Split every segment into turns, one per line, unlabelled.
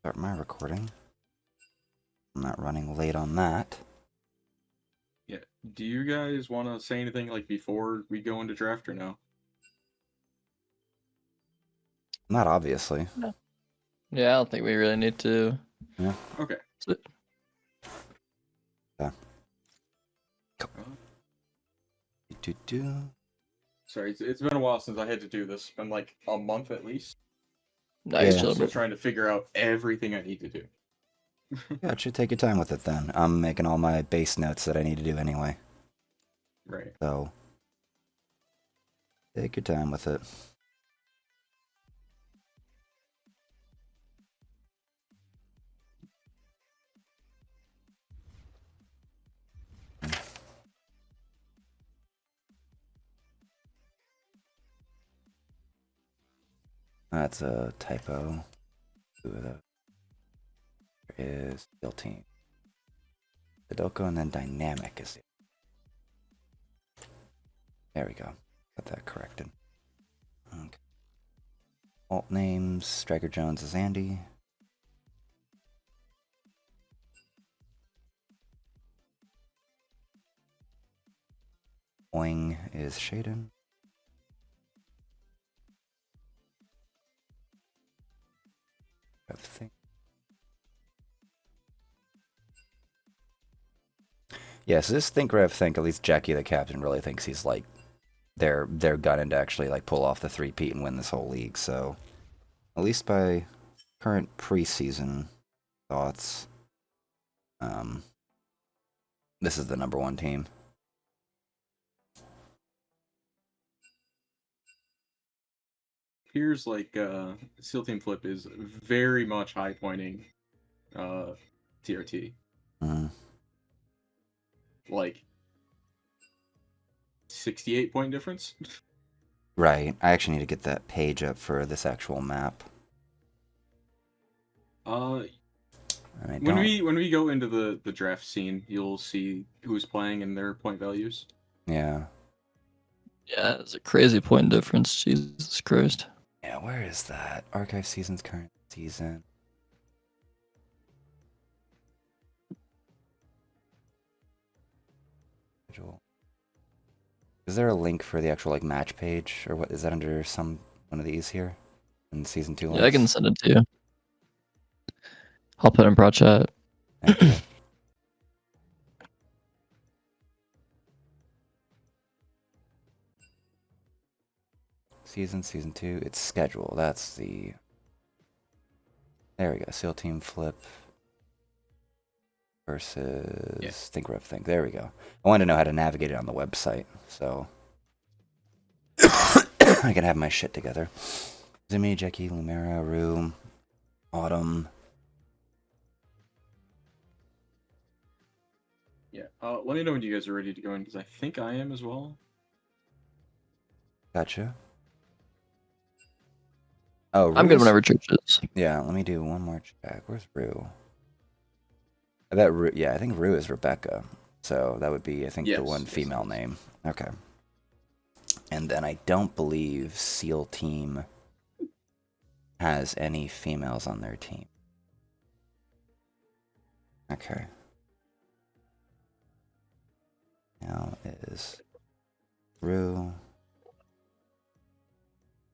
start my recording. I'm not running late on that.
Yeah. Do you guys want to say anything like before we go into draft or no?
Not obviously.
No. Yeah, I don't think we really need to.
Yeah.
Okay.
Yeah. Do.
Sorry, it's been a while since I had to do this. It's been like a month at least.
Nice,
Yeah.
I'm still trying to figure out everything I need to do.
Yeah, it should take your time with it then. I'm making all my base notes that I need to do anyway.
Right.
So, take your time with it. That's a typo. There is Steel Team. Sudoku and then Dynamic is it. There we go. Got that corrected. Okay. Alt names. Striker Jones is Andy. Oing is Shaden. Yes, this Think Rev Think, at least Jackie the captain really thinks he's like they're gunning to actually like pull off the 3-peat and win this whole league, so at least by current preseason thoughts, this is the #1 team.
Here's like SEAL Team Flip is very much high pointing TRT.
Mm-hmm.
Like 68 point difference.
Right. I actually need to get that page up for this actual map.
When we go into the draft scene, you'll see who's playing and their point values.
Yeah.
Yeah, it's a crazy point difference. Jesus Christ.
Yeah, where is that? Archive seasons, current season. Is there a link for the actual like match page, or what is that under one of these here in season 2?
Yeah, I can send it to you. I'll put it in broad chat.
Okay. Season 2. It's schedule. That's the. There we go. SEAL Team Flip versus Think Rev Think. There we go. I wanted to know how to navigate it on the website, so I can have my shit together. Zimmy, Jackie, Lumera, Rue, Autumn.
Yeah. Let me know when you guys are ready to go in, because I think I am as well.
Gotcha. Oh,
I'm good whenever church is.
Yeah, let me do one more check. Where's Rue? I bet Rue. Yeah, I think Rue is Rebecca. So that would be, I think, the one female name. Okay. And then I don't believe SEAL Team has any females on their team. Okay. Now is Rue,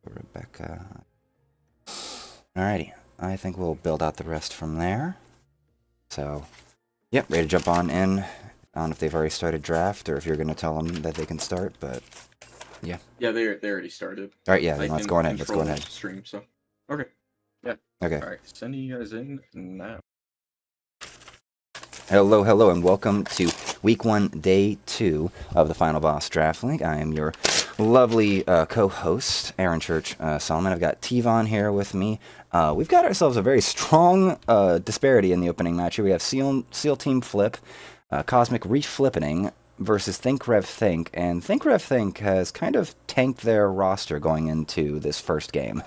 Rebecca. Alrighty, I think we'll build out the rest from there. So, yep, ready to jump on in. I don't know if they've already started draft or if you're going to tell them that they can start, but yeah.
Yeah, they already started.
Alright, yeah, then let's go ahead. Let's go ahead.
Stream, so. Okay. Yeah.
Okay.
Alright, sending you guys in now.
Hello, and welcome to Week 1, Day 2 of the Final Boss Draft League. I am your lovely co-host, Aaron Church Solomon. I've got Tvan here with me. We've got ourselves a very strong disparity in the opening match here. We have SEAL Team Flip, Cosmic Reflippening versus Think Rev Think, and Think Rev Think has kind of tanked their roster going into this first game.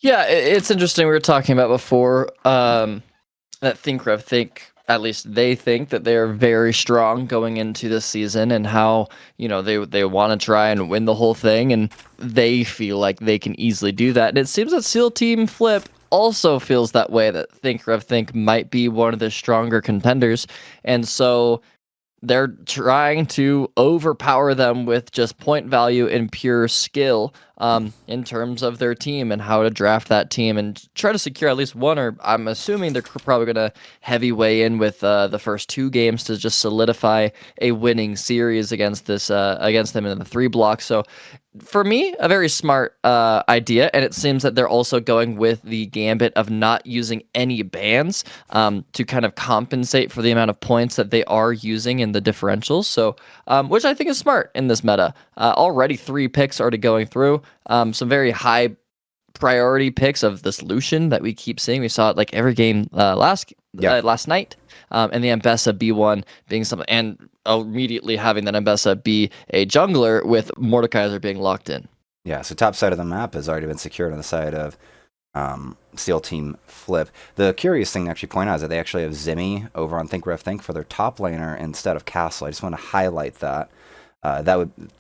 Yeah, it's interesting. We were talking about before that Think Rev Think, at least they think that they're very strong going into this season, and how, you know, they want to try and win the whole thing, and they feel like they can easily do that. And it seems that SEAL Team Flip also feels that way, that Think might be one of the stronger contenders. And so they're trying to overpower them with just point value and pure skill in terms of their team and how to draft that team and try to secure at least one, or I'm assuming they're probably going to heavy weigh in with the first 2 games to just solidify a winning series against them in the 3 blocks. So for me, a very smart idea, and it seems that they're also going with the gambit of not using any bans to kind of compensate for the amount of points that they are using in the differentials. So, which I think is smart in this meta. Already 3 picks already going through. Some very high priority picks of this Lucian that we keep seeing. We saw it like every game last night, and the Ambessa B1 being something, and immediately having that Ambessa be a jungler with Mordekaiser being locked in.
Yeah, so top side of the map has already been secured on the side of Steel Team Flip. The curious thing to actually point out is that they actually have Zimmy over on Think for their top laner instead of Castle. I just want to highlight that.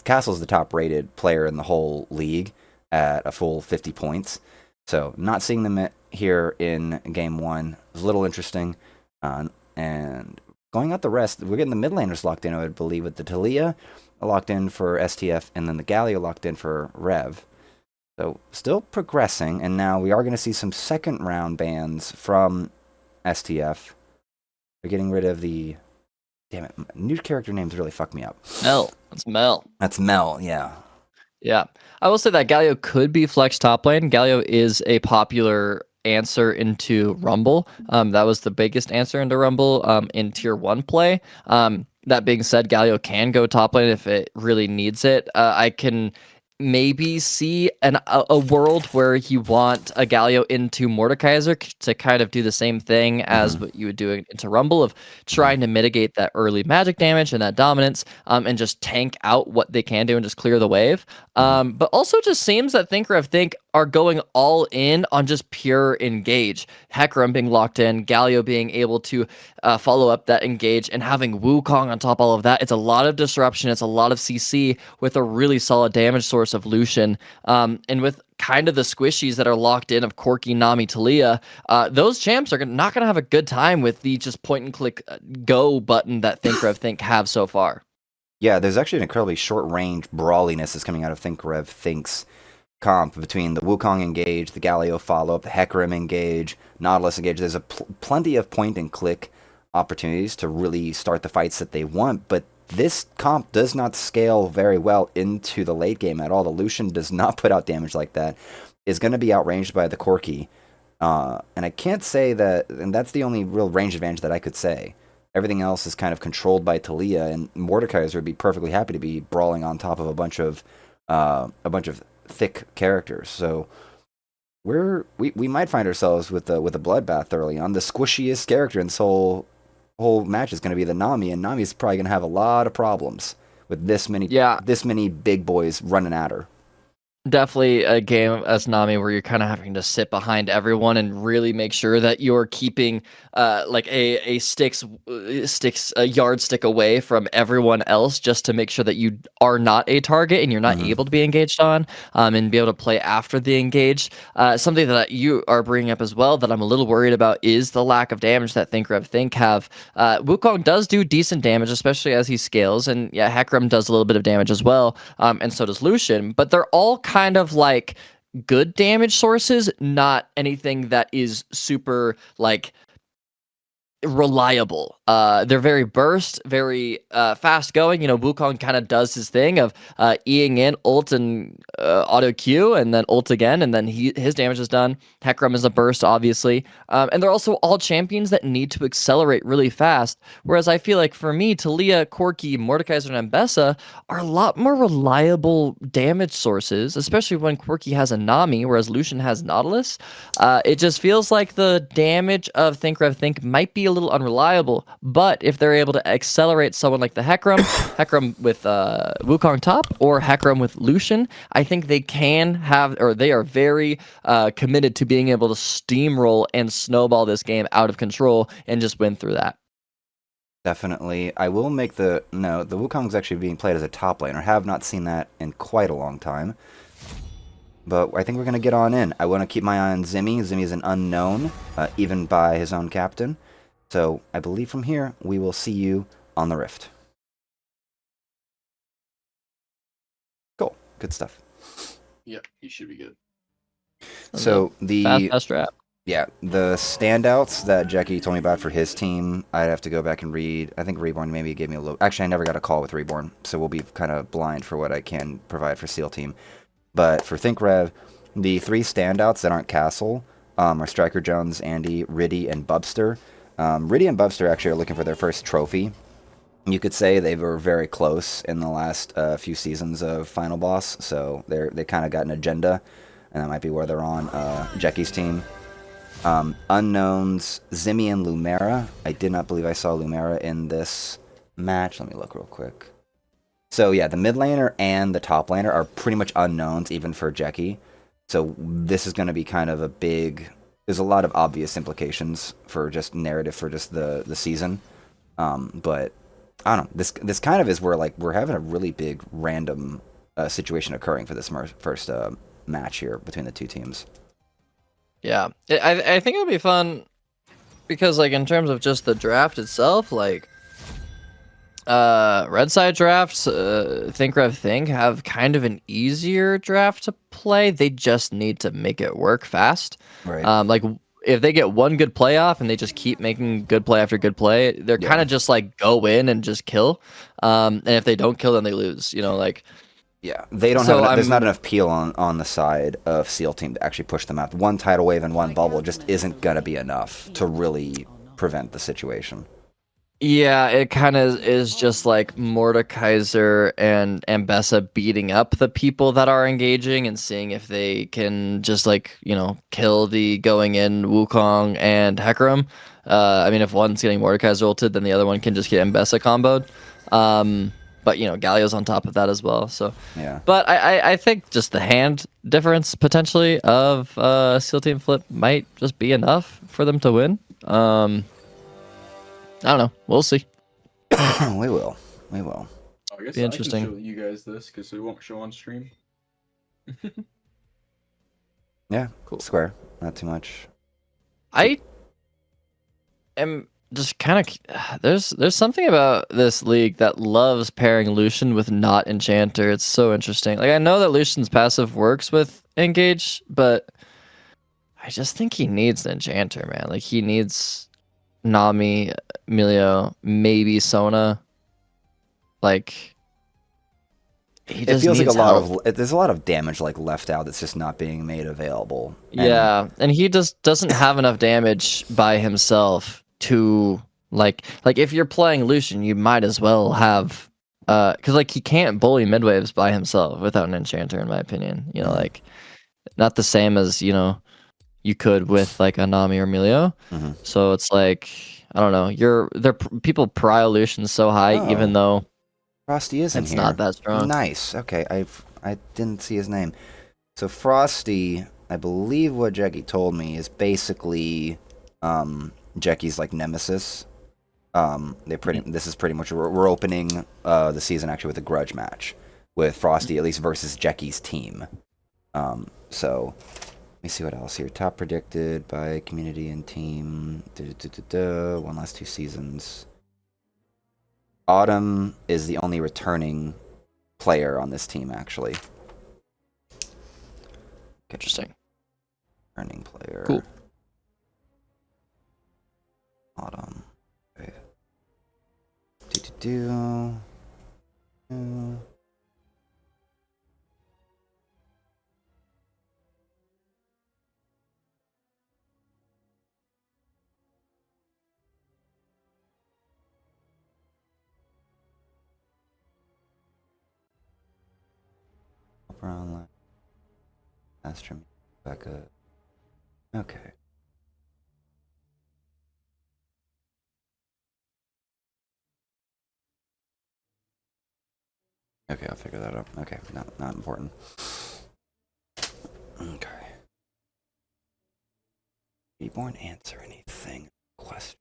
Castle's the top rated player in the whole league at a full 50 points. So not seeing them here in game 1 is a little interesting. And going out the rest, we're getting the mid laners locked in, I would believe, with the Talia locked in for STF and then the Galio locked in for Rev. So still progressing, and now we are going to see some second round bans from STF. They're getting rid of the... Damn it, new character names really fuck me up.
Mel. That's Mel.
That's Mel, yeah.
Yeah. I will say that Galio could be flex top lane. Galio is a popular answer into Rumble. That was the biggest answer into Rumble in tier 1 play. That being said, Galio can go top lane if it really needs it. I can maybe see a world where you want a Galio into Mordekaiser to kind of do the same thing as what you would do into Rumble, of trying to mitigate that early magic damage and that dominance, and just tank out what they can do and just clear the wave. But also just seems that Think are going all in on just pure engage. Hecarim being locked in, Galio being able to follow up that engage, and having Wukong on top of all of that. It's a lot of disruption. It's a lot of CC with a really solid damage source of Lucian. And with kind of the squishies that are locked in of Corki, Nami, Talia, those champs are not going to have a good time with the just point and click go button that Think have so far.
Yeah, there's actually an incredibly short range brawliness that's coming out of Think's comp between the Wukong engage, the Galio follow-up, the Hecarim engage, Nautilus engage. There's plenty of point and click opportunities to really start the fights that they want, but this comp does not scale very well into the late game at all. The Lucian does not put out damage like that. Is going to be outranged by the Corki. And I can't say that, and that's the only real range advantage that I could say. Everything else is kind of controlled by Talia, and Mordekaiser would be perfectly happy to be brawling on top of a bunch of thick characters. So we might find ourselves with a bloodbath early on. The squishiest character in this whole match is going to be the Nami, and Nami's probably going to have a lot of problems with this many big boys running at her.
Definitely a game as Nami where you're kind of having to sit behind everyone and really make sure that you're keeping like a yardstick away from everyone else, just to make sure that you are not a target and you're not able to be engaged on, and be able to play after the engage. Something that you are bringing up as well that I'm a little worried about is the lack of damage that Think have. Wukong does do decent damage, especially as he scales, and yeah, Hecarim does a little bit of damage as well, and so does Lucian, but they're all kind of like good damage sources, not anything that is super like reliable. They're very burst, very fast going. You know, Wukong kind of does his thing of Eing in, ult, and auto Q, and then ult again, and then his damage is done. Hecarim is a burst, obviously. And they're also all champions that need to accelerate really fast. Whereas I feel like for me, Talia, Corki, Mordekaiser, and Ambessa are a lot more reliable damage sources, especially when Corki has a Nami, whereas Lucian has Nautilus. It just feels like the damage of Think might be a little unreliable, but if they're able to accelerate someone like the Hecarim with Wukong top, or Hecarim with Lucian, I think they can have, or they are very committed to being able to steamroll and snowball this game out of control and just win through that.
Definitely. I will make the Wukong's actually being played as a top laner. Have not seen that in quite a long time. But I think we're going to get on in. I want to keep my eye on Zimmy. Zimmy is an unknown, even by his own captain. So I believe from here, we will see you on the Rift. Cool. Good stuff.
Yep, he should be good.
So
fast draft.
Yeah, the standouts that Jackie told me about for his team, I'd have to go back and read. I think Reborn maybe gave me a little... Actually, I never got a call with Reborn, so we'll be kind of blind for what I can provide for SEAL team. But for ThinkRev, the 3 standouts that aren't Castle are Striker Jones, Andy, Riddy, and Bubster. Riddy and Bubster actually are looking for their first trophy. You could say they were very close in the last few seasons of Final Boss, so they kind of got an agenda, and that might be where they're on Jackie's team. Unknowns, Zimmy and Lumera. I did not believe I saw Lumera in this match. Let me look real quick. So yeah, the mid laner and the top laner are pretty much unknowns, even for Jackie. So this is going to be kind of a big... There's a lot of obvious implications for just narrative for just the season. But I don't know. This kind of is where like we're having a really big random situation occurring for this first match here between the two teams.
Yeah, I think it'll be fun because, like, in terms of just the draft itself, like, red side drafts, think have kind of an easier draft to play. They just need to make it work fast.
Right.
Like, if they get one good play off and they just keep making good play after good play, they're kind of just like go in and just kill. And if they don't kill, then they lose. You know, like.
Yeah, they don't have. There's not enough peel on the side of SEAL team to actually push them out. One tidal wave and one bubble just isn't gonna be enough to really prevent the situation.
Yeah, it kind of is just like Mordekaiser and Ambessa beating up the people that are engaging and seeing if they can just like, you know, kill the going in Wukong and Hecarim. I mean, if one's getting Mordekaiser ulted, then the other one can just get Ambessa comboed. But, you know, Galio's on top of that as well. So,
yeah.
But I think just the hand difference potentially of SEAL Team Flip might just be enough for them to win. I don't know. We'll see.
We will. We will.
I guess
be interesting.
I can show you guys this because it won't show on stream.
Yeah,
cool.
Square. Not too much.
I am just kind of there's something about this league that loves pairing Lucian with not Enchanter. It's so interesting. Like I know that Lucian's passive works with Engage, but I just think he needs an Enchanter, man. Like he needs Nami, Emilio, maybe Sona. Like he just
it feels like a lot
help.
of there's a lot of damage like left out that's just not being made available.
Yeah, and he just doesn't have enough damage by himself to like if you're playing Lucian, you might as well have because like he can't bully mid waves by himself without an Enchanter, in my opinion. You know, like not the same as you know you could with like a Nami or Emilio.
Mm-hmm.
So it's like I don't know. People prio Lucian so high, even though
Frosty is in
it's
here.
not that strong.
Nice. Okay, I didn't see his name. So Frosty, I believe what Jackie told me is basically Jackie's like nemesis. This is pretty much we're opening the season actually with a grudge match with Frosty at least versus Jackie's team. So let me see what else here. Top predicted by community and team. One last 2 seasons. Autumn is the only returning player on this team, actually.
Interesting.
Returning player.
Cool.
Autumn. Okay. Do. Online. Astrum. Becca. Okay. Okay, I'll figure that out. Okay, not important. Okay. Reborn answer anything. Question.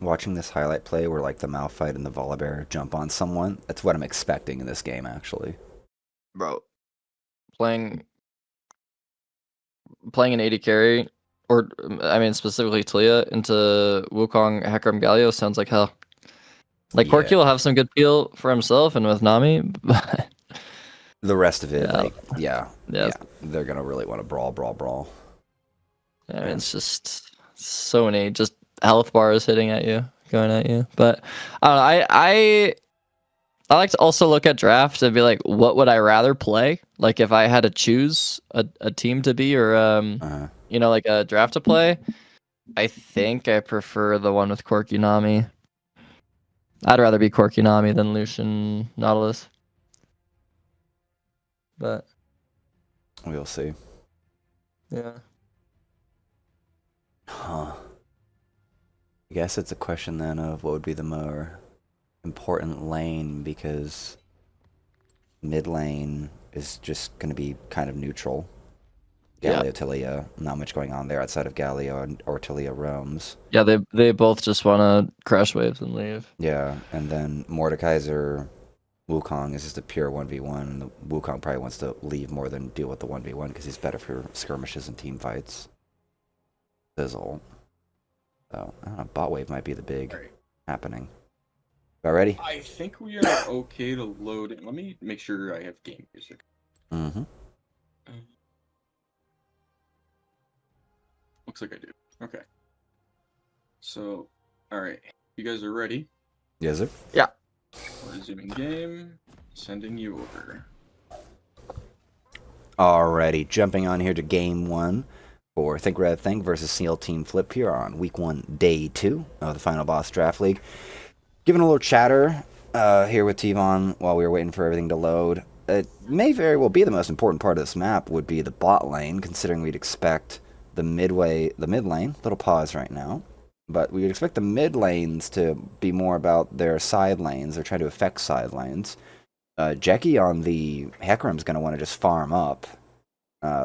watching this highlight play where like the Malphite and the Volibear jump on someone. That's what I'm expecting in this game, actually.
Bro, playing an AD carry, or I mean specifically Talia into Wukong, Hecarim, Galio sounds like hell. Like Corki will have some good peel for himself and with Nami, but
the rest of it,
yeah,
they're gonna really want to brawl.
I mean, it's just so many just health bars hitting at you, going at you. But I don't know. I like to also look at draft and be like, what would I rather play? Like if I had to choose a team to be, or like a draft to play. I think I prefer the one with Corki Nami. I'd rather be Corki Nami than Lucian Nautilus. But
we'll see.
Yeah.
Huh. I guess it's a question then of what would be the more important lane, because mid lane is just going to be kind of neutral. Galio, Talia, not much going on there outside of Galio or Talia roams.
Yeah, they both just want to crash waves and leave.
Yeah, and then Mordekaiser, Wukong is just a pure 1v1, and the Wukong probably wants to leave more than deal with the 1v1 because he's better for skirmishes and team fights. Sizzle. So, I don't know, bot wave might be the big happening. About ready?
I think we are okay to load in. Let me make sure I have game music.
Mm-hmm.
Looks like I do. Okay. So, alright. You guys are ready?
Yes, sir.
Yeah.
Resuming game. Sending you over.
Alrighty, jumping on here to game 1 for Think Red Think versus Seal Team Flip here on week 1, day 2 of the Final Boss Draft League. Giving a little chatter here with Tvan while we were waiting for everything to load. It may very well be the most important part of this map would be the bot lane, considering we'd expect the mid lane, little pause right now, but we would expect the mid lanes to be more about their side lanes. They're trying to affect side lanes. Jackie on the Hecarim is going to want to just farm up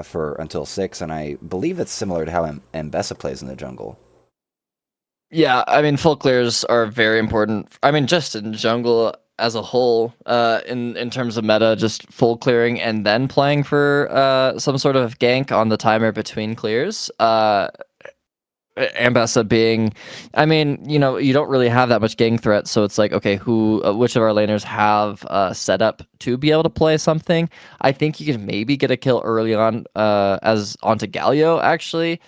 for until 6, and I believe it's similar to how Mbessa plays in the jungle.
Yeah, I mean, full clears are very important. I mean, just in jungle as a whole, in terms of meta, just full clearing and then playing for some sort of gank on the timer between clears. Ambessa being, I mean, you don't really have that much gank threat, so it's like, okay, which of our laners have set up to be able to play something? I think you can maybe get a kill early on as onto Galio, actually.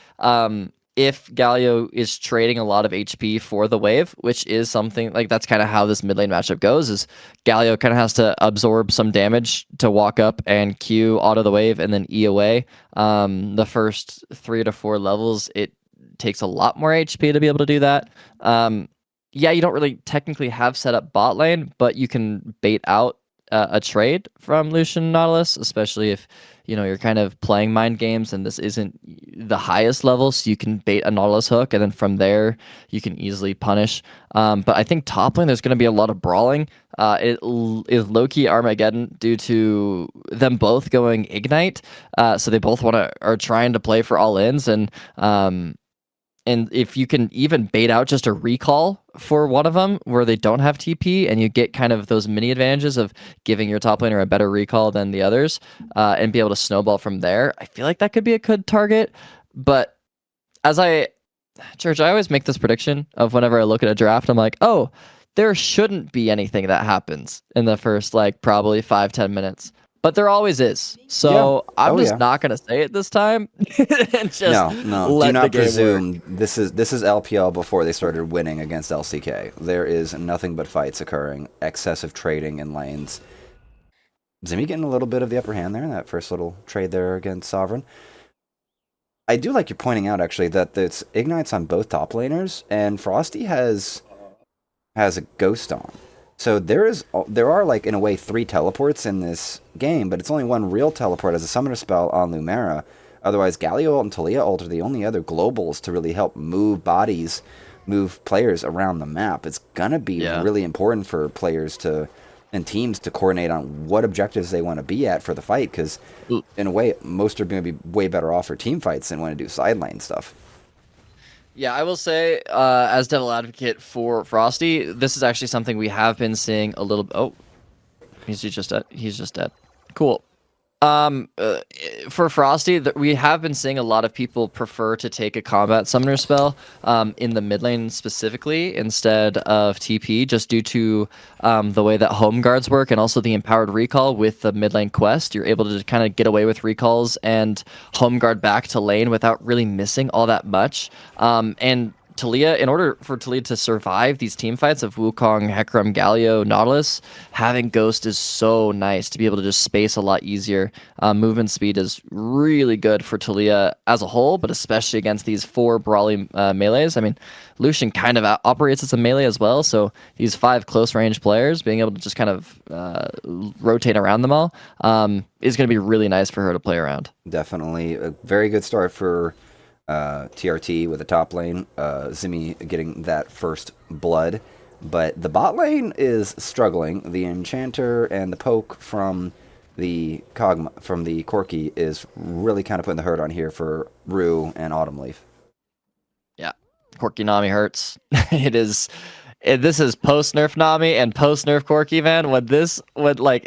If Galio is trading a lot of HP for the wave, which is something like that's kind of how this mid lane matchup goes, is Galio kind of has to absorb some damage to walk up and Q auto the wave and then E away. The first 3 to 4 levels, it takes a lot more HP to be able to do that. Yeah, you don't really technically have set up bot lane, but you can bait out a trade from Lucian Nautilus, especially if you're kind of playing mind games and this isn't the highest level, so you can bait a Nautilus hook, and then from there you can easily punish. But I think top lane there's going to be a lot of brawling. It is low-key Armageddon due to them both going Ignite, so they both are trying to play for all ins, and if you can even bait out just a recall for one of them where they don't have TP, and you get kind of those mini advantages of giving your top laner a better recall than the others, and be able to snowball from there, I feel like that could be a good target. But Church, I always make this prediction of whenever I look at a draft, I'm like, oh, there shouldn't be anything that happens in the first probably 5-10 minutes. But there always is. So
yeah.
I'm just not going to say it this time. And just
no. Do not presume this is LPL before they started winning against LCK. There is nothing but fights occurring, excessive trading in lanes. Zimmy getting a little bit of the upper hand there in that first little trade there against Sovereign. I do like you pointing out, actually, that it's Ignites on both top laners, and Frosty has a Ghost on. So there are in a way 3 teleports in this game, but it's only one real teleport as a summoner spell on Lumera. Otherwise, Galio ult and Talia ult are the only other globals to really help move players around the map. It's gonna be really important for players and teams to coordinate on what objectives they want to be at for the fight, because in a way, most are going to be way better off for team fights than want to do side lane stuff.
Yeah, I will say, as devil advocate for Frosty, this is actually something we have been seeing a little. Oh, he's just dead. He's just dead. Cool. For Frosty, we have been seeing a lot of people prefer to take a combat summoner spell in the mid lane specifically instead of TP, just due to the way that home guards work and also the empowered recall with the mid lane quest. You're able to kind of get away with recalls and home guard back to lane without really missing all that much. And Talia, in order for Talia to survive these team fights of Wukong, Hecarim, Galio, Nautilus, having Ghost is so nice to be able to just space a lot easier. Movement speed is really good for Talia as a whole, but especially against these 4 brawly melees. I mean, Lucian kind of operates as a melee as well, so these 5 close range players, being able to just kind of rotate around them all is going to be really nice for her to play around.
Definitely. A very good start for TRT with the top lane, Zimmy getting that first blood, but the bot lane is struggling. The Enchanter and the poke from the Corki is really kind of putting the hurt on here for Rue and Autumn Leaf.
Yeah, Corki Nami hurts. This is post nerf Nami and post nerf Corki, man.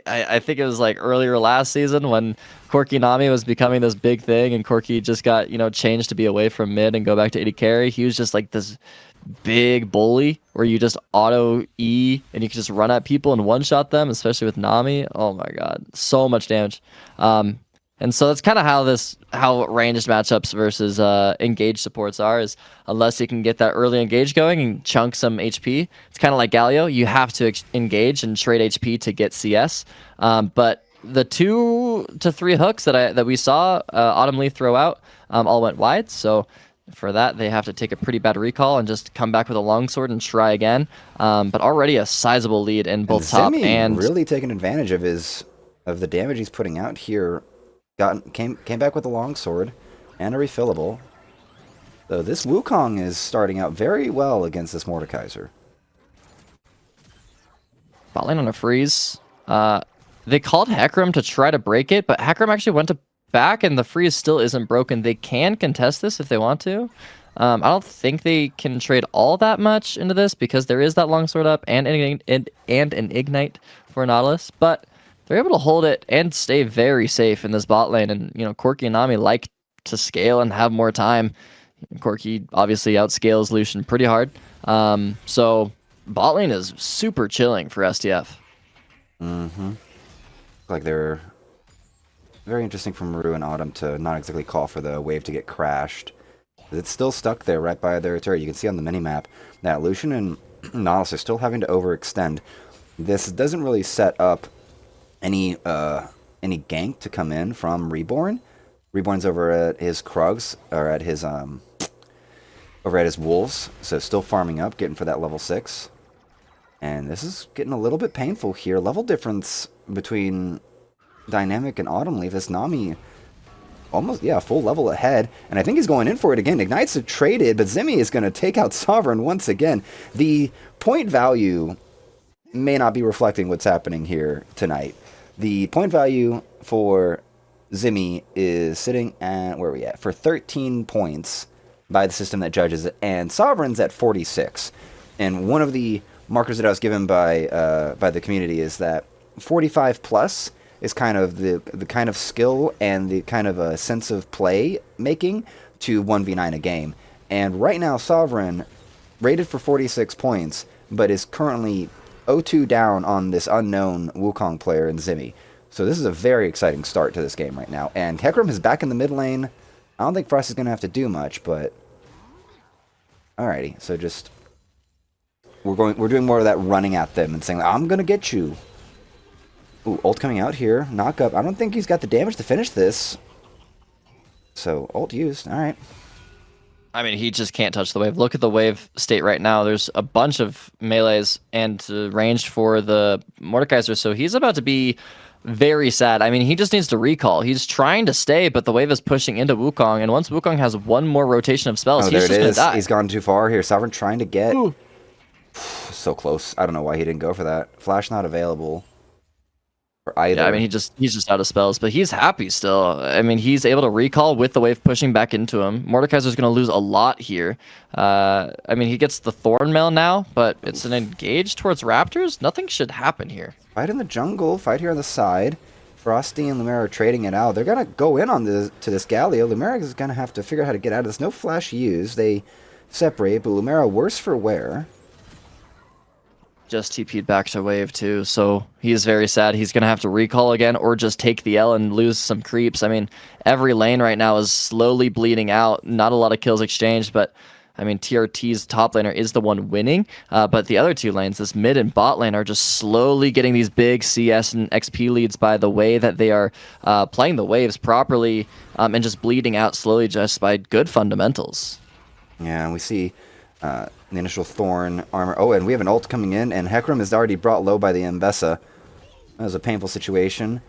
I think it was like earlier last season when Corki Nami was becoming this big thing and Corki just got, changed to be away from mid and go back to AD carry. He was just like this big bully where you just auto E and you can just run at people and one shot them, especially with Nami. Oh my god, so much damage. And so that's kind of how ranged matchups versus engaged supports are, is unless you can get that early engage going and chunk some HP. It's kind of like Galio. You have to engage and trade HP to get CS. But the 2 to 3 hooks that we saw Autumn Leaf throw out all went wide. So for that, they have to take a pretty bad recall and just come back with a longsword and try again. But already a sizable lead in both top and
really taking advantage of the damage he's putting out here. Came back with a longsword and a refillable. So this Wukong is starting out very well against this Mordekaiser.
Bot lane on a freeze. They called Hecarim to try to break it, but Hecarim actually went back and the freeze still isn't broken. They can contest this if they want to. I don't think they can trade all that much into this because there is that longsword up and an ignite for Nautilus, but they're able to hold it and stay very safe in this bot lane. And, Corki and Nami like to scale and have more time. Corki obviously outscales Lucian pretty hard. So bot lane is super chilling for STF.
Mm-hmm. Like they're very interesting from Rue and Autumn to not exactly call for the wave to get crashed. It's still stuck there right by their turret. You can see on the minimap that Lucian and Nautilus are still having to overextend. This doesn't really set up any gank to come in from Reborn. Reborn's over at his Krugs, or at his over at his Wolves, so still farming up, getting for that level 6. And this is getting a little bit painful here. Level difference between Dynamic and Autumn Leaf. This Nami almost, full level ahead. And I think he's going in for it again. Ignites are traded, but Zimmy is going to take out Sovereign once again. The point value may not be reflecting what's happening here tonight. The point value for Zimmy is sitting at, where are we at? For 13 points by the system that judges it, and Sovereign's at 46. And one of the markers that I was given by the community is that 45 plus is kind of the kind of skill and the kind of a sense of play making to 1v9 a game. And right now, Sovereign rated for 46 points, but is currently 0-2 down on this unknown Wukong player in Zimmy. So this is a very exciting start to this game right now. And Hecarim is back in the mid lane. I don't think Frost is going to have to do much, but... Alrighty, so just... We're doing more of that running at them and saying, I'm going to get you. Ooh, ult coming out here. Knock up. I don't think he's got the damage to finish this. So, ult used. Alright.
I mean, he just can't touch the wave. Look at the wave state right now. There's a bunch of melees and ranged for the Mordekaiser, so he's about to be very sad. I mean, he just needs to recall. He's trying to stay, but the wave is pushing into Wukong, and once Wukong has one more rotation of spells, he's just going to die.
He's gone too far here. Sovereign trying to get... So close. I don't know why he didn't go for that. Flash not available. or either.
Yeah, I mean, he's just out of spells, but he's happy still. I mean, he's able to recall with the wave pushing back into him. Mordekaiser's going to lose a lot here. I mean, he gets the Thorn Mail now, but it's an engage towards Raptors. Nothing should happen here.
Fight in the jungle, fight here on the side. Frosty and Lumera are trading it out. They're going to go in on to this Galio. Lumera is going to have to figure out how to get out of this. No flash used. They separate, but Lumera worse for wear.
Just TP'd back to wave too, so he's very sad. He's going to have to recall again or just take the L and lose some creeps. I mean, every lane right now is slowly bleeding out. Not a lot of kills exchanged, but I mean, TRT's top laner is the one winning, but the other two lanes, this mid and bot lane, are just slowly getting these big CS and XP leads by the way that they are playing the waves properly and just bleeding out slowly just by good fundamentals.
Yeah, and we see the initial Thorn armor. Oh, and we have an ult coming in, and Hecarim is already brought low by the Mbessa. That was a painful situation.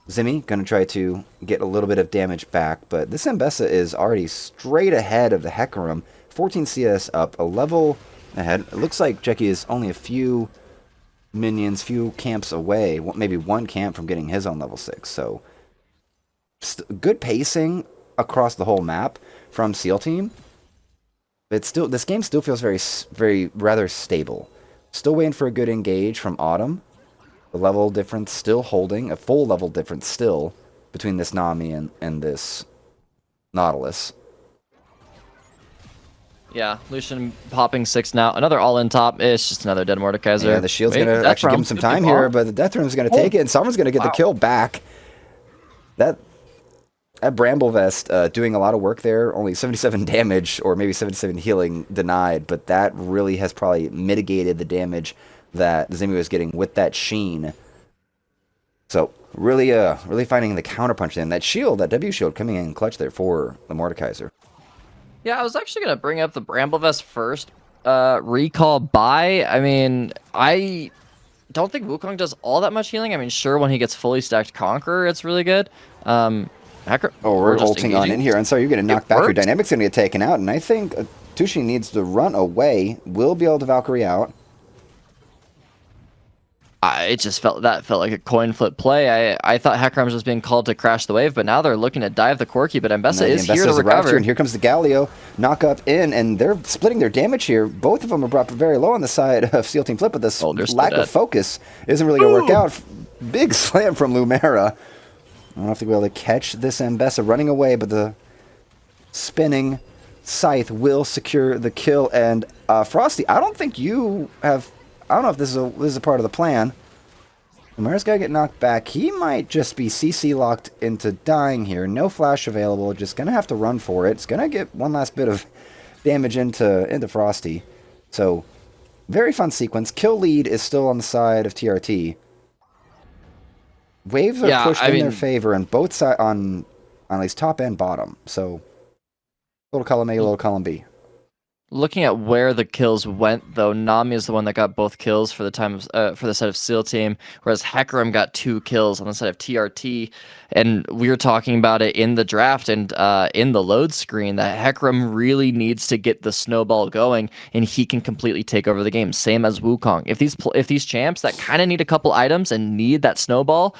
Zimmy going to try to get a little bit of damage back, but this Mbessa is already straight ahead of the Hecarim. 14 CS up, a level ahead. It looks like Jeki is only a few minions, few camps away, maybe one camp from getting his own level 6. So, good pacing across the whole map from SEAL Team. But still, this game still feels rather stable. Still waiting for a good engage from Autumn. The level difference still holding, a full level difference still between this Nami and this Nautilus.
Yeah, Lucian popping 6 now. Another all-in top. It's just another dead Mordekaiser.
Yeah, the shield's going to actually give him some time here, but the Death Room's going to take it, and Sovereign's going to get the kill back. That Bramble Vest doing a lot of work there. Only 77 damage, or maybe 77 healing denied, but that really has probably mitigated the damage that Zimmy was getting with that Sheen. So, really finding the counterpunch in. That shield, that W shield coming in clutch there for the Mordekaiser.
Yeah, I was actually going to bring up the Bramble Vest first. Recall buy. I mean, I don't think Wukong does all that much healing. I mean, sure, when he gets fully stacked Conqueror, it's really good.
We're ulting on in here. And so you're going to knock back. Your Dynamic's going to get taken out. And I think Tushi needs to run away. Will be able to Valkyrie out.
It just felt like a coin flip play. I thought Hecarim was just being called to crash the wave, but now they're looking to dive the Corki, but Mbessa is here to recover.
And here comes the Galio, knock up in, and they're splitting their damage here. Both of them are brought very low on the side of SEAL Team Flip, but this lack of focus isn't really going to work out. Big slam from Lumera. I don't know if they'll be able to catch this Mbessa running away, but the spinning Scythe will secure the kill. And Frosty, I don't think you have... I don't know if this is a part of the plan. Lumera's got to get knocked back. He might just be CC locked into dying here. No flash available. Just going to have to run for it. It's going to get one last bit of damage into Frosty. So, very fun sequence. Kill lead is still on the side of TRT. Waves are pushed in their favor on both sides, on at least top and bottom. So, little column A, little column B.
Looking at where the kills went, though, Nami is the one that got both kills for the side of SEAL Team, whereas Hecarim got 2 kills on the side of TRT. And we were talking about it in the draft and in the load screen that Hecarim really needs to get the snowball going, and he can completely take over the game. Same as Wukong. If these champs that kind of need a couple items and need that snowball,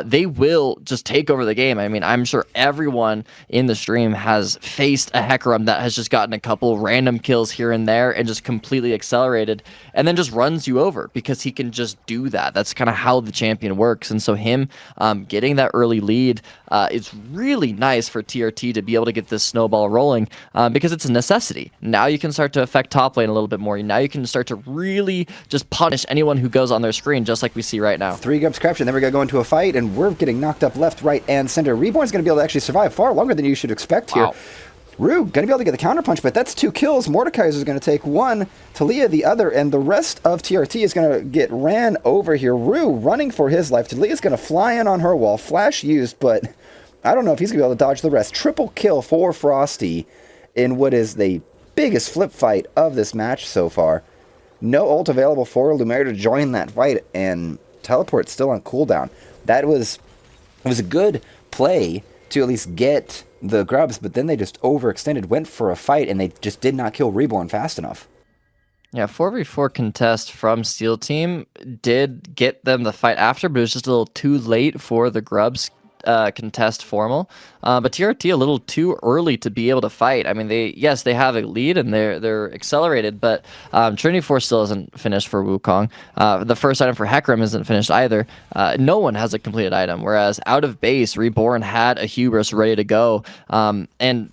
they will just take over the game. I mean, I'm sure everyone in the stream has faced a Hecarim that has just gotten a couple random kills here and there and just completely accelerated and then just runs you over because he can just do that. That's kind of how the champion works. And so him getting that early lead is really nice for TRT to be able to get this snowball rolling because it's a necessity. Now you can start to affect top lane a little bit more. Now you can start to really just punish anyone who goes on their screen, just like we see right now.
3 grabs captured, then we're going to go into a fight, and we're getting knocked up left, right, and center. Reborn's going to be able to actually survive far longer than you should expect here. Rue going to be able to get the counterpunch, but that's 2 kills. Mordekaiser is going to take 1, Talia the other, and the rest of TRT is going to get ran over here. Rue running for his life. Talia is going to fly in on her wall. Flash used, but I don't know if he's going to be able to dodge the rest. Triple kill for Frosty in what is the biggest flip fight of this match so far. No ult available for Lumera to join that fight, and teleport still on cooldown. It was a good play to at least get the grubs, but then they just overextended, went for a fight, and they just did not kill Reborn fast enough.
Yeah, 4v4 contest from Steel Team did get them the fight after, but it was just a little too late for the Grubs contest formal. But TRT a little too early to be able to fight. I mean, they have a lead and they're accelerated, but Trinity Force still isn't finished for Wukong. The first item for Hecarim isn't finished either. No one has a completed item, whereas out of base, Reborn had a Hubris ready to go. And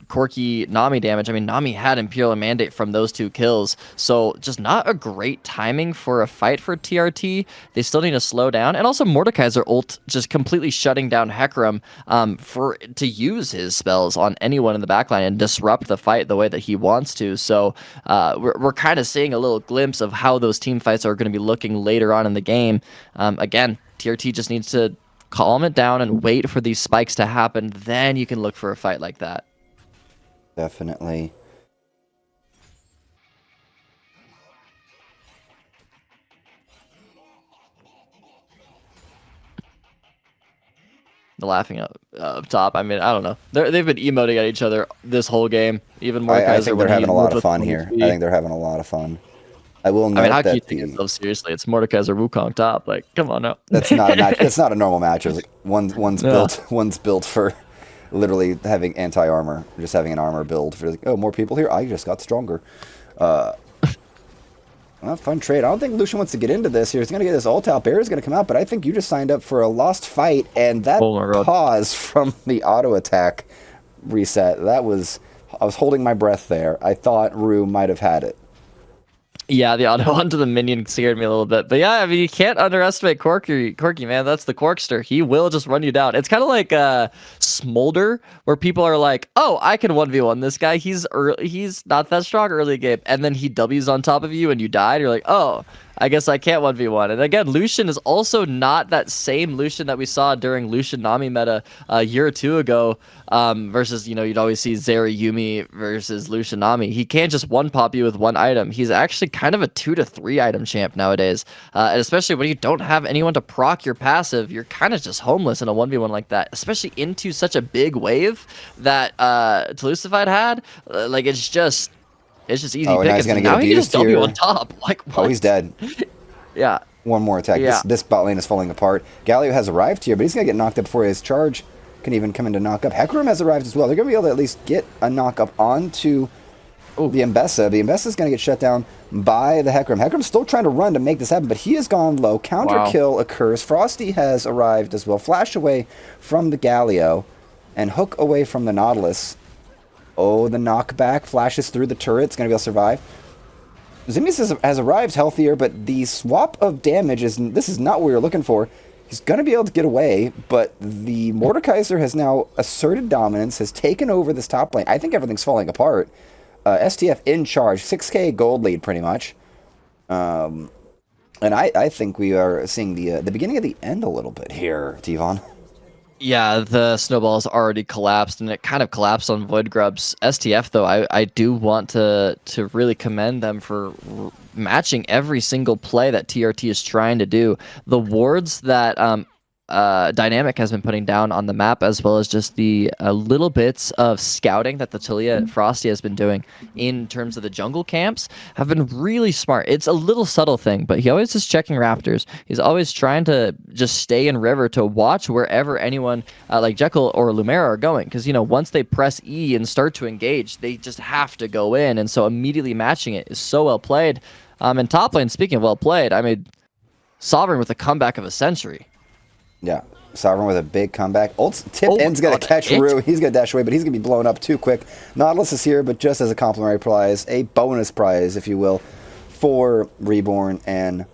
Corki Nami damage. I mean, Nami had Imperial Mandate from those 2 kills, so just not a great timing for a fight for TRT. They still need to slow down, and also Mordekaiser ult just completely shutting down Hecarim to use his spells on anyone in the backline and disrupt the fight the way that he wants to. So we're kind of seeing a little glimpse of how those team fights are going to be looking later on in the game. Again, TRT just needs to calm it down and wait for these spikes to happen. Then you can look for a fight like that.
Definitely.
The laughing up top. I mean, I don't know. They've been emoting at each other this whole game. Even Mordekaiser.
I think they're having a lot of fun here. I think they're having a lot of fun. I will note
how can you
that
take yourself seriously? It's Mordekaiser Wukong top. Like, come on now.
That's not a match. That's not a normal match. It's like one's built for literally having anti-armor, just having an armor build for like, oh, more people here. I just got stronger. Well, fun trade. I don't think Lucian wants to get into this here. He's going to get his ult out. Bear's going to come out, but I think you just signed up for a lost fight, and that pause from the auto attack reset, I was holding my breath there. I thought Rue might have had it.
Yeah, the auto onto the minion scared me a little bit. But yeah, I mean, you can't underestimate Corki, man. That's the Corkster. He will just run you down. It's kind of like Smolder, where people are like, oh, I can 1v1 this guy. He's not that strong early game. And then he W's on top of you and you die. And you're like, oh, I guess I can't 1v1. And again, Lucian is also not that same Lucian that we saw during Lucian Nami meta a year or 2 ago versus, you'd always see Zeri Yumi versus Lucian Nami. He can't just one-pop you with one item. He's actually kind of a 2 to 3 item champ nowadays. And especially when you don't have anyone to proc your passive, you're kind of just homeless in a 1v1 like that, especially into such a big wave that Telucified had. Like, it's just easy pickings. Now he can just W on top. Like, what?
Oh, he's dead.
Yeah.
One more attack.
Yeah.
This bot lane is falling apart. Galio has arrived here, but he's going to get knocked up before his charge can even come in to knock up. Hecarim has arrived as well. They're going to be able to at least get a knock up onto the Mbessa. The Mbessa is going to get shut down by the Hecarim. Hecarim's still trying to run to make this happen, but he has gone low. Counter kill occurs. Frosty has arrived as well. Flash away from the Galio and hook away from the Nautilus. Oh, the knockback flashes through the turret. It's going to be able to survive. Ximius has arrived healthier, but the swap of damage this is not what we were looking for. He's going to be able to get away, but the Mordekaiser has now asserted dominance, has taken over this top lane. I think everything's falling apart. STF in charge, 6k gold lead pretty much. And I think we are seeing the beginning of the end a little bit here, Tvan.
Yeah, the snowball's already collapsed, and it kind of collapsed on Void Grub's STF, though. I do want to really commend them for matching every single play that TRT is trying to do. The wards that Dynamic has been putting down on the map, as well as just the little bits of scouting that the Talia Frosty has been doing in terms of the jungle camps, have been really smart. It's a little subtle thing, but he always is checking Raptors. He's always trying to just stay in river to watch wherever anyone like Jekyll or Lumera are going, because once they press E and start to engage, they just have to go in, and so immediately matching it is so well played. And top lane, speaking of well played, I mean, Sovereign with a comeback of a century.
Yeah, Sovereign with a big comeback. End's going to catch Rue. He's going to dash away, but he's going to be blown up too quick. Nautilus is here, but just as a complimentary prize, a bonus prize, if you will, for Reborn. And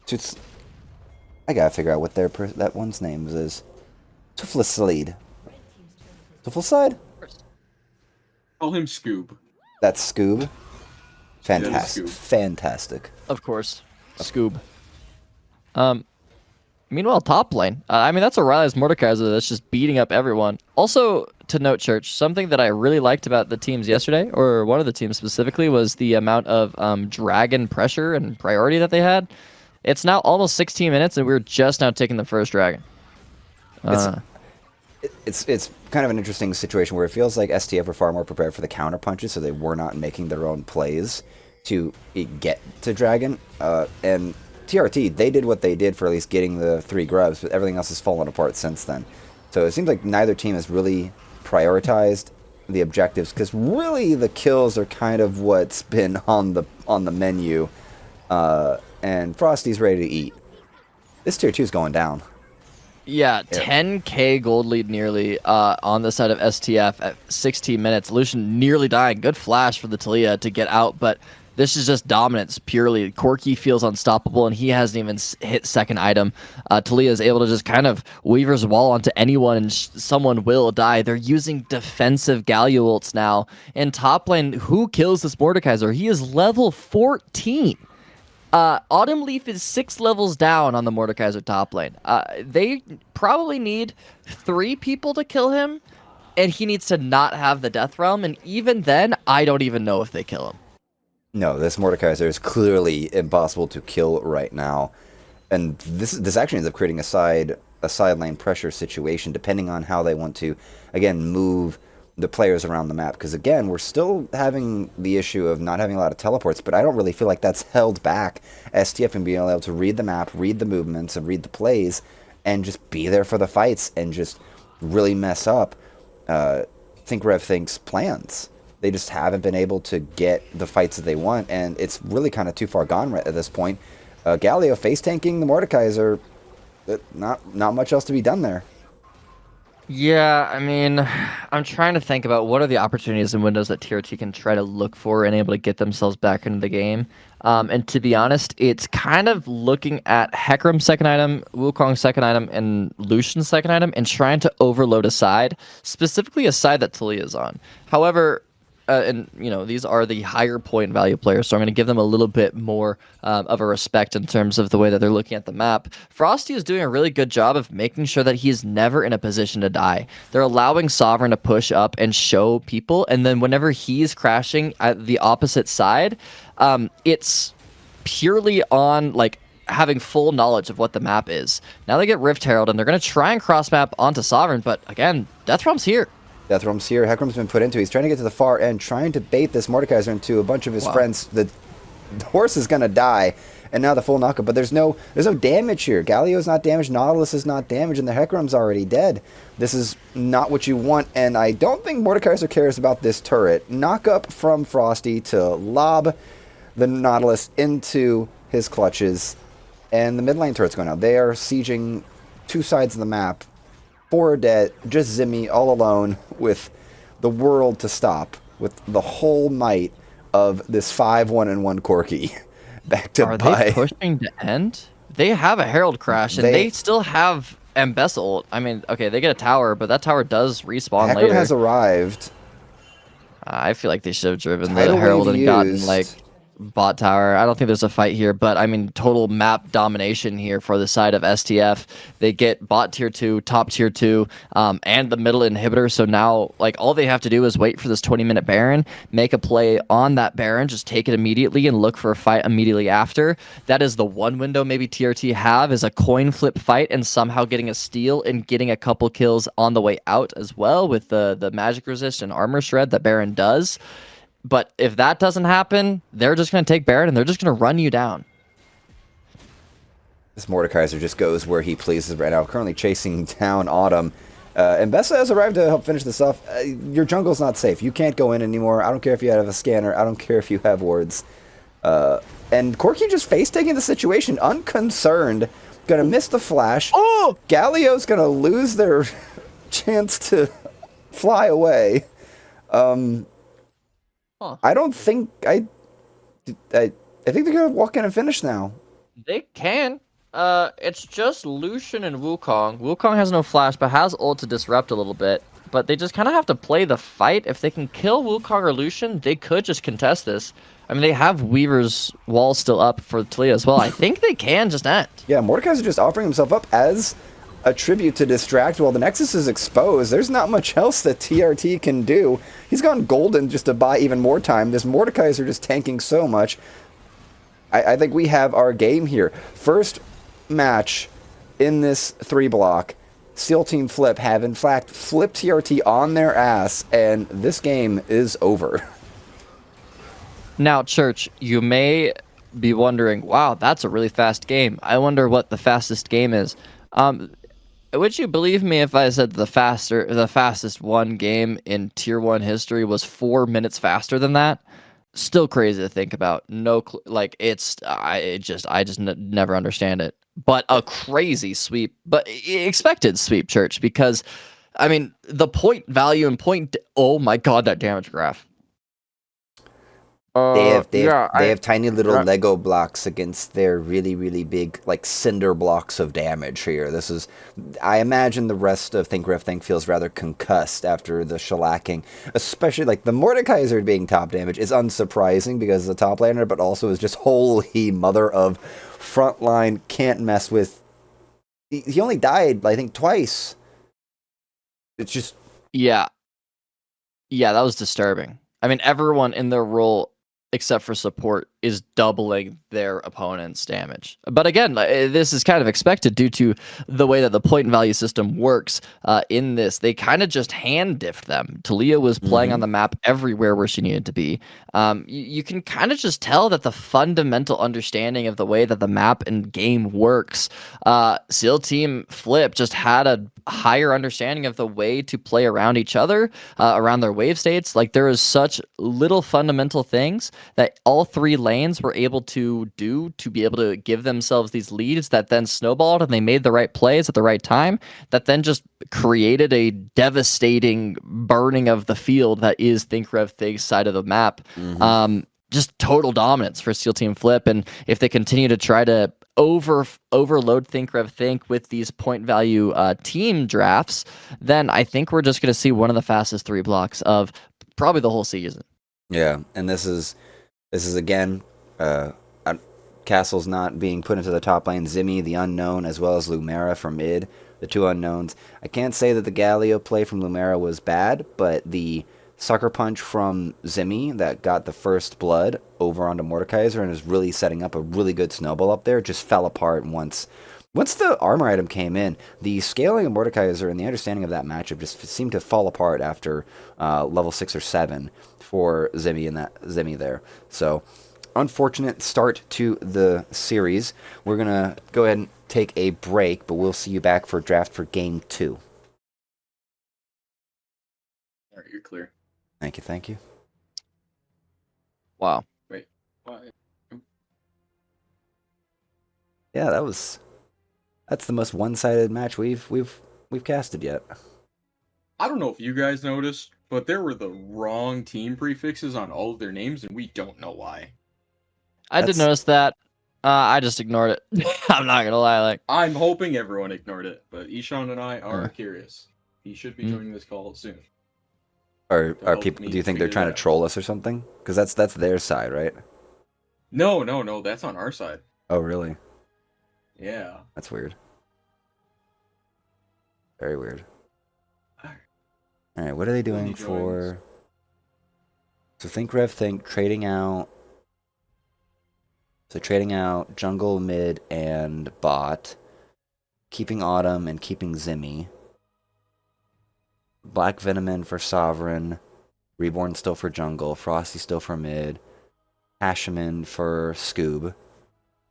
just, I got to figure out what that one's name is. Tuflislide. Tufliside?
Call him Scoob.
That's Scoob. Fantastic.
Yeah, Scoob.
Fantastic.
Of course. Scoob. Meanwhile, top lane. I mean, that's a Riley's Mordekaiser that's just beating up everyone. Also, to note, Church, something that I really liked about the teams yesterday, or one of the teams specifically, was the amount of dragon pressure and priority that they had. It's now almost 16 minutes, and we're just now taking the first dragon.
It's kind of an interesting situation where it feels like STF were far more prepared for the counter punches, so they were not making their own plays. to get to Dragon. And TRT, they did what they did for at least getting the 3 grubs, but everything else has fallen apart since then. So it seems like neither team has really prioritized the objectives, because really the kills are kind of what's been on the menu. And Frosty's ready to eat. This tier 2 is going down.
Yeah, 10k gold lead nearly on the side of STF at 16 minutes. Lucian nearly dying. Good flash for the Talia to get out, but this is just dominance purely. Corki feels unstoppable, and he hasn't even hit second item. Talia is able to just kind of Weaver's wall onto anyone, and someone will die. They're using defensive Galio ults now. In top lane, who kills this Mordekaiser? He is level 14. Autumn Leaf is 6 levels down on the Mordekaiser top lane. They probably need 3 people to kill him, and he needs to not have the Death Realm, and even then, I don't even know if they kill him.
No, this Mordekaiser is clearly impossible to kill right now. And this actually ends up creating a side lane pressure situation, depending on how they want to, again, move the players around the map. Because, again, we're still having the issue of not having a lot of teleports, but I don't really feel like that's held back STF from being able to read the map, read the movements, and read the plays, and just be there for the fights and just really mess up Think Rev Think's plans. They just haven't been able to get the fights that they want, and it's really kind of too far gone at this point. Galio face tanking the Mordekaiser, not much else to be done there.
Yeah, I mean, I'm trying to think about what are the opportunities and windows that TRT can try to look for and able to get themselves back into the game. And to be honest, it's kind of looking at Hecarim's second item, Wukong's second item, and Lucian's second item, and trying to overload a side, specifically a side that Talia is on. However, and these are the higher point value players, so I'm going to give them a little bit more of a respect in terms of the way that they're looking at the map. Frosty is doing a really good job of making sure that he's never in a position to die. They're allowing Sovereign to push up and show people, and then whenever he's crashing at the opposite side, it's purely on having full knowledge of what the map is. Now they get Rift Herald, and they're going to try and cross map onto Sovereign, but again, Death Realm's here.
Death Realm's here. Hecarim's been put into. He's trying to get to the far end, trying to bait this Mordekaiser into a bunch of his friends. The horse is going to die, and now the full knockup. But there's no damage here. Galio's not damaged. Nautilus is not damaged, and the Hecarim's already dead. This is not what you want, and I don't think Mordekaiser cares about this turret. Knockup from Frosty to lob the Nautilus into his clutches, and the mid lane turret's going out. They are sieging 2 sides of the map. 4 dead, just Zimmy all alone with the world to stop, with the whole might of this 5-1-1 Corki. Back to
Are they pushing to end? They have a Herald crash, and they still have Embezzle. I mean, okay, they get a tower, but that tower does respawn
Hecarim
later.
has arrived.
I feel like they should have driven the Herald and gotten bot tower. I don't think there's a fight here, but I mean, total map domination here for the side of STF. They get bot tier 2, top tier 2, and the middle inhibitor. So now, all they have to do is wait for this 20-minute Baron, make a play on that Baron, just take it immediately and look for a fight immediately after. That is the one window maybe TRT have, is a coin flip fight and somehow getting a steal and getting a couple kills on the way out as well with the magic resist and armor shred that Baron does. But if that doesn't happen, they're just going to take Baron and they're just going to run you down.
This Mordekaiser just goes where he pleases right now, currently chasing down Autumn. And Bessa has arrived to help finish this off. Your jungle's not safe. You can't go in anymore. I don't care if you have a scanner. I don't care if you have wards. And Corki just face-taking the situation, unconcerned. Gonna miss the flash. Oh! Galio's gonna lose their chance to fly away. I don't think I think they're gonna walk in and finish now.
They can. It's just Lucian and Wukong. Wukong has no flash, but has ult to disrupt a little bit. But they just kind of have to play the fight. If they can kill Wukong or Lucian, they could just contest this. I mean, they have Weaver's wall still up for Talia as well. I think they can just end.
Yeah, Mordekaiser just offering himself up as a tribute to distract while the Nexus is exposed. There's not much else that TRT can do. He's gone golden just to buy even more time. This Mordekaiser just tanking so much. I think we have our game here. First match in this 3 block. Steel Team Flip have in fact flipped TRT on their ass, and this game is over.
Now, Church, you may be wondering, wow, that's a really fast game. I wonder what the fastest game is. Would you believe me if I said the fastest one game in Tier 1 history was 4 minutes faster than that? Still crazy to think about. I just never understand it. But a crazy sweep, but expected sweep, Church, because I mean, the point value and oh my god, that damage graph.
They have tiny little Lego blocks against their really, really big, like, cinder blocks of damage here. I imagine the rest of Think Rev Think feels rather concussed after the shellacking. Especially, like, the Mordekaiser being top damage is unsurprising because it's a top laner, but also is just holy mother of frontline, can't mess with. He only died, I think, twice. It's just...
Yeah, that was disturbing. I mean, everyone in their role except for support is doubling their opponent's damage. But again, this is kind of expected due to the way that the point value system works in this. They kind of just hand diffed them. Talia was playing on the map everywhere where she needed to be. You can kind of just tell that the fundamental understanding of the way that the map and game works, SEAL Team Flip just had a higher understanding of the way to play around each other, around their wave states. Like, there is such little fundamental things that all three lanes were able to do to be able to give themselves these leads that then snowballed, and they made the right plays at the right time that then just created a devastating burning of the field that is Think Rev Thig's side of the map. Just total dominance for SEAL Team Flip, and if they continue to try to overload Think Rev Think with these point value team drafts, then I think we're just going to see one of the fastest 3 blocks of probably the whole season.
Yeah, and this is again, Castle's not being put into the top lane. Zimmy, the unknown, as well as Lumera from mid, the 2 unknowns. I can't say that the Galio play from Lumera was bad, but the sucker punch from Zimmy that got the first blood over onto Mordekaiser and is really setting up a really good snowball up there just fell apart once the armor item came in. The scaling of Mordekaiser and the understanding of that matchup just seemed to fall apart after level 6 or 7 for Zimmy there. So, unfortunate start to the series. We're going to go ahead and take a break, but we'll see you back for draft for game 2.
All right, you're clear.
Thank you.
Wow.
Wait. What?
Yeah, that's the most one-sided match we've casted yet.
I don't know if you guys noticed, but there were the wrong team prefixes on all of their names, and we don't know why.
I did notice that. I just ignored it. I'm not gonna lie.
I'm hoping everyone ignored it, but Ishan and I are curious. He should be joining this call soon.
Are people? Do you think they're trying to troll us or something? Because that's their side, right?
No, that's on our side.
Oh, really?
Yeah.
That's weird. Very weird. All right, what are they doing for? So Think Rev Think trading out. So trading out jungle, mid, and bot, keeping Autumn and keeping Zimmy. Black Venom in for Sovereign, Reborn still for jungle, Frosty still for mid, Hashiman for Scoob,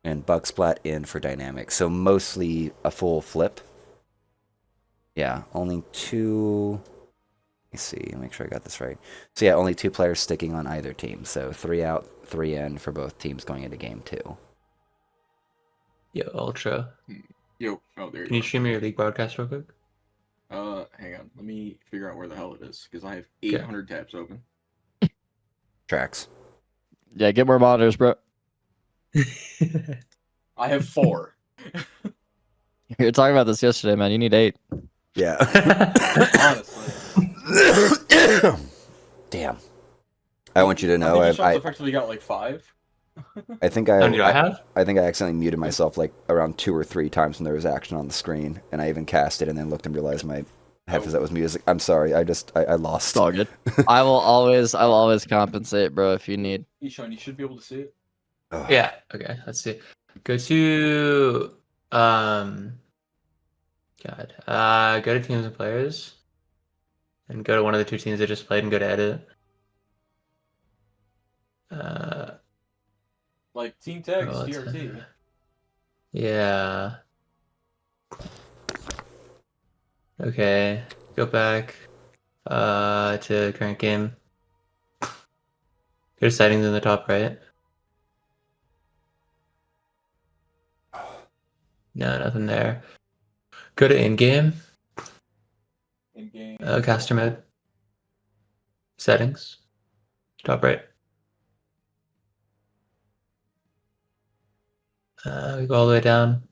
and Bugsplat in for dynamic. So mostly a full flip. Yeah, only 2... Let me see, make sure I got this right. So yeah, only 2 players sticking on either team. So 3 out, 3 in for both teams going into game 2.
Yo, Ultra.
Yo, oh, there you go.
Can you stream your league broadcast real quick?
Hang on. Let me figure out where the hell it is, because I have 800 tabs open.
Tracks.
Yeah, get more monitors, bro.
I have 4.
We were talking about this yesterday, man. You need 8.
Yeah.
Honestly.
Damn. I want you to know
I effectively got like 5.
I think
How many do I have?
I think I accidentally muted myself like around 2 or 3 times when there was action on the screen, and I even cast it and then looked and realized my headphones that was music. I'm sorry. I lost.
It's all good. I will always compensate, bro, if you need.
Ishan, you should be able to see it.
Yeah. Okay. Let's see. Go to go to teams and players, and go to one of the 2 teams that just played and go to edit.
Like Team Tags,
Oh,
TRT.
Yeah. Okay. Go back to current game. Go to settings in the top right. No, nothing there. Go to in-game.
In-game.
Caster mode. Settings. Top right. We go all the way down.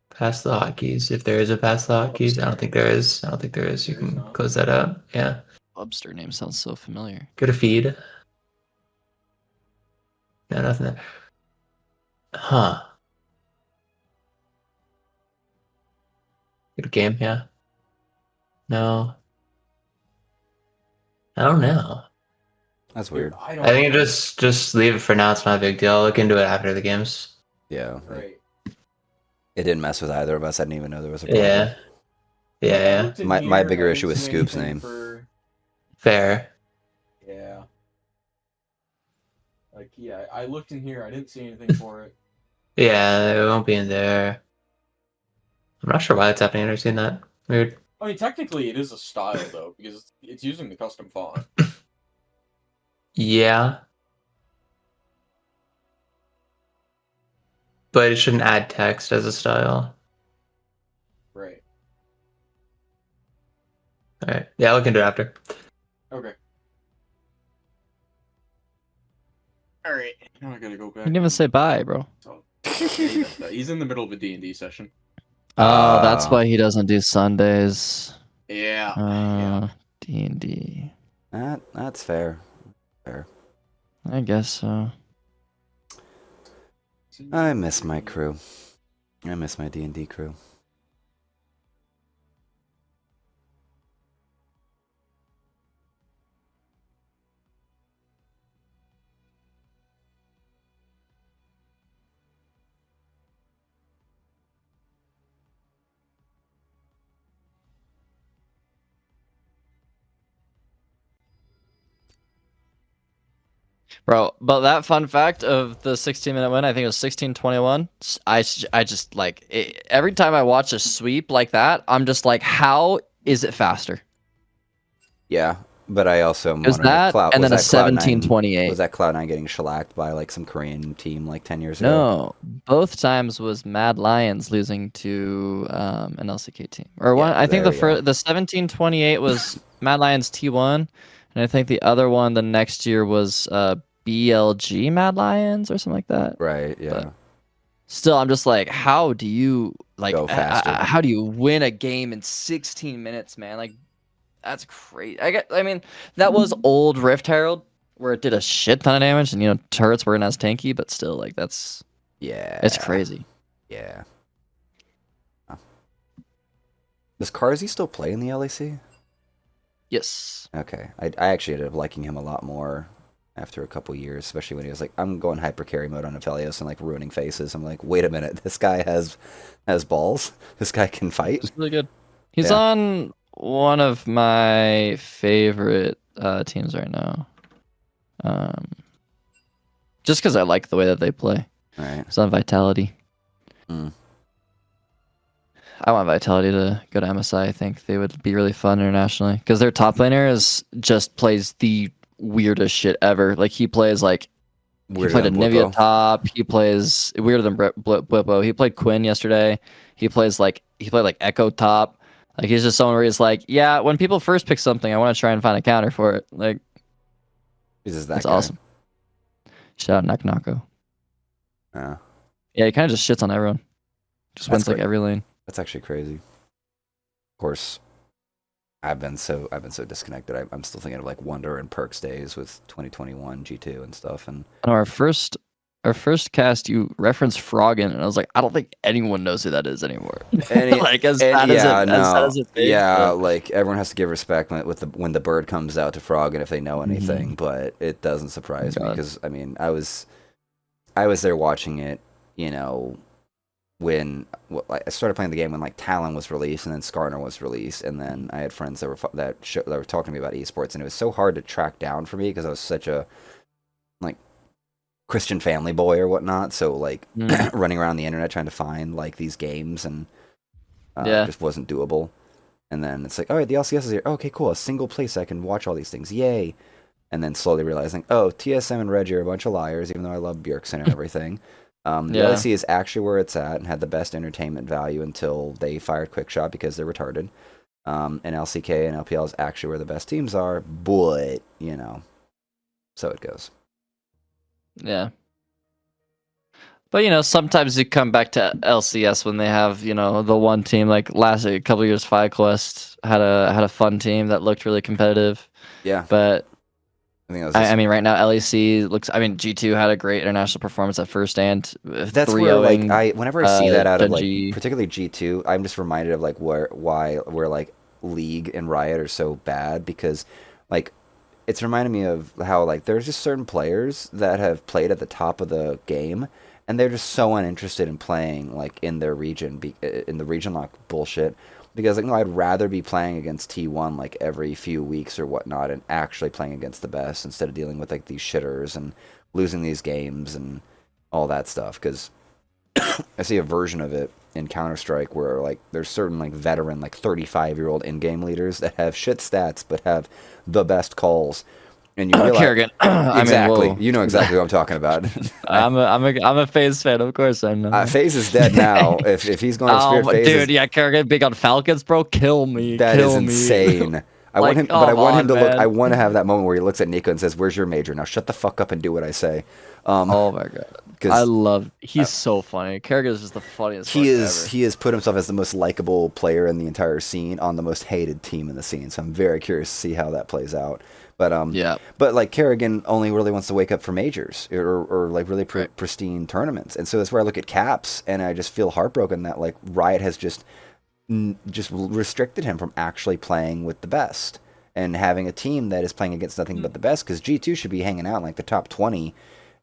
Past the hotkeys. If there is a past the hotkeys, I don't think there is. You can close that out. Yeah.
Webster name sounds so familiar.
Go to feed. No, nothing there. Huh. Go to game, yeah. No. I don't know.
That's weird.
I
I think just leave it for now. It's not a big deal. I'll look into it after the games.
Yeah.
Right.
It didn't mess with either of us. I didn't even know there was a problem.
Yeah. Yeah.
My bigger issue is Scoop's name.
Fair.
Yeah. Like, yeah, I looked in here. I didn't see anything for it.
Yeah, it won't be in there. I'm not sure why it's happening. I've never seen that. Weird.
I mean, technically, it is a style though, because it's using the custom font.
Yeah. But it shouldn't add text as a style.
Right.
Alright. Yeah, I'll look into it after.
Okay. All right. Now I gotta go back.
You didn't even say bye, bro.
He's in the middle of a D&D session.
Oh, that's why he doesn't do Sundays.
Yeah.
D&D.
That's fair. Fair.
I guess so.
I miss my crew. I miss my D&D crew.
Bro, but that fun fact of the 16-minute win, I think it was 16-21. I just like every time I watch a sweep like that, I'm just like, how is it faster?
Yeah, but I also
It was that, and then a 17-28.
Was that Cloud9 getting shellacked by like some Korean team like 10 years ago?
No, both times was Mad Lions losing to an LCK team. Or one, I think the 17-28 was Mad Lions T1, and I think the other one the next year was BLG Mad Lions or something like that.
Right, yeah.
But still, I'm just like, how do you like
go faster?
How do you win a game in 16 minutes, man? Like, that's crazy. I mean, that was old Rift Herald where it did a shit ton of damage, and turrets weren't as tanky, but still, like it's crazy.
Yeah. Huh. Does Carzy still play in the LAC?
Yes.
Okay, I actually ended up liking him a lot more after a couple years, especially when he was like, I'm going hyper carry mode on Aphelios and like ruining faces. I'm like, wait a minute, this guy has balls. This guy can fight.
It's really good. He's on one of my favorite teams right now. Just because I like the way that they play.
All right.
He's on Vitality.
Mm.
I want Vitality to go to MSI. I think they would be really fun internationally because their top laner just plays the weirdest shit ever. Like he plays like he played a Nivea top. He plays weirder than Blippo. He played Quinn yesterday. He played like Echo top. Like he's just someone where he's like, yeah, when people first pick something, I want to try and find a counter for it. Like, that's awesome. Shout out Naknako.
Yeah,
he kind of just shits on everyone. Just wins like every lane.
That's actually crazy. Of course, I've been so disconnected. I'm still thinking of like Wonder and Perks days with 2021 G2 and stuff. And
our first cast, you referenced Froggen, and I was like, I don't think anyone knows who that is anymore. Like as sad as it is.
Yeah, like everyone has to give respect when the bird comes out to Froggen if they know anything. Mm-hmm. But it doesn't surprise me because I mean I was there watching it, when I started playing the game when like Talon was released and then Skarner was released, and then I had friends that were talking to me about esports, and it was so hard to track down for me because I was such a like Christian family boy or whatnot, so like
Mm.
running around the internet trying to find like these games and
Yeah.
just wasn't doable. And then it's like, all right, the LCS is here. Okay, cool, a single place I can watch all these things. Yay! And then slowly realizing, oh, TSM and Reggie are a bunch of liars, even though I love Bjergsen and everything. The
Yeah.
LEC is actually where it's at and had the best entertainment value until they fired Quickshot because they're retarded. And LCK and LPL is actually where the best teams are, but, you know, so it goes.
Yeah. But, you know, sometimes you come back to LCS when they have, you know, the one team, like a couple of years, FireQuest had a fun team that looked really competitive.
Yeah.
But
I think
I mean, right now LEC looks. I mean, G2 had a great international performance at first, and
that's where like whenever I see that out of like
Genji.
particularly G2, I'm just reminded of like where like League and Riot are so bad because like it's reminded me of how like there's just certain players that have played at the top of the game and they're just so uninterested in playing like in their region in the region lock bullshit. Because like no, I'd rather be playing against T1 like every few weeks or whatnot, and actually playing against the best instead of dealing with like these shitters and losing these games and all that stuff. Because I see a version of it in Counter-Strike where like there's certain like veteran like 35-year-old in-game leaders that have shit stats but have the best calls. And you realize
Kerrigan.
exactly,
I mean,
you know exactly what I'm talking about.
I'm a FaZe fan, of course. I know.
FaZe is dead now. If he's going to Spirit, FaZe
dude, yeah, Kerrigan big on Falcons, bro. Kill me.
That
kill
is
me.
insane. I
Like,
want him, but I want him to look.
man.
I want to have that moment where he looks at Nico and says, "Where's your major? Now shut the fuck up and do what I say."
Oh my god,
'cause
I love. He's so funny. Kerrigan is just the funniest.
he
fuck
is.
ever.
He has put himself as the most likable player in the entire scene on the most hated team in the scene. So I'm very curious to see how that plays out. But
Yeah.
But like Kerrigan only really wants to wake up for majors or like really pristine tournaments, and so that's where I look at Caps and I just feel heartbroken that like Riot has just restricted him from actually playing with the best and having a team that is playing against nothing but the best. Because G2 should be hanging out in like the top 20.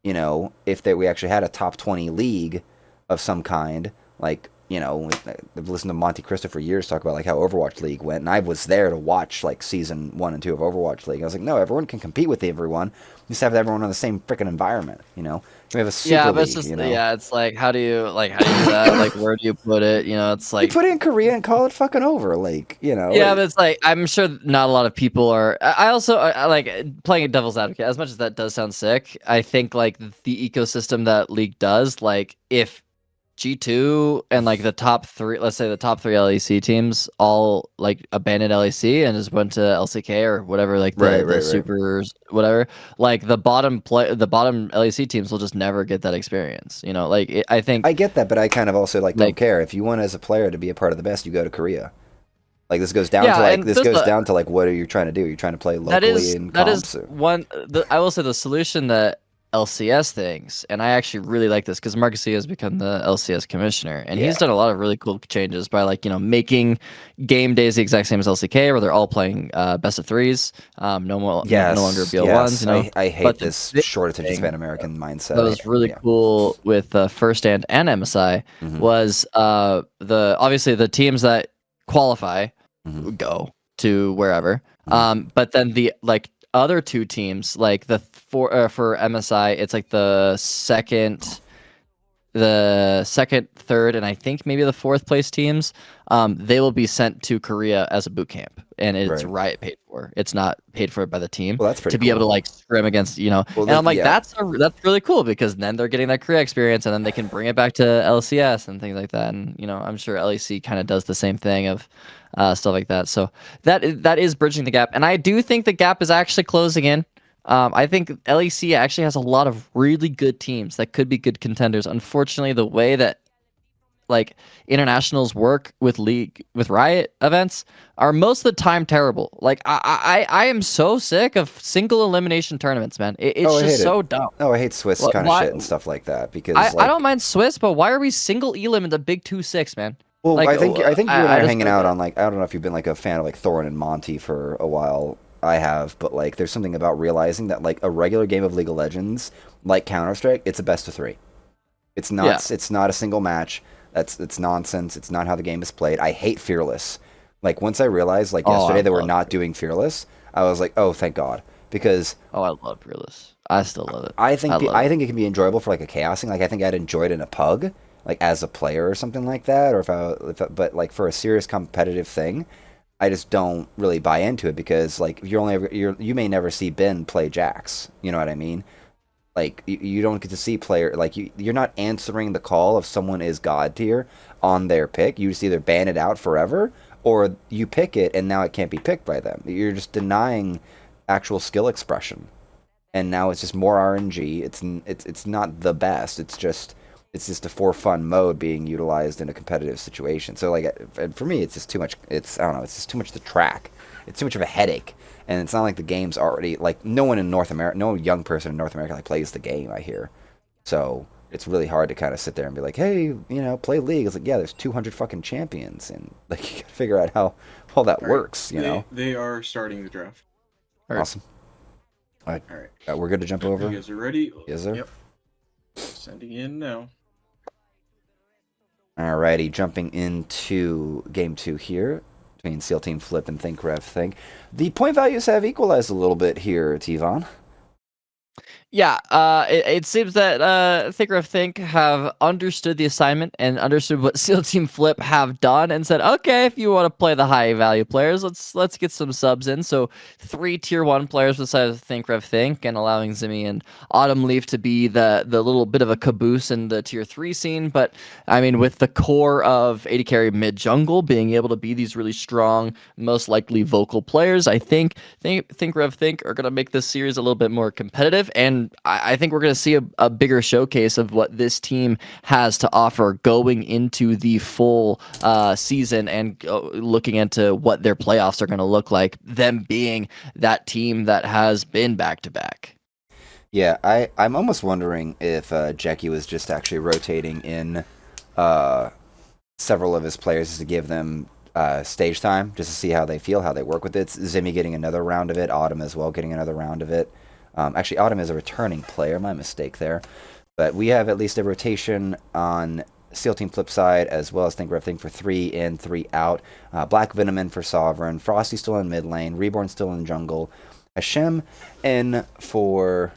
You know, if we actually had a top 20 league of some kind, like. You know, I've listened to Monte Cristo for years talk about like how Overwatch League went, and I was there to watch like season 1 and 2 of Overwatch League. I was like, no, everyone can compete with everyone. Just have everyone on the same freaking environment. You know, we have a super
Yeah, but
league.
it's just
You know?
yeah, it's like how do you do that? Like where do you put it? You know, it's like
you put it in Korea and call it fucking over. Like you know.
yeah, but it's like I'm sure not a lot of people are. I also I like playing a devil's advocate. As much as that does sound sick, I think like the ecosystem that League does, like if G2 and like the top three, let's say the top three LEC teams all like abandoned LEC and just went to LCK or whatever, like the supers, whatever. Like the bottom LEC teams will just never get that experience. You know, like I think
I get that, but I kind of also like don't care. If you want as a player to be a part of the best, you go to Korea. Like this goes down to like what are you trying to do? You're trying to play locally in comps.
I will say the solution that LCS things, and I actually really like this because Marcus has become the LCS commissioner, and he's done a lot of really cool changes by like making game days the exact same as LCK, where they're all playing best of threes, no longer BL1s. You know?
I hate this short attention span American mindset.
That was really cool with First and MSI was obviously the teams that qualify go to wherever, but then the like other two teams, like for MSI, it's like the second, third, and I think maybe the fourth place teams. They will be sent to Korea as a boot camp, and it's Riot paid for. It's not paid for by the team.
Well, that's pretty
to be able to like scrim against, Well, and I'm like, that's really cool because then they're getting that Korea experience, and then they can bring it back to LCS and things like that. And I'm sure LEC kind of does the same thing of stuff like that. So that is bridging the gap, and I do think the gap is actually closing in. I think LEC actually has a lot of really good teams that could be good contenders. Unfortunately, the way that like internationals work with Riot events are most of the time terrible. Like I am so sick of single elimination tournaments, man. It's just so dumb.
Oh, I hate Swiss kind of shit and stuff like that because
I don't mind Swiss, but why are we single elim in the Big 2-6, man?
Well, like, I think you and I are hanging out on like I don't know if you've been like a fan of like Thorin and Monty for a while. I have, but like there's something about realizing that like a regular game of League of Legends, like Counter-Strike, it's a best of 3. It's not it's not a single match. It's nonsense. It's not how the game is played. I hate Fearless. Like once I realized like yesterday they were not doing Fearless, I was like, "Oh, thank God." Because
I love Fearless. I still love it.
I think
love
I think it can be enjoyable for like a chaos thing. Like I think I'd enjoy it in a pug, like as a player or something like that. Or but like for a serious competitive thing, I just don't really buy into it because like you may never see Ben play Jax. You know what I mean? Like you don't get to see player like you're not answering the call if someone is god tier on their pick. You just either ban it out forever or you pick it and now it can't be picked by them. You're just denying actual skill expression. And now it's just more RNG. It's not the best. It's just a for fun mode being utilized in a competitive situation. So like for me, it's just too much. I don't know. It's just too much to track. It's too much of a headache. And it's not like the game's already like no one in North America, no young person in North America like plays the game. I hear. So it's really hard to kind of sit there and be like, hey, play League. It's like, yeah, there's 200 fucking champions, and like you gotta figure out how all that works. You know.
They are starting the draft.
Awesome. All right.
All right.
We're good to jump over.
You guys are ready?
Yes, sir.
Yep. Sending in now.
Alrighty, jumping into game 2 here between SEAL Team Flip and Think Rev Think. The point values have equalized a little bit here, Tvan.
Yeah, it seems that Thinker of Think have understood the assignment and understood what SEAL Team Flip have done and said, okay, if you want to play the high value players, let's get some subs in. So 3 tier 1 players beside Thinker of Think and allowing Zimmy and Autumn Leaf to be the little bit of a caboose in the tier 3 scene. But I mean, with the core of AD carry mid jungle being able to be these really strong, most likely vocal players, I think Thinker of Think are going to make this series a little bit more competitive. And I think we're going to see a bigger showcase of what this team has to offer going into the full season and looking into what their playoffs are going to look like, them being that team that has been back-to-back.
Yeah, I'm almost wondering if Jackie was just actually rotating in several of his players to give them stage time, just to see how they feel, how they work with it. Zimmy getting another round of it, Autumn as well getting another round of it. Actually, Autumn is a returning player. My mistake there. But we have at least a rotation on SEAL Team Flip side, as well as Think Rev Think for 3 in, 3 out. Black Venom in for Sovereign. Frosty still in mid lane. Reborn still in jungle. Hashem in for...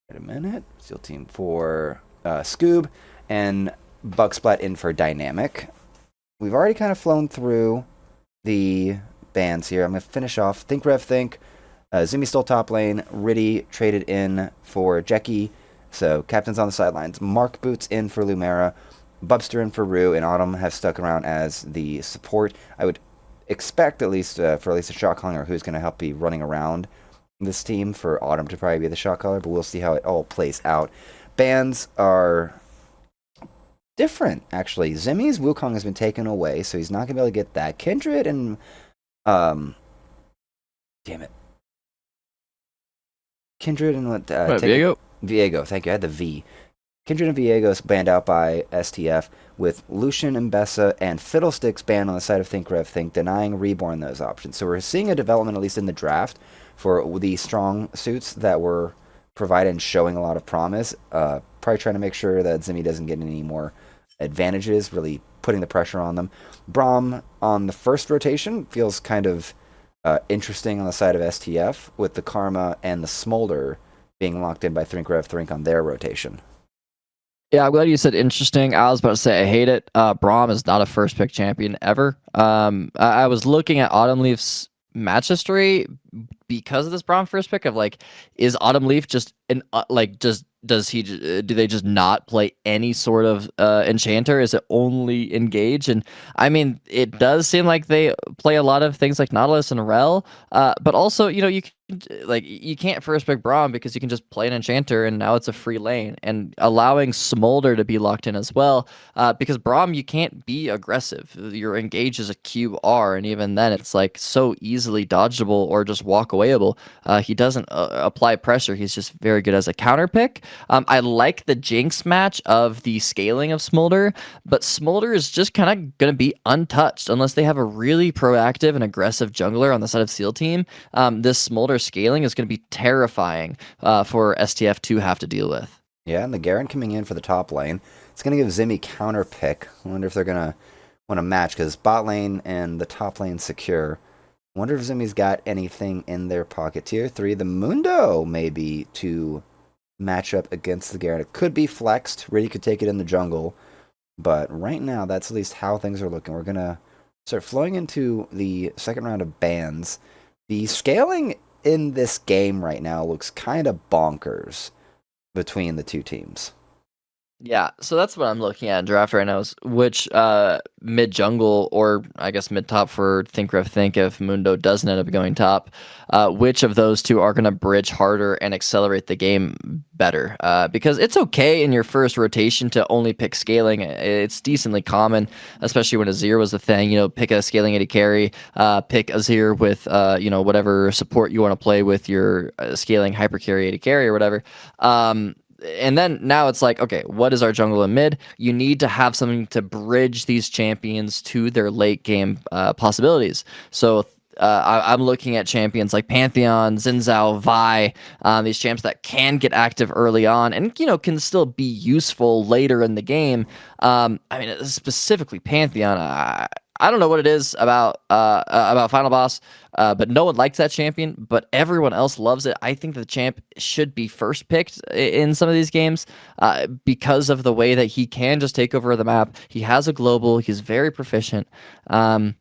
Wait a minute. SEAL Team for Scoob. And Bugsplat in for Dynamic. We've already kind of flown through the bans here. I'm going to finish off. Think Rev Think. Zimmy still top lane. Riddy traded in for Jackie. So captain's on the sidelines. Mark Boots in for Lumera. Bubster in for Rue. And Autumn have stuck around as the support. I would expect at least a shot caller who's going to help be running around this team for Autumn to probably be the shot caller. But we'll see how it all plays out. Bans are different, actually. Zimmy's Wukong has been taken away, so he's not going to be able to get that. Kindred and... damn it. Kindred and what?
Viego?
Viego, thank you. I had the V. Kindred and Viego banned out by STF, with Lucian and Bessa and Fiddlesticks banned on the side of Think Rev Think, denying Reborn those options. So we're seeing a development, at least in the draft, for the strong suits that were provided and showing a lot of promise. Probably trying to make sure that Zimmy doesn't get any more advantages, really putting the pressure on them. Braum on the first rotation feels kind of interesting on the side of STF, with the Karma and the Smolder being locked in by Think Rev Think on their rotation.
Yeah, I'm glad you said interesting. I was about to say I hate it. Braum is not a first pick champion ever. I was looking at Autumn Leaf's match history because of this Braum first pick of like, is Autumn Leaf just an do they just not play any sort of enchanter? Is it only engage? And I mean, it does seem like they play a lot of things like Nautilus and Rel, but also, you can't first pick Braum because you can just play an enchanter and now it's a free lane, and allowing Smolder to be locked in as well, because Braum, you can't be aggressive. Your engage is a QR, and even then it's like so easily dodgeable or just walk awayable. He doesn't apply pressure. He's just very good as a counter pick. I like the Jinx match of the scaling of Smolder, but Smolder is just kind of going to be untouched unless they have a really proactive and aggressive jungler on the side of SEAL Team. This Smolder scaling is going to be terrifying for STF to have to deal with.
Yeah, and the Garen coming in for the top lane. It's going to give Zimmy counter pick. I wonder if they're going to want to match, because bot lane and the top lane secure. Wonder if Zimmy's got anything in their pocket. Tier 3, the Mundo, maybe, to match up against the Garen. It could be flexed. Riddy could take it in the jungle. But right now, that's at least how things are looking. We're going to start flowing into the second round of bans. The scaling in this game right now looks kind of bonkers between the two teams.
Yeah, so that's what I'm looking at in draft right now is which mid jungle, or I guess mid top for Think Rev Think if Mundo doesn't end up going top, which of those two are going to bridge harder and accelerate the game better. Because it's okay in your first rotation to only pick scaling. It's decently common, especially when Azir was the thing. Pick a scaling AD carry, pick Azir with whatever support you want to play with your scaling hyper carry AD carry or whatever. And then now it's like, okay, what is our jungle and mid? You need to have something to bridge these champions to their late game possibilities. So I'm looking at champions like Pantheon, Xin Zhao, Vi, these champs that can get active early on and can still be useful later in the game. Specifically Pantheon. I don't know what it is about Final Boss, but no one likes that champion, but everyone else loves it. I think the champ should be first picked in some of these games because of the way that he can just take over the map. He has a global. He's very proficient. I'll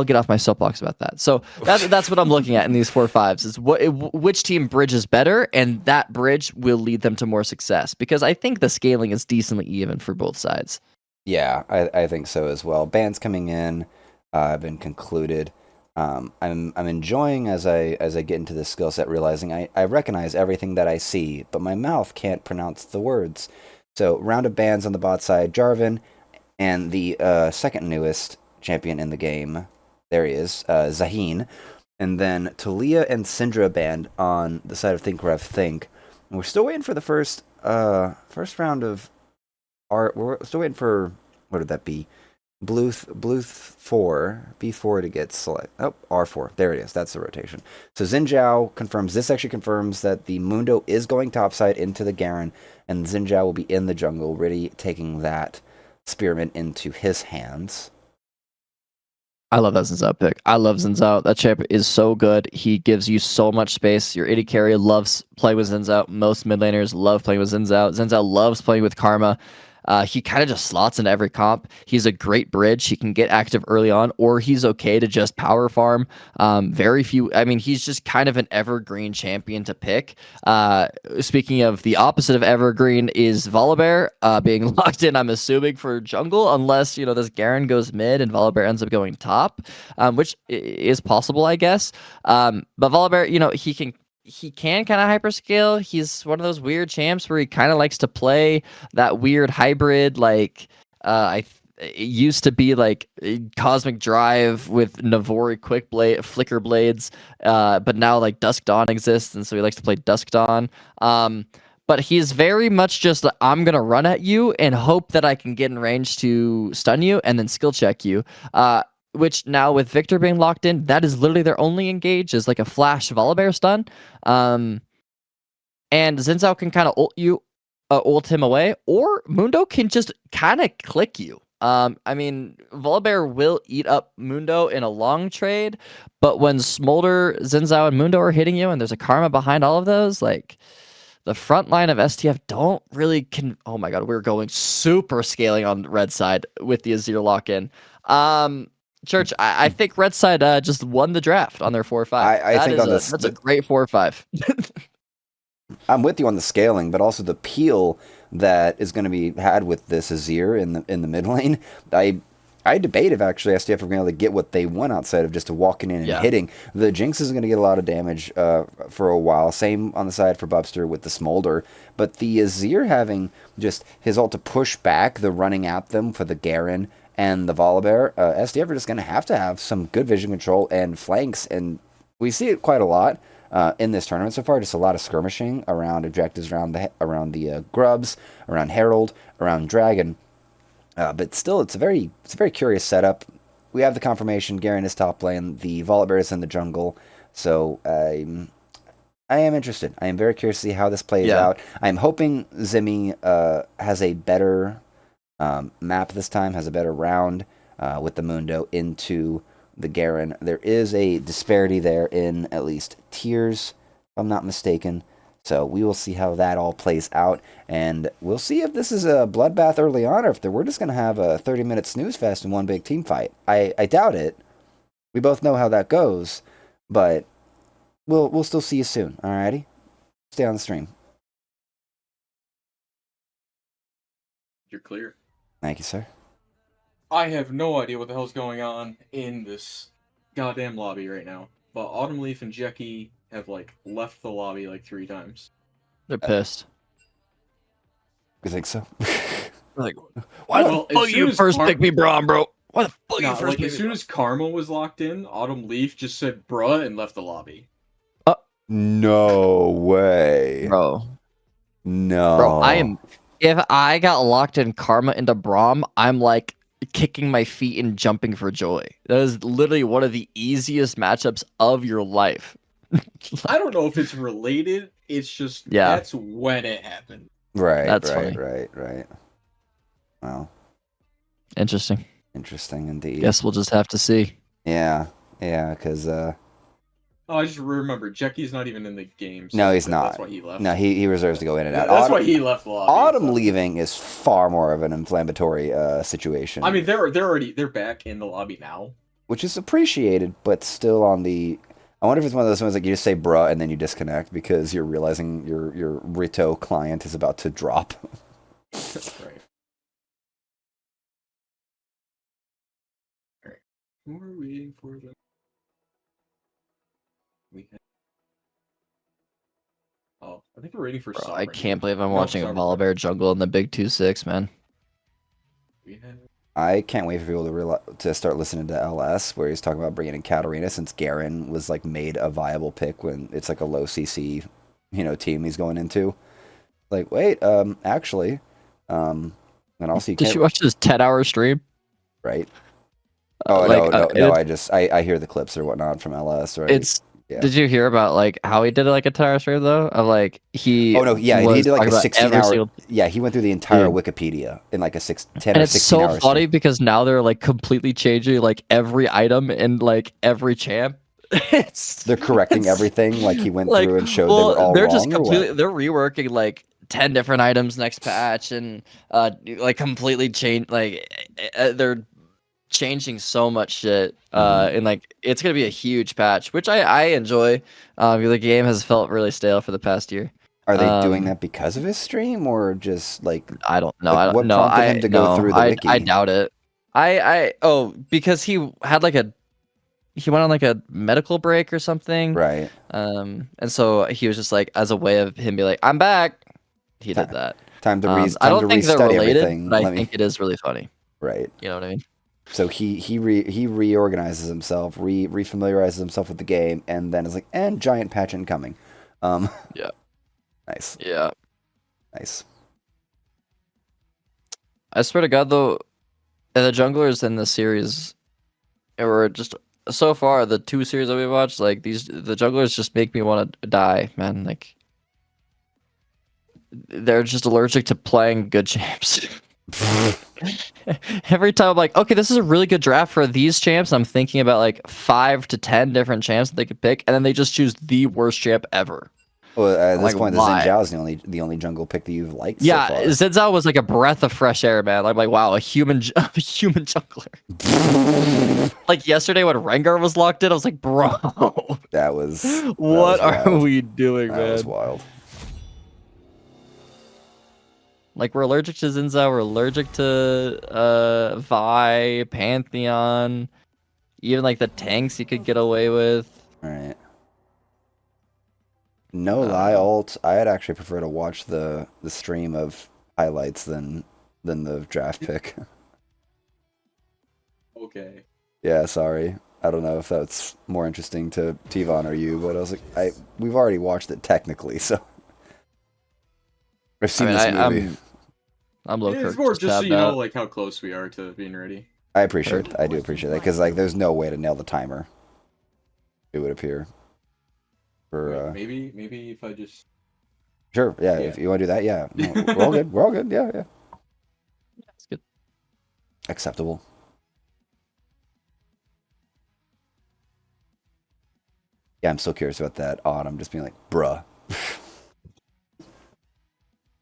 get off my soapbox about that. So that's what I'm looking at in these 4-5s is which team bridges better, and that bridge will lead them to more success because I think the scaling is decently even for both sides.
Yeah, I think so as well. Bans coming in have been concluded. I'm enjoying as I get into this skill set, realizing I recognize everything that I see, but my mouth can't pronounce the words. So round of bans on the bot side, Jarvan, and the second newest champion in the game, there he is, Zahin, and then Talia and Syndra banned on the side of Think Rev Think. And we're still waiting for the first round of. We're still waiting for, what would that be? Bluth 4, B4 to get select. Oh, R4. There it is. That's the rotation. So Xin Zhao confirms, this actually confirms that the Mundo is going topside into the Garen, and Xin Zhao will be in the jungle, ready taking that spearmint into his hands.
I love that Xin Zhao pick. I love Xin Zhao. That champ is so good. He gives you so much space. Your AD carry loves playing with Xin Zhao. Most mid laners love playing with Xin Zhao. Xin Zhao loves playing with Karma. He kind of just slots into every comp. He's a great bridge. He can get active early on, or he's okay to just power farm. He's just kind of an evergreen champion to pick. Speaking of the opposite of evergreen is Volibear being locked in, I'm assuming, for jungle, unless, this Garen goes mid and Volibear ends up going top, which is possible, I guess. But Volibear, he can kind of hyperscale. He's one of those weird champs where he kind of likes to play that weird hybrid, like it used to be like Cosmic Drive with Navori Flicker Blades, but now like Dusk Dawn exists, and so he likes to play Dusk Dawn. But he's very much just like, I'm going to run at you and hope that I can get in range to stun you and then skill check you. Which now with Victor being locked in, that is literally their only engage is like a flash Volibear stun. And Xin Zhao can kind of ult him away, or Mundo can just kind of click you. Volibear will eat up Mundo in a long trade, but when Smolder, Xin Zhao, and Mundo are hitting you and there's a Karma behind all of those, like the front line of STF don't really oh my god, we're going super scaling on the red side with the Azir lock-in. Church, I think Red Side just won the draft on their 4-5.
I think
that's a great 4-5.
I'm with you on the scaling, but also the peel that is going to be had with this Azir in the mid lane. I debate if actually STF are going to be able to get what they want outside of just walking in and hitting. The Jinx is going to get a lot of damage for a while. Same on the side for Bubster with the Smolder. But the Azir having just his ult to push back the running at them for the Garen and the Volibear, SDF are just going to have some good vision control and flanks, and we see it quite a lot in this tournament so far. Just a lot of skirmishing around objectives, around the Grubs, around Herald, around Dragon. But still, it's a very curious setup. We have the confirmation Garen is top lane, the Volibear is in the jungle, so I am interested. I am very curious to see how this plays out. I'm hoping Zimmy has a better map this time, has a better round with the Mundo into the Garen. There is a disparity there in at least tiers, if I'm not mistaken. So we will see how that all plays out, and we'll see if this is a bloodbath early on, or if we're just going to have a 30-minute snooze fest in one big team fight. I doubt it. We both know how that goes, but we'll still see you soon, alrighty? Stay on the stream.
You're clear.
Thank you, sir.
I have no idea what the hell's going on in this goddamn lobby right now, but Autumn Leaf and Jackie have like left the lobby like 3 times.
They're pissed.
You think so?
Like, why
Well,
the fuck you first pick me, Braun, bro? Why the fuck you
Nah,
first
like
pick
as
me?
soon as Karma was locked in, Autumn Leaf just said bruh and left the lobby.
No way.
Bro,
No.
if I got locked in Karma into Braum, I'm like kicking my feet and jumping for joy. That is literally one of the easiest matchups of your life.
I don't know if it's related. It's just that's when it happened.
Right,
That's
right,
funny.
right. Wow.
Interesting.
Interesting indeed.
Guess we'll just have to see.
Yeah, because
Oh, I just remember Jackie's not even in the game. So
no, he's not.
That's why he left.
No, he reserves to go in and out.
That's why he left the lobby.
Autumn leaving is far more of an inflammatory situation.
I mean, they're back in the lobby now,
which is appreciated, but still on the. I wonder if it's one of those ones like you just say bruh and then you disconnect because you're realizing your Rito client is about to drop.
That's right. Alright. We're waiting for them. Oh, I think we're waiting for
Bro, I
Sovereign.
can't believe I'm watching a
Sovereign.
Volibear jungle in the big 2-6, man.
I can't wait for people to start listening to LS, where he's talking about bringing in Katarina, since Garen was like made a viable pick when it's like a low CC, team he's going into. Like, wait, actually, and also
Did you watch this 10-hour stream?
Right. Oh no! I hear the clips or whatnot from LS. Right. Yeah.
Did you hear about like how he did like a 10-hour stream though? Of like he.
Oh no! Yeah, he did like a 16-hour.
Single...
Yeah, he went through the entire Wikipedia in like a 10
and
or 16 hour.
It's so funny because now they're like completely changing like every item in like every champ.
They're correcting everything. Like he went through and showed they were all
they're
wrong.
Just completely. They're reworking like 10 different items next patch and like completely change. Like they're changing so much shit and like it's gonna be a huge patch, which I enjoy. The game has felt really stale for the past year.
Are they doing that because of his stream or just like
I don't know?
Like, what prompted him to go through the wiki?
I doubt it. Because he had like he went on like a medical break or something,
right?
And so he was just like, as a way of him be like, I'm back. He did that.
Time to
I don't think they're related,
everything.
but I think it is really funny.
Right.
You know what I mean?
So he reorganizes himself, refamiliarizes himself with the game, and then is like, and giant patch incoming.
Yeah.
Nice.
Yeah.
Nice.
I swear to God, though, the junglers in this series, or just so far the 2 series that we watched, like the junglers just make me want to die, man. Like they're just allergic to playing good champs. Every time I'm like, okay, this is a really good draft for these champs. I'm thinking about like 5 to 10 different champs that they could pick, and then they just choose the worst champ ever.
Well, at this
like,
point, the
why?
Xin Zhao is the only jungle pick that you've liked.
Yeah,
so far.
Xin Zhao was like a breath of fresh air, man. I'm like, wow, a human jungler. Like yesterday when Rengar was locked in, I was like, bro,
that was
what are we doing,
man?
That
was wild.
Like we're allergic to Xin Zhao, we're allergic to Vi, Pantheon, even like the tanks you could get away with.
Right. No lie, alt. I had actually prefer to watch the stream of highlights than the draft pick.
Okay.
Yeah, sorry. I don't know if that's more interesting to Tvan or you, but I was like, we've already watched it technically, so I've seen this movie.
I'm low.
It's more just so you know, like how close we are to being ready.
I appreciate. I do appreciate that because like, there's no way to nail the timer. It would appear. For
maybe if I just.
Sure. Yeah. If you want to do that, yeah. No, we're all good. We're all good. Yeah.
That's good.
Acceptable. Yeah, I'm still curious about that Autumn just being like, bruh.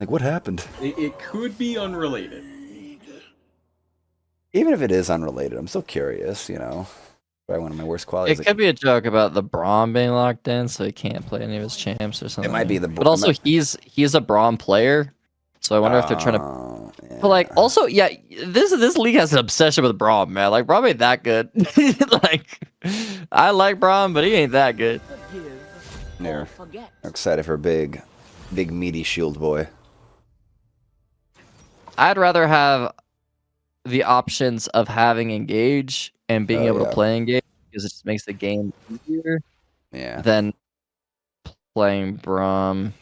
Like, what happened?
It could be unrelated.
Even if it is unrelated, I'm still curious, you know. Probably one of my worst qualities.
It could be a joke about the Braum being locked in, so he can't play any of his champs or something.
It might be the.
But also, he's a Braum player, so I wonder if they're trying to.
Yeah.
But like, also, yeah, this league has an obsession with Braum, man. Like, Braum ain't that good. Like, I like Braum, but he ain't that good.
They're excited for big meaty shield boy.
I'd rather have the options of having engage and being able to play engage because it just makes the game easier than playing Braum.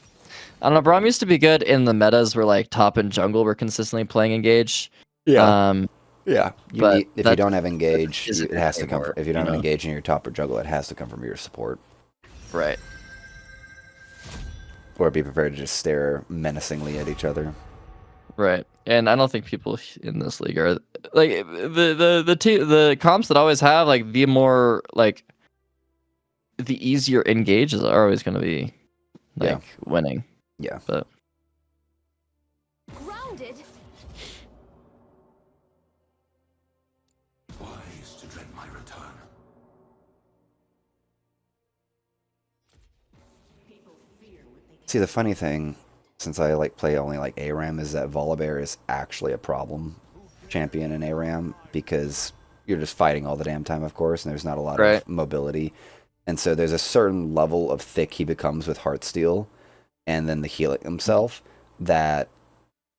I don't know. Braum used to be good in the metas where like top and jungle were consistently playing engage.
Yeah.
But
If you don't have engage,
isn't
it has to come.
anymore,
If you don't have
know?
engage in your top or jungle, it has to come from your support.
Right.
Or be prepared to just stare menacingly at each other.
Right. And I don't think people in this league are like the comps that always have like the more like the easier engages are always going to be like winning.
Yeah.
But
Grounded.
Wise to dread my return.
See, the funny thing, since I like play only like ARAM, is that Volibear is actually a problem champion in ARAM because you're just fighting all the damn time, of course, and there's not a lot of mobility. And so there's a certain level of thick he becomes with Heartsteel and then the healing himself that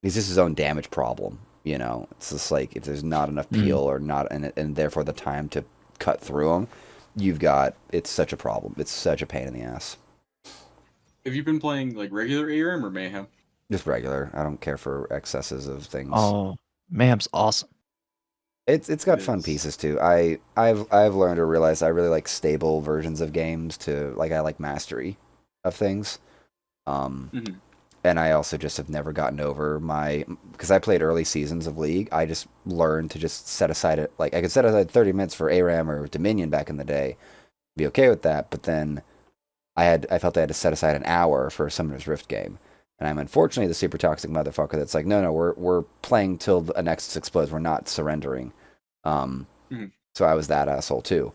he's just his own damage problem, you know? It's just like if there's not enough peel or not, and therefore the time to cut through him, it's such a problem. It's such a pain in the ass.
Have you been playing like regular ARM or Mayhem?
Just regular. I don't care for excesses of things.
oh, Mayhem's awesome.
It's got fun pieces too. I've learned to realize I really like stable versions of games to like I like mastery of things. And I also just have never gotten over because I played early seasons of League. I just learned to just set aside it like I could set aside 30 minutes for ARAM or Dominion back in the day, be okay with that. But then I felt I had to set aside an hour for a Summoner's Rift game. And I'm unfortunately the super toxic motherfucker that's like, no, we're playing till the Nexus explodes. We're not surrendering. So I was that asshole too,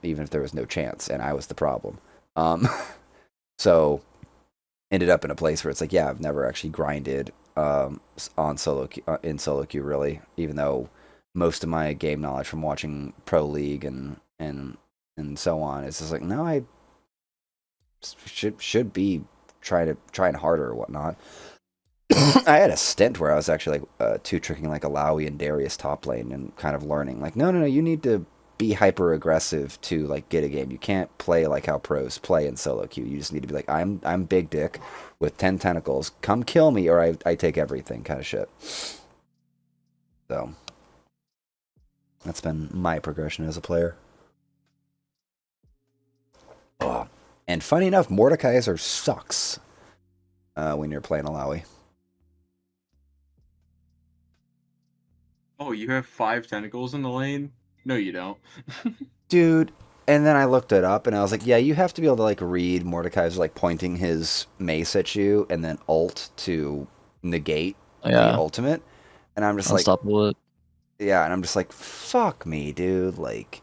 even if there was no chance, and I was the problem. So ended up in a place where it's like, yeah, I've never actually grinded in solo queue really, even though most of my game knowledge from watching Pro League and so on is just like, no, I should be trying harder or whatnot. I had a stint where I was actually like two tricking like Alawi and Darius top lane and kind of learning like no, you need to be hyper aggressive to like get a game. You can't play like how pros play in solo queue. You just need to be like I'm big dick with 10 tentacles. Come kill me or I take everything kind of shit. So that's been my progression as a player. Oh. And funny enough, Mordekaiser sucks when you're playing Alawi.
Oh, you have 5 tentacles in the lane? No, you don't.
Dude, and then I looked it up and I was like, yeah, you have to be able to like read Mordekaiser like pointing his mace at you and then ult to negate the ultimate. And I'm just
Unstoppable.
yeah, and I'm just like, fuck me, dude. Like,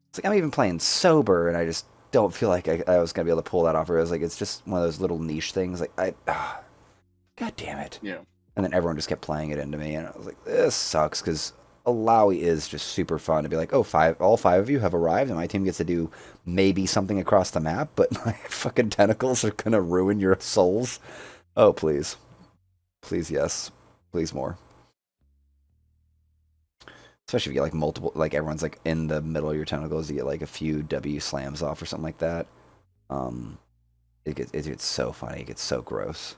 it's like I'm even playing sober and I just don't feel like I was gonna be able to pull that off. Or I was like, it's just one of those little niche things. Like, god damn it.
Yeah.
And then everyone just kept playing it into me, and I was like, this sucks, because Alawi is just super fun to be like, oh, all five of you have arrived, and my team gets to do maybe something across the map, but my fucking tentacles are gonna ruin your souls. Oh, please. Please, yes. Please more. Especially if you get like multiple, like everyone's like in the middle of your tentacles, you get like a few W slams off or something like that. It gets so funny, it gets so gross.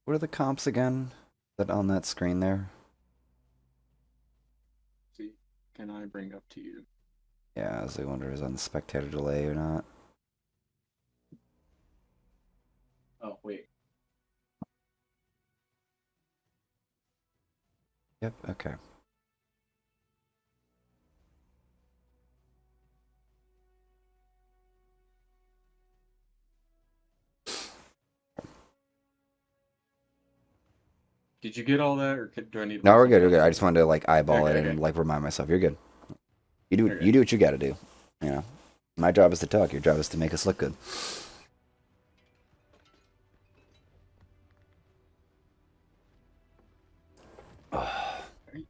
What are the comps again? That on that screen there?
See, can I bring up to you?
Yeah, as I wonder is on the spectator delay or not.
Oh, wait.
Yep, okay.
Did you get all that, or do I need to
No,
pull
we're good,
something
we're good.
else
I
up?
just wanted to like eyeball
Okay,
it and
okay.
like remind myself. You're good. You do
Okay.
you do what you gotta do. You know. My job is to talk, your job is to make us look good.
Alright.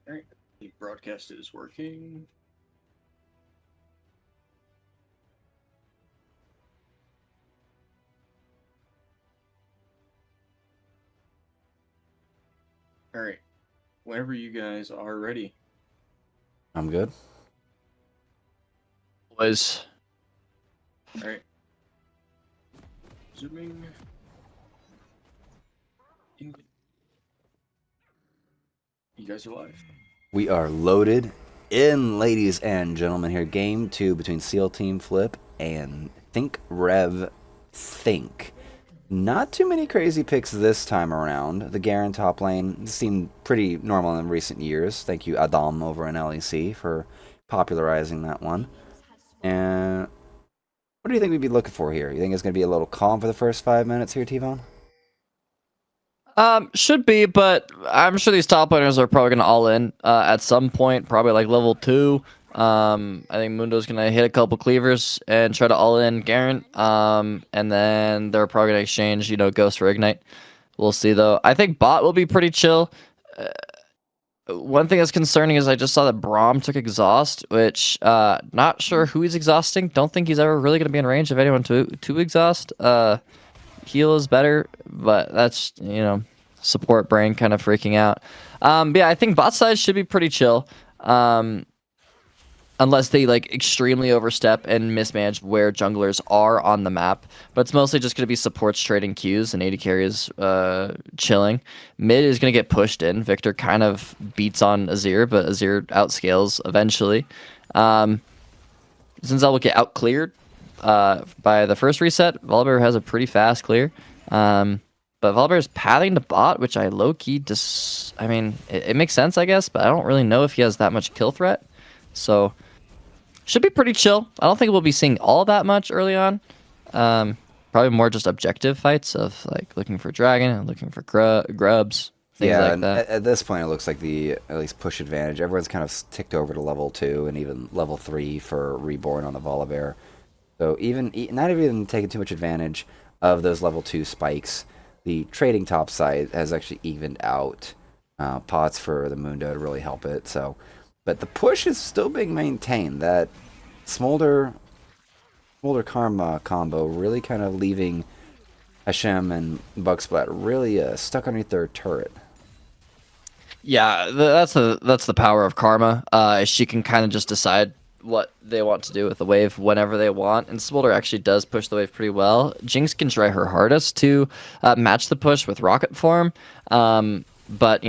Alright. The broadcast is working. Alright. Whenever you guys are ready.
I'm good.
Was
Alright. Zooming. In. You guys are live.
We are loaded in, ladies and gentlemen, here. Game 2 between SEAL Team Flip and Think Rev Think. Not too many crazy picks this time around. The Garen top lane seemed pretty normal in recent years. Thank you, Adam, over in LEC, for popularizing that one. And what do you think we'd be looking for here? You think it's going to be a little calm for the first 5 minutes here, Tvan?
should be, but I'm sure these top laners are probably gonna all in at some point, probably like level 2. I think Mundo's gonna hit a couple cleavers and try to all in Garen. And then they're probably gonna exchange, Ghost for Ignite. We'll see though. I think bot will be pretty chill. One thing that's concerning is I just saw that Braum took exhaust, which not sure who he's exhausting. Don't think he's ever really gonna be in range of anyone to exhaust. Heal is better, but that's, support brain kind of freaking out. But yeah, I think bot side should be pretty chill. Unless they like extremely overstep and mismanage where junglers are on the map. But it's mostly just going to be supports trading Qs and AD carries chilling. Mid is going to get pushed in. Victor kind of beats on Azir, but Azir outscales eventually. Zinzal will get out cleared by the first reset. Volibear has a pretty fast clear. But Volibear is pathing to bot, which I low-key it makes sense, I guess, but I don't really know if he has that much kill threat. So should be pretty chill. I don't think we'll be seeing all that much early on. Probably more just objective fights of like looking for dragon and looking for grubs, things like that.
At this point, it looks like the at least push advantage. Everyone's kind of ticked over to level 2 and even level 3 for Reborn on the Volibear. So not even taking too much advantage of those level 2 spikes. The trading top side has actually evened out pots for the Mundo to really help it. So. But the push is still being maintained. That Smolder Karma combo really kind of leaving Hashem and Bugsplat really stuck underneath their turret.
Yeah, that's the power of Karma. She can kind of just decide what they want to do with the wave whenever they want, and Smolder actually does push the wave pretty well. Jinx can try her hardest to match the push with Rocket Form, but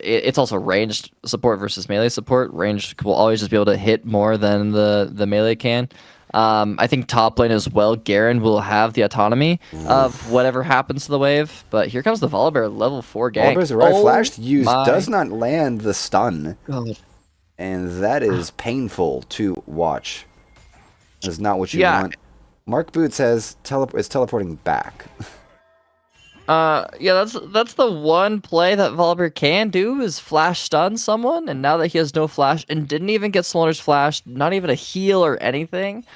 it's also ranged support versus melee support. Ranged will always just be able to hit more than the melee can. I think top lane as well, Garen will have the autonomy of whatever happens to the wave. But here comes the Volibear level 4 gank.
Volibear's right flash used does not land the stun.
God.
And that is painful to watch. That is not what you want. Mark Boot says is teleporting back.
Yeah, that's the one play that Volibear can do is flash stun someone, and now that he has no flash and didn't even get Smolder's flash, not even a heal or anything,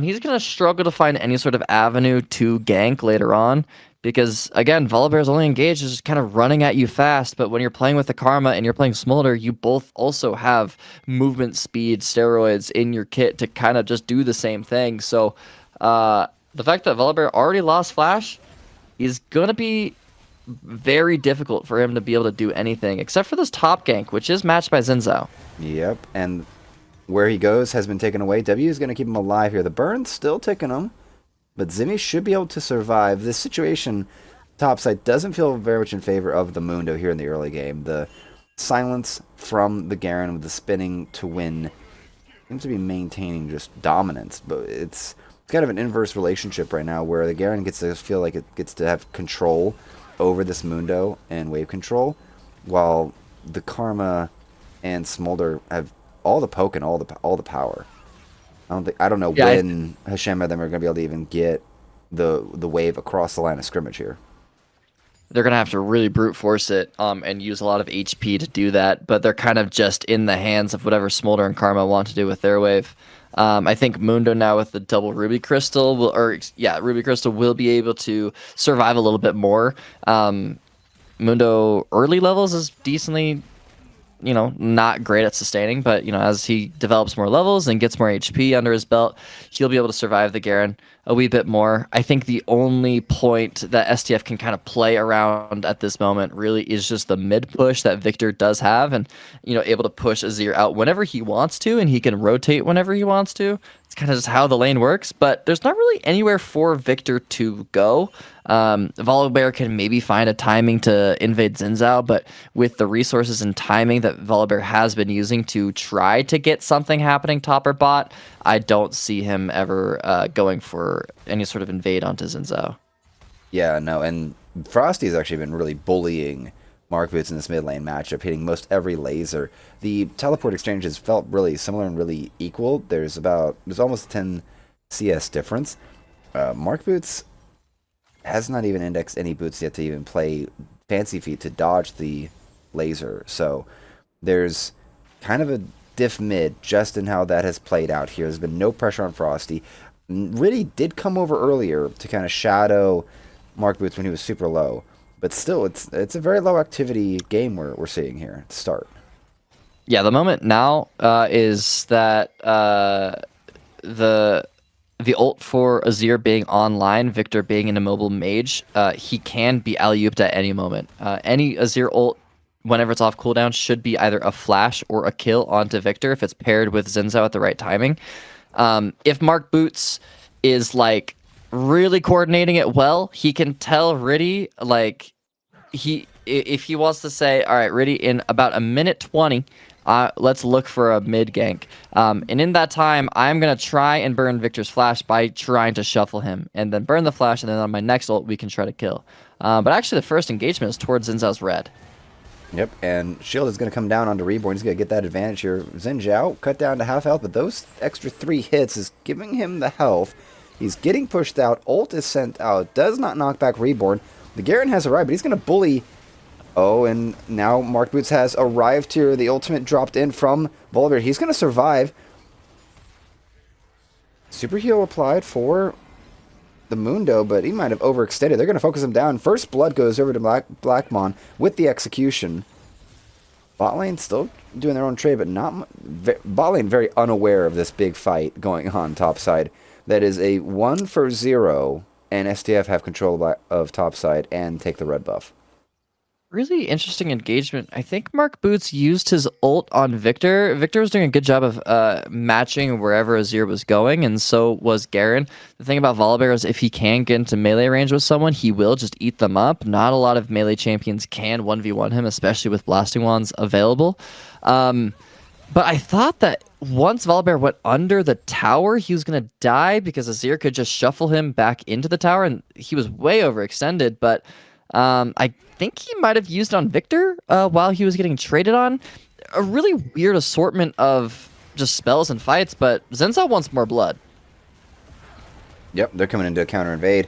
he's gonna struggle to find any sort of avenue to gank later on, because again, Volibear's only engaged is just kind of running at you fast, but when you're playing with the Karma and you're playing Smolder, you both also have movement speed steroids in your kit to kind of just do the same thing. So the fact that Volibear already lost flash is going to be very difficult for him to be able to do anything, except for this top gank, which is matched by Zinzao.
Yep, and where he goes has been taken away. W is going to keep him alive here. The burn's still ticking him. but Zimmy should be able to survive. This situation topside doesn't feel very much in favor of the Mundo here in the early game. The silence from the Garen with the spinning to win seems to be maintaining just dominance, but it's kind of an inverse relationship right now where the Garen gets to feel like it gets to have control over this Mundo and wave control, while the Karma and Smolder have all the poke and all the power. I don't know when Hashem and them are going to be able to even get the wave across the line of scrimmage here.
They're going to have to really brute force it and use a lot of HP to do that, but they're kind of just in the hands of whatever Smolder and Karma want to do with their wave. I think Mundo now with the double Ruby Crystal, Ruby Crystal will be able to survive a little bit more. Mundo early levels is decently, not great at sustaining, but, as he develops more levels and gets more HP under his belt, he'll be able to survive the Garen a wee bit more. I think the only point that STF can kind of play around at this moment really is just the mid push that Victor does have, and, able to push Azir out whenever he wants to, and he can rotate whenever he wants to. It's kind of just how the lane works, but there's not really anywhere for Victor to go. Volibear can maybe find a timing to invade Xin Zhao, but with the resources and timing that Volibear has been using to try to get something happening top or bot, I don't see him ever going for any sort of invade onto Xin Zhao.
Yeah, no, and Frosty's actually been really bullying Mark Boots in this mid lane matchup, hitting most every laser. The teleport exchanges felt really similar and really equal. There's almost 10 CS difference. Mark Boots has not even indexed any boots yet to even play Fancy Feet to dodge the laser. So there's kind of a diff mid just in how that has played out here. There's been no pressure on Frosty. Really did come over earlier to kind of shadow Mark Boots when he was super low. But still, it's a very low activity game we're seeing here to start.
Yeah, the moment now is that the ult for Azir being online, Victor being an immobile mage, he can be alley-ooped at any moment. Any Azir ult, whenever it's off cooldown, should be either a flash or a kill onto Victor if it's paired with Xin Zhao at the right timing. If Mark Boots is like really coordinating it well, he can tell Riddy, like, if he wants to say, all right, Riddy, in about a minute 20, let's look for a mid gank. And in that time, I'm going to try and burn Victor's flash by trying to shuffle him, and then burn the flash, and then on my next ult, we can try to kill. But actually, the first engagement is towards Xin Zhao's red.
Yep, and Shield is going to come down onto Reborn. He's going to get that advantage here. Xin Zhao cut down to half health, but those extra 3 hits is giving him the health. He's getting pushed out. Ult is sent out. Does not knock back Reborn. The Garen has arrived, but he's going to bully. Oh, and now Mark Boots has arrived here. The ultimate dropped in from Volibear. He's going to survive. Super heal applied for the Mundo, but he might have overextended. They're going to focus him down. First blood goes over to Blackmon with the execution. Bot lane still doing their own trade, but bot lane very unaware of this big fight going on topside. That is a 1-for-0, and STF have control of topside and take the red buff.
Really interesting engagement. I think Mark Boots used his ult on Victor. Victor was doing a good job of matching wherever Azir was going, and so was Garen. The thing about Volibear is if he can get into melee range with someone, he will just eat them up. Not a lot of melee champions can 1v1 him, especially with blasting wands available. But I thought that once Volibear went under the tower, he was going to die because Azir could just shuffle him back into the tower, and he was way overextended, but I think he might have used on Victor while he was getting traded on. A really weird assortment of just spells and fights, but Xin Zhao wants more blood.
Yep, they're coming in to counter invade.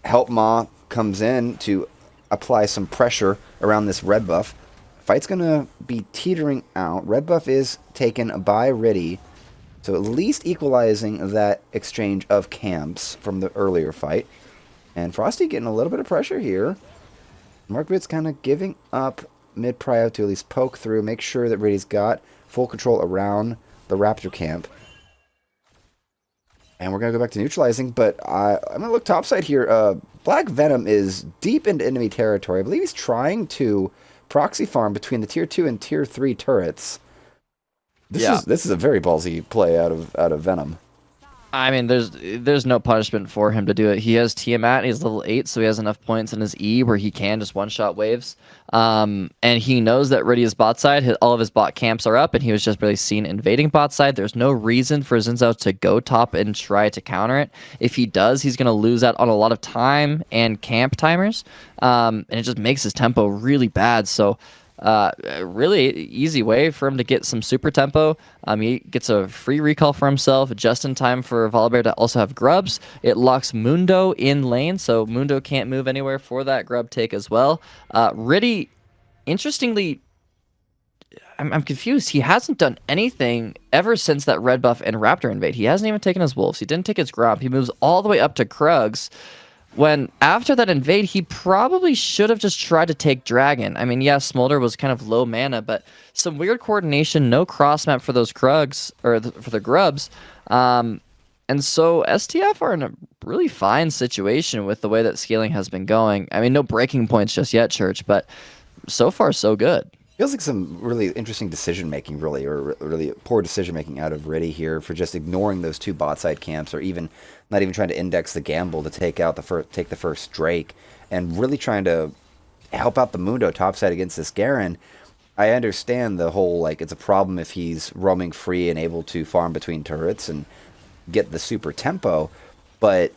Help Ma comes in to apply some pressure around this red buff. Fight's going to be teetering out. Red buff is taken by Riddy, so at least equalizing that exchange of camps from the earlier fight. And Frosty getting a little bit of pressure here. Mark Boots kind of giving up mid-prio to at least poke through, make sure that Riddy's got full control around the Raptor camp. And we're going to go back to neutralizing, but I'm going to look topside here. Black Venom is deep into enemy territory. I believe he's trying to proxy farm between the tier 2 and tier 3 turrets. This is a very ballsy play out of Venom.
I mean, there's no punishment for him to do it. He has Tiamat, and he's level 8, so he has enough points in his E where he can just one-shot waves. And he knows that Riddy's bot side, all of his bot camps are up, and he was just really seen invading bot side. There's no reason for Zinzao to go top and try to counter it. If he does, he's going to lose out on a lot of time and camp timers, and it just makes his tempo really bad. So a really easy way for him to get some super tempo. He gets a free recall for himself just in time for Volibear to also have grubs. It locks Mundo in lane, so Mundo can't move anywhere for that grub take as well. Riddy, interestingly, I'm confused. He hasn't done anything ever since that red buff and Raptor invade. He hasn't even taken his wolves. He didn't take his grub. He moves all the way up to Krugs. When after that invade, he probably should have just tried to take Dragon. I mean, yeah, Smolder was kind of low mana, but some weird coordination, no cross map for those Krugs, or for the grubs. And so STF are in a really fine situation with the way that scaling has been going. I mean, no breaking points just yet, Church, but so far so good.
Feels like some really interesting decision-making, really, or really poor decision-making out of Riddy here for just ignoring those two bot-side camps, or even not even trying to index the gamble to take the first Drake, and really trying to help out the Mundo topside against this Garen. I understand the whole, like, it's a problem if he's roaming free and able to farm between turrets and get the super tempo, but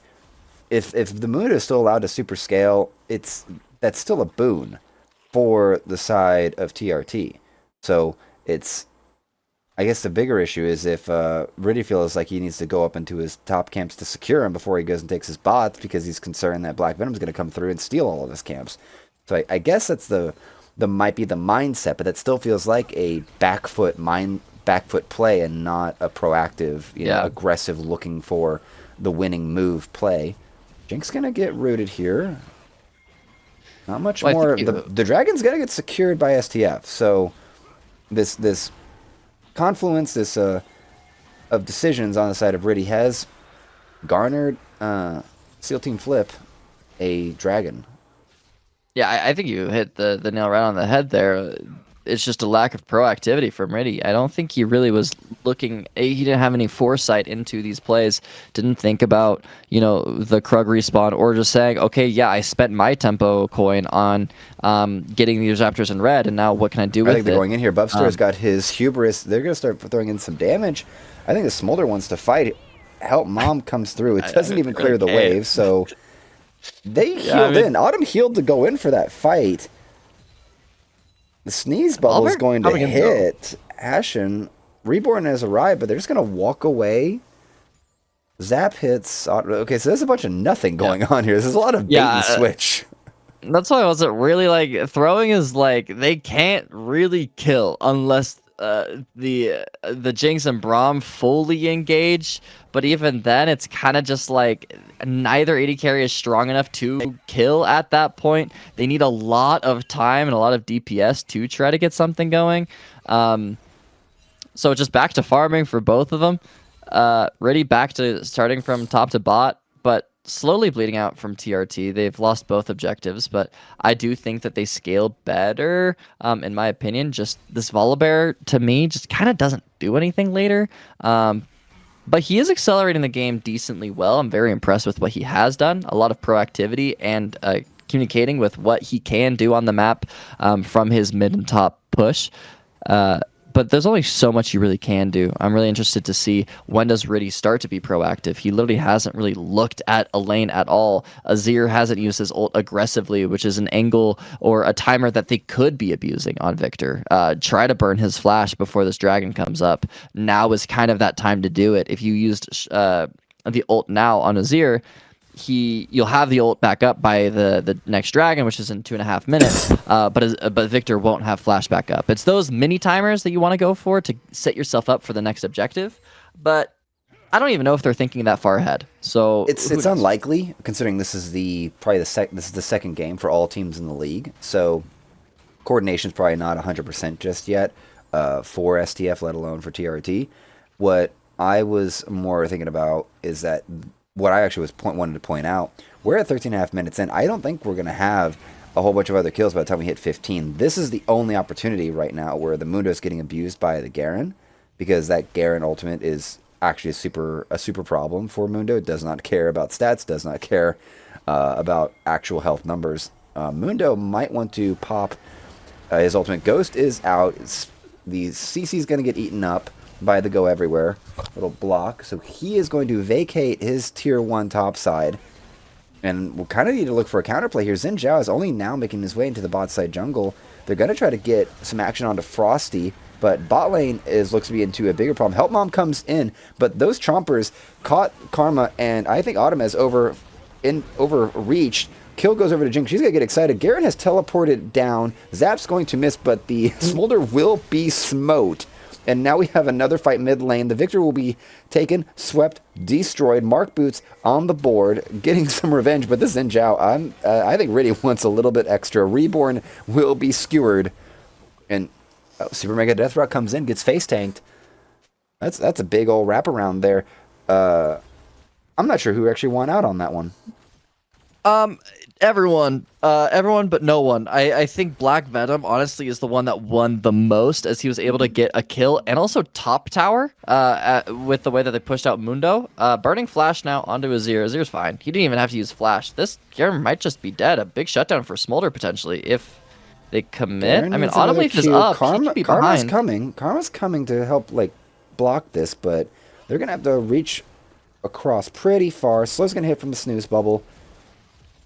if the Mundo is still allowed to super scale, that's still a boon for the side of TRT. So it's, I guess the bigger issue is if Riddy feels like he needs to go up into his top camps to secure him before he goes and takes his bots because he's concerned that Black Venom's going to come through and steal all of his camps. So I guess that's the might be the mindset, but that still feels like a back foot play and not a proactive, you know, aggressive looking for the winning move play. Jink's going to get rooted here. Not much more. The Dragon's going to get secured by STF. So this confluence, of decisions on the side of Riddy has garnered Seal Team Flip a Dragon.
Yeah, I think you hit the nail right on the head there. It's just a lack of proactivity from Riddy. I don't think he really was looking. He didn't have any foresight into these plays. Didn't think about, the Krug respawn, or just saying, okay, yeah, I spent my tempo coin on getting these Raptors in red, and now what can I do with it?
I think they're going in here. Bubster's got his hubris. They're going to start throwing in some damage. I think the Smolder wants to fight. Help Mom comes through. It doesn't even clear the wave, so they healed in. Autumn healed to go in for that fight. The sneeze bubble is going to hit Ashen. Reborn has arrived, but they're just going to walk away. Zap hits. Okay, so there's a bunch of nothing going on here. There's a lot of bait and switch.
That's why I wasn't really like throwing is like they can't really kill unless the Jinx and Braum fully engage. But even then, it's kind of just like neither AD carry is strong enough to kill at that point. They need a lot of time and a lot of DPS to try to get something going. So just back to farming for both of them. Ready back to starting from top to bot, but slowly bleeding out from TRT. They've lost both objectives, but I do think that they scale better, in my opinion. Just this Volibear, to me, just kind of doesn't do anything later. But he is accelerating the game decently well. I'm very impressed with what he has done. A lot of proactivity and communicating with what he can do on the map from his mid and top push. But there's only so much he really can do. I'm really interested to see when does Riddy start to be proactive. He literally hasn't really looked at a lane at all. Azir hasn't used his ult aggressively, which is an angle or a timer that they could be abusing on Victor. Try to burn his flash before this dragon comes up. Now is kind of that time to do it. If you used the ult now on Azir, you'll have the ult back up by the next dragon, which is in 2.5 minutes. But Victor won't have flash back up. It's those mini timers that you want to go for to set yourself up for the next objective. But I don't even know if they're thinking that far ahead. So
it's unlikely, considering this is the second game for all teams in the league. So coordination's probably not 100% just yet for STF, let alone for TRT. What I was more thinking about is that what I actually wanted to point out, we're at 13.5 minutes in. I don't think we're going to have a whole bunch of other kills by the time we hit 15. This is the only opportunity right now where the Mundo is getting abused by the Garen, because that Garen ultimate is, actually a super problem for Mundo. It does not care about stats, does not care about actual health numbers. Mundo might want to pop his ultimate. Ghost is out. The CC is going to get eaten up by the Go Everywhere little block. So he is going to vacate his tier 1 top side. And we'll kind of need to look for a counterplay here. Xin Zhao is only now making his way into the bot side jungle. They're going to try to get some action onto Frosty, but bot lane looks to be into a bigger problem. Help Mom comes in, but those Chompers caught Karma, and I think Autumn has overreached. Kill goes over to Jinx. She's going to get excited. Garen has teleported down. Zap's going to miss, but the Smolder will be smote. And now we have another fight mid lane. The victor will be taken, swept, destroyed. Mark Boots on the board, getting some revenge. But this Xin Zhao, I think really wants a little bit extra. Reborn will be skewered. And Super Mega Death Rock comes in, gets face tanked. That's a big old wraparound there. I'm not sure who actually won out on that one.
Everyone but no one. I think Black Venom honestly is the one that won the most, as he was able to get a kill and also top tower with the way that they pushed out Mundo. Burning Flash now onto Azir. Azir's fine. He didn't even have to use Flash. This Garen might just be dead. A big shutdown for Smolder potentially if they commit.
Garen
I mean,
needs
Autumn
another
Leaf is
Q.
up.
Karma's
behind.
coming. Karma's coming to help block this, but they're gonna have to reach across pretty far. Slow's gonna hit from the snooze bubble.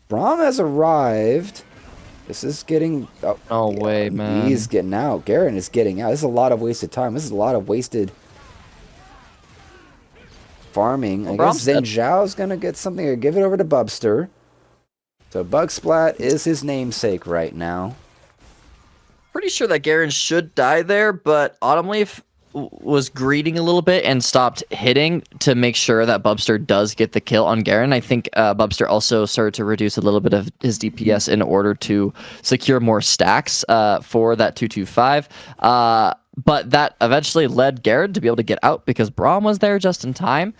Braum has arrived. This is getting... Oh,
No way, man.
He's getting out. Garen is getting out. This is a lot of wasted time. This is a lot of wasted farming.
Well,
I guess
Braum's dead.
Xin Zhao's going to get something or give it over to Bubster. So Bug Splat is his namesake right now.
Pretty sure that Garen should die there, but Autumn Leaf was greeting a little bit and stopped hitting to make sure that Bubster does get the kill on Garen. I think Bubster also started to reduce a little bit of his DPS in order to secure more stacks for that 225. But that eventually led Garen to be able to get out because Braum was there just in time.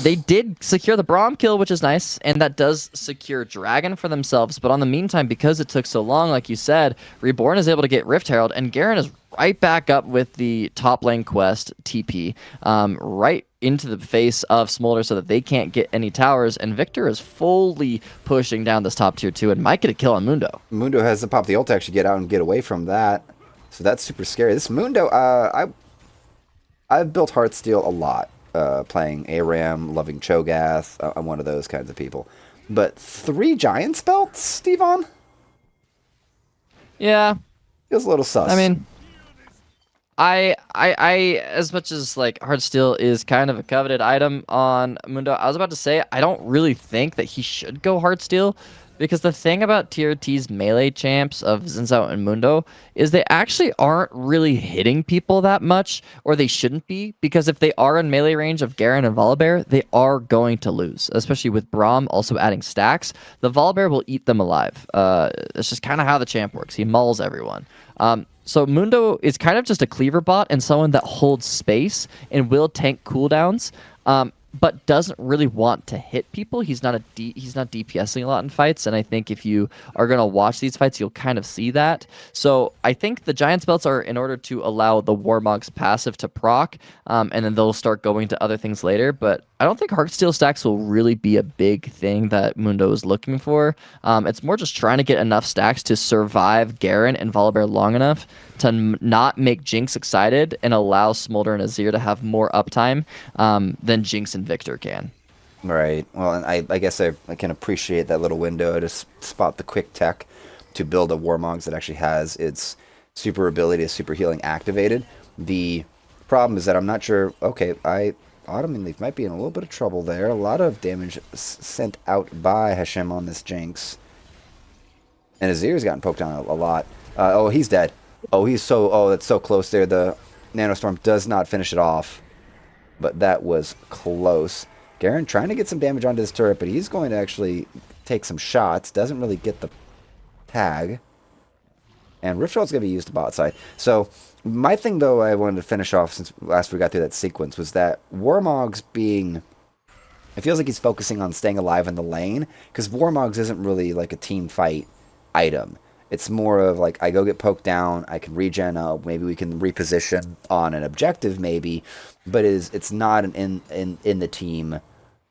They did secure the Braum kill, which is nice, and that does secure Dragon for themselves. But on the meantime, because it took so long, like you said, Reborn is able to get Rift Herald, and Garen is right back up with the top lane quest, TP, right into the face of Smolder so that they can't get any towers, and Victor is fully pushing down this top tier 2 and might get a kill on Mundo.
Mundo has to pop the ult to actually get out and get away from that. So that's super scary. This Mundo, I've built Heartsteel a lot, playing ARAM, loving Cho'Gath. I'm one of those kinds of people. But 3 Giants belts, Tvan?
Yeah.
Feels a little sus.
I mean, I as much as Heartsteel is kind of a coveted item on Mundo, I was about to say I don't really think that he should go Heartsteel, because the thing about tier T's melee champs of Xin Zhao and Mundo is they actually aren't really hitting people that much, or they shouldn't be, because if they are in melee range of Garen and Volibear, they are going to lose, especially with Braum also adding stacks. The Volibear will eat them alive. It's just kind of how the champ works. He mauls everyone. So Mundo is kind of just a cleaver bot and someone that holds space and will tank cooldowns, but doesn't really want to hit people. He's not DPSing a lot in fights, and I think if you are going to watch these fights, you'll kind of see that. So I think the Giants belts are in order to allow the Warmog's passive to proc, and then they'll start going to other things later, but I don't think Heartsteel stacks will really be a big thing that Mundo is looking for. It's more just trying to get enough stacks to survive Garen and Volibear long enough to not make Jinx excited and allow Smolder and Azir to have more uptime than Jinx and Victor can.
Right. Well, and I guess I can appreciate that little window to spot the quick tech to build a Warmogs that actually has its super ability of super healing activated. The problem is that I'm not sure. Okay, Autumn Leaf might be in a little bit of trouble there. A lot of damage sent out by Hashem on this Jinx. And Azir's gotten poked on a lot. Oh, he's dead. Oh, that's so close there. The Nanostorm does not finish it off. But that was close. Garen trying to get some damage onto this turret, but he's going to actually take some shots. Doesn't really get the tag. And Rift Herald's going to be used to bot side. So my thing, though, I wanted to finish off since last we got through that sequence was that Warmogs being... It feels like he's focusing on staying alive in the lane, because Warmogs isn't really like a team fight item. It's more of like I go get poked down, I can regen up, maybe we can reposition on an objective maybe, but it's not an in the team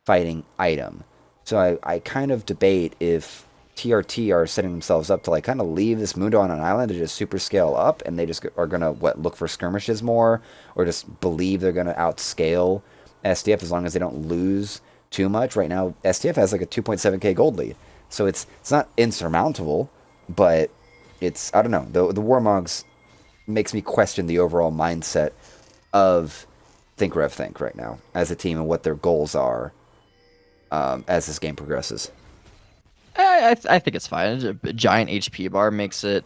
fighting item. So I kind of debate if TRT are setting themselves up to like kind of leave this Mundo on an island to just super scale up, and they just are gonna look for skirmishes more, or just believe they're gonna outscale STF as long as they don't lose too much. Right now, STF has like a 2.7k gold lead, so it's not insurmountable, but it's, I don't know. The Warmogs makes me question the overall mindset of Think Rev Think right now as a team and what their goals are as this game progresses.
I think it's fine. A giant HP bar makes it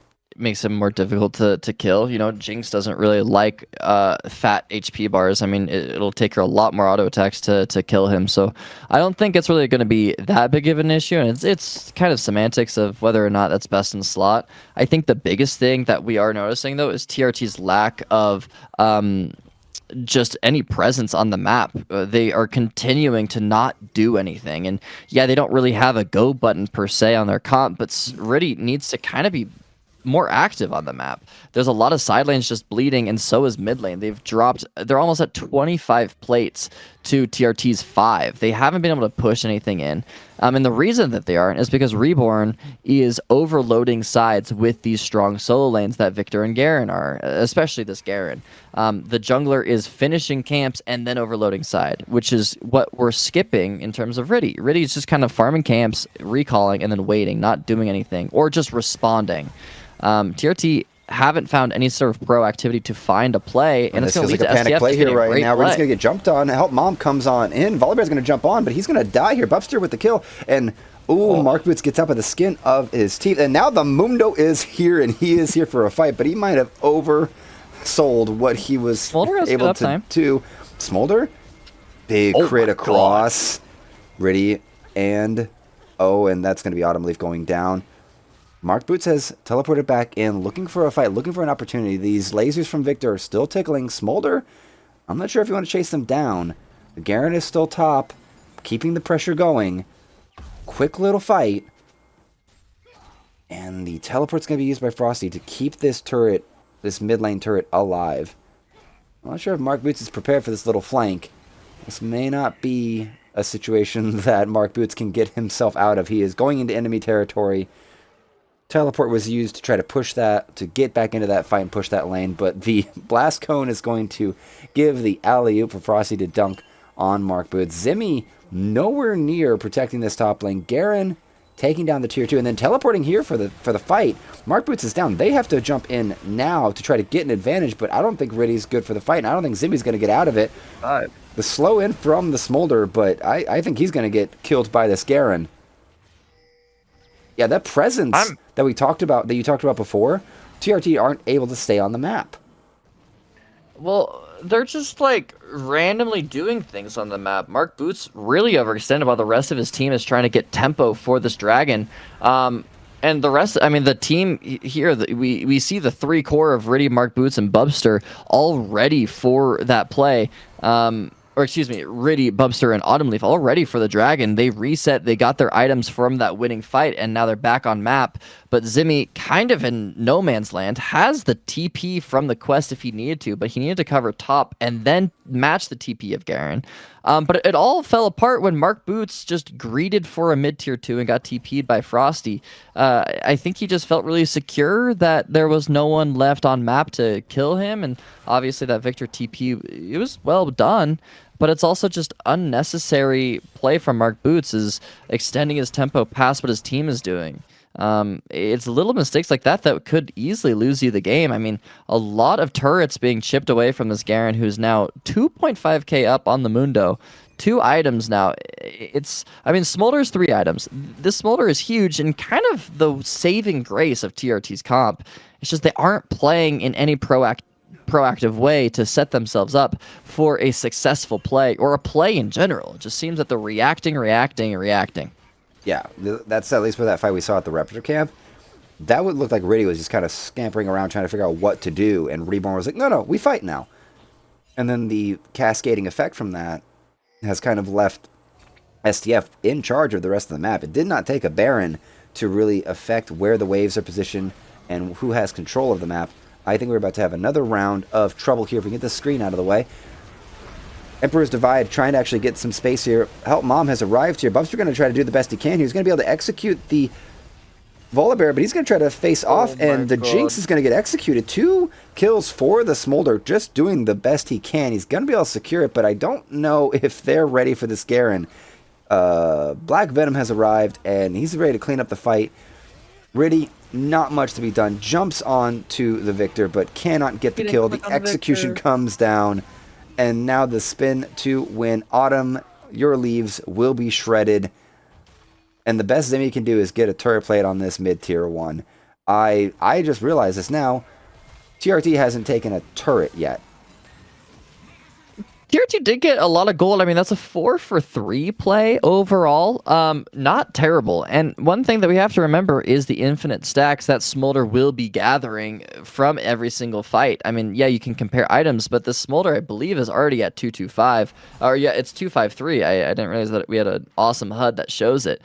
more difficult to kill. You know, Jinx doesn't really like fat HP bars. I mean, it'll take her a lot more auto attacks to kill him. So I don't think it's really going to be that big of an issue. And it's kind of semantics of whether or not that's best in slot. I think the biggest thing that we are noticing though is TRT's lack of just any presence on the map. They are continuing to not do anything. And yeah, they don't really have a go button per se on their comp, but Riddy needs to kind of be more active on the map. There's a lot of side lanes just bleeding, and so is mid lane. They're almost at 25 plates to TRT's 5. They haven't been able to push anything in. And the reason that they aren't is because Reborn is overloading sides with these strong solo lanes that Victor and Garen are, especially this Garen. The jungler is finishing camps and then overloading side, which is what we're skipping in terms of Riddy. Riddy is just kind of farming camps, recalling, and then waiting, not doing anything, or just responding. TRT haven't found any sort of proactivity to find a play, and it's going to lead
like
to
a panic
STF
play here right now. We're
play.
just going to get jumped on. Help Mom comes on in. Volibear's going to jump on, but he's going to die here. Bubster with the kill, and Mark Boots gets up by the skin of his teeth, and now the Mundo is here, and he is here for a fight, but he might have oversold what he was able to do. Smolder, big crit across Riddy, and that's going to be Autumn Leaf going down. Mark Boots has teleported back in, looking for a fight, looking for an opportunity. These lasers from Victor are still tickling Smolder. I'm not sure if you want to chase them down. Garen is still top, keeping the pressure going. Quick little fight. And the teleport's going to be used by Frosty to keep this turret, this mid lane turret, alive. I'm not sure if Mark Boots is prepared for this little flank. This may not be a situation that Mark Boots can get himself out of. He is going into enemy territory. Teleport was used to try to push that, to get back into that fight and push that lane, but the blast cone is going to give the alley-oop for Frosty to dunk on Mark Boots. Zimmy nowhere near protecting this top lane. Garen taking down the tier 2 and then teleporting here for the fight. Mark Boots is down. They have to jump in now to try to get an advantage, but I don't think Riddy's good for the fight, and I don't think Zimmy's going to get out of it. The slow in from the Smolder, but I think he's going to get killed by this Garen. Yeah, that presence that you talked about before, TRT aren't able to stay on the map.
Well, they're just like randomly doing things on the map. Mark Boots really overextended while the rest of his team is trying to get tempo for this dragon. And the rest, I mean, the team here, we see the 3 core of Riddy, Mark Boots, and Bubster all ready for that play. Or excuse me, Riddy, Bubster, and Autumn Leaf all ready for the dragon. They reset, they got their items from that winning fight, and now they're back on map. But Zimmy, kind of in no man's land, has the TP from the quest if he needed to, but he needed to cover top and then match the TP of Garen. But it all fell apart when Mark Boots just greeted for a mid-tier 2 and got TP'd by Frosty. I think he just felt really secure that there was no one left on map to kill him, and obviously that Victor TP, it was well done, but it's also just unnecessary play from Mark Boots, is extending his tempo past what his team is doing. It's little mistakes like that that could easily lose you the game. I mean, a lot of turrets being chipped away from this Garen, who's now 2.5k up on the Mundo. 2 items now. Smolder's 3 items. This Smolder is huge and kind of the saving grace of TRT's comp. It's just they aren't playing in any proactive way to set themselves up for a successful play, or a play in general. It just seems that they're reacting.
Yeah, that's at least for that fight we saw at the Raptor camp. That would look like Riddy was just kind of scampering around trying to figure out what to do, and Reborn was like, no, we fight now. And then the cascading effect from that has kind of left STF in charge of the rest of the map. It did not take a Baron to really affect where the waves are positioned and who has control of the map. I think we're about to have another round of trouble here if we get this screen out of the way. Emperor's Divide trying to actually get some space here. Help Mom has arrived here. Bubster going to try to do the best he can. He's going to be able to execute the Volibear, but he's going to try to face off, and the Jinx is going to get executed. 2 kills for the Smolder, just doing the best he can. He's going to be able to secure it, but I don't know if they're ready for this Garen. Black Venom has arrived, and he's ready to clean up the fight. Really, not much to be done. Jumps on to the Victor, but cannot get the kill. The execution comes down, and now the spin to win. Autumn, your leaves will be shredded. And the best Zimmy can do is get a turret plate on this mid-tier 1. I just realized this now. TRT hasn't taken a turret yet.
TRT did get a lot of gold. I mean, that's a 4-for-3 play overall. Not terrible. And one thing that we have to remember is the infinite stacks that Smolder will be gathering from every single fight. I mean, yeah, you can compare items, but the Smolder, I believe, is already at 225. Or yeah, it's 253. I didn't realize that we had an awesome HUD that shows it.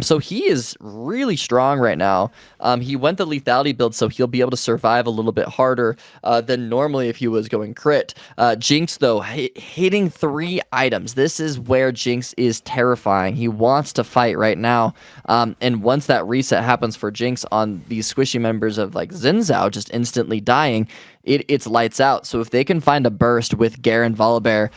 So he is really strong right now. He went the lethality build, so he'll be able to survive a little bit harder than normally if he was going crit. Jinx, though, hitting 3 items. This is where Jinx is terrifying. He wants to fight right now. And once that reset happens for Jinx on these squishy members of like Xin Zhao just instantly dying, it's lights out. So if they can find a burst with Garen, Volibear,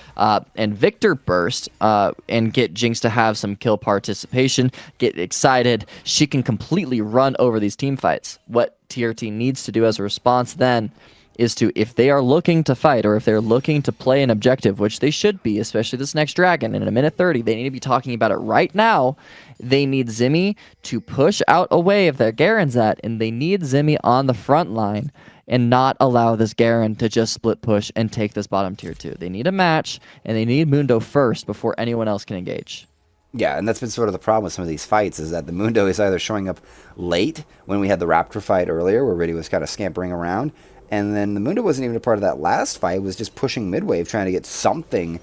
and Victor burst, and get Jinx to have some kill participation, get excited, she can completely run over these team fights. What TRT needs to do as a response then is to, if they are looking to fight or if they're looking to play an objective, which they should be, especially this next dragon in a minute 30, they need to be talking about it right now. They need Zimmy to push out a wave that Garen's at, and they need Zimmy on the front line and not allow this Garen to just split push and take this bottom tier 2. They need a match, and they need Mundo first before anyone else can engage.
Yeah, and that's been sort of the problem with some of these fights, is that the Mundo is either showing up late, when we had the Raptor fight earlier, where Riddy was kind of scampering around, and then the Mundo wasn't even a part of that last fight, was just pushing mid-wave, trying to get something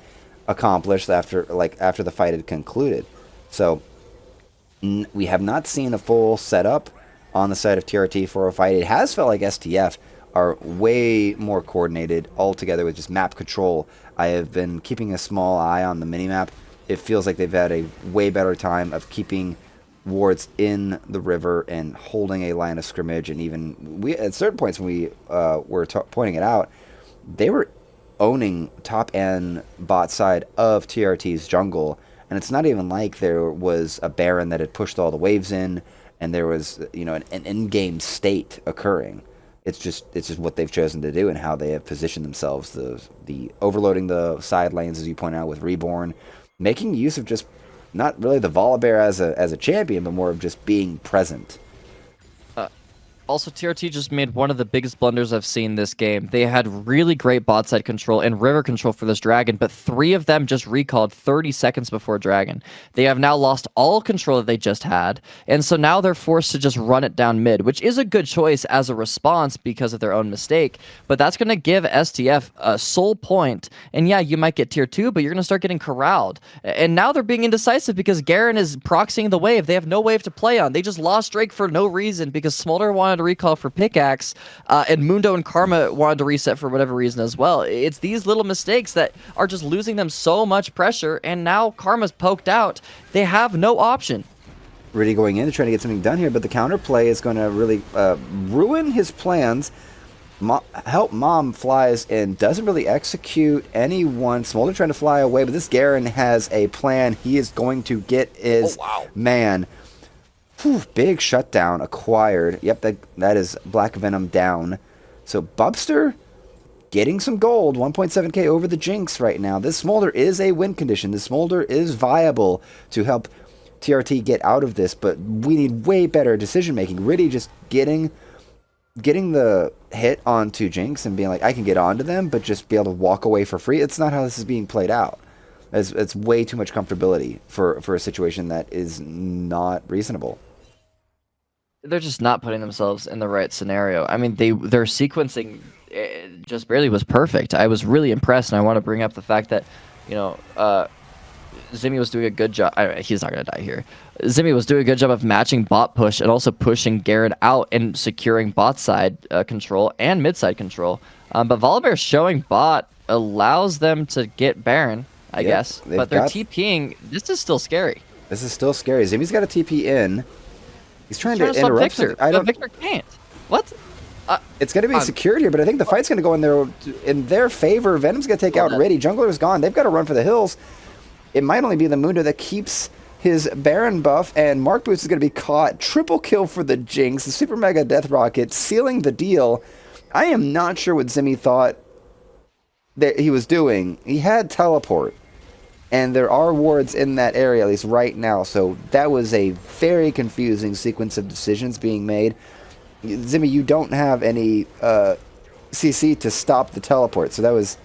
accomplished after the fight had concluded. So, we have not seen a full setup on the side of TRT for a fight. It has felt like STF are way more coordinated altogether with just map control. I have been keeping a small eye on the minimap. It feels like they've had a way better time of keeping wards in the river and holding a line of scrimmage. And even we, at certain points when we were pointing it out, they were owning top end bot side of TRT's jungle. And it's not even like there was a Baron that had pushed all the waves in and there was, you know, an in-game state occurring. It's just what they've chosen to do and how they have positioned themselves. The overloading the side lanes, as you point out, with Reborn, making use of just not really the Volibear as a champion, but more of just being present.
Also, TRT just made one of the biggest blunders I've seen this game. They had really great bot side control and river control for this dragon, but 3 of them just recalled 30 seconds before dragon. They have now lost all control that they just had, and so now they're forced to just run it down mid, which is a good choice as a response because of their own mistake, but that's going to give STF a sole point, and yeah, you might get tier 2, but you're going to start getting corralled. And now they're being indecisive because Garen is proxying the wave. They have no wave to play on. They just lost Drake for no reason because Smolder wanted to recall for pickaxe, and Mundo and Karma wanted to reset for whatever reason as well. It's these little mistakes that are just losing them so much pressure, and now Karma's poked out. They have no option.
Riddy going in to try to get something done here, but the counterplay is going to really ruin his plans. Help Mom flies and doesn't really execute anyone. Smolder trying to fly away, but this Garen has a plan. He is going to get his man. Whew, big shutdown acquired. Yep, that is Black Venom down. So Bubster getting some gold. 1.7k over the Jinx right now. This Smolder is a win condition. This Smolder is viable to help TRT get out of this, but we need way better decision making. Riddy just getting the hit onto Jinx and being like, I can get onto them, but just be able to walk away for free. It's not how this is being played out. It's way too much comfortability for a situation that is not reasonable.
They're just not putting themselves in the right scenario. I mean, their sequencing just barely was perfect. I was really impressed, and I want to bring up the fact that, you know, Zimmy was doing a good job. He's not going to die here. Zimmy was doing a good job of matching bot push and also pushing Garen out and securing bot side control and mid side control. But Volibear showing bot allows them to get Baron, I guess. But they're TPing. This is still scary.
This is still scary. Zimmy's got a TP in. He's trying to
stop
interrupt.
Victor, but Victor can't. What?
It's going to be secured here, but I think the fight's going to go in their favor. Venom's going to take out Riddy. Jungler's gone. They've got to run for the hills. It might only be the Mundo that keeps his Baron buff, and Mark Boots is going to be caught. Triple kill for the Jinx. The Super Mega Death Rocket sealing the deal. I am not sure what Zimmy thought that he was doing. He had teleport, and there are wards in that area, at least right now, so that was a very confusing sequence of decisions being made. Zimmy, you don't have any CC to stop the teleport, so that was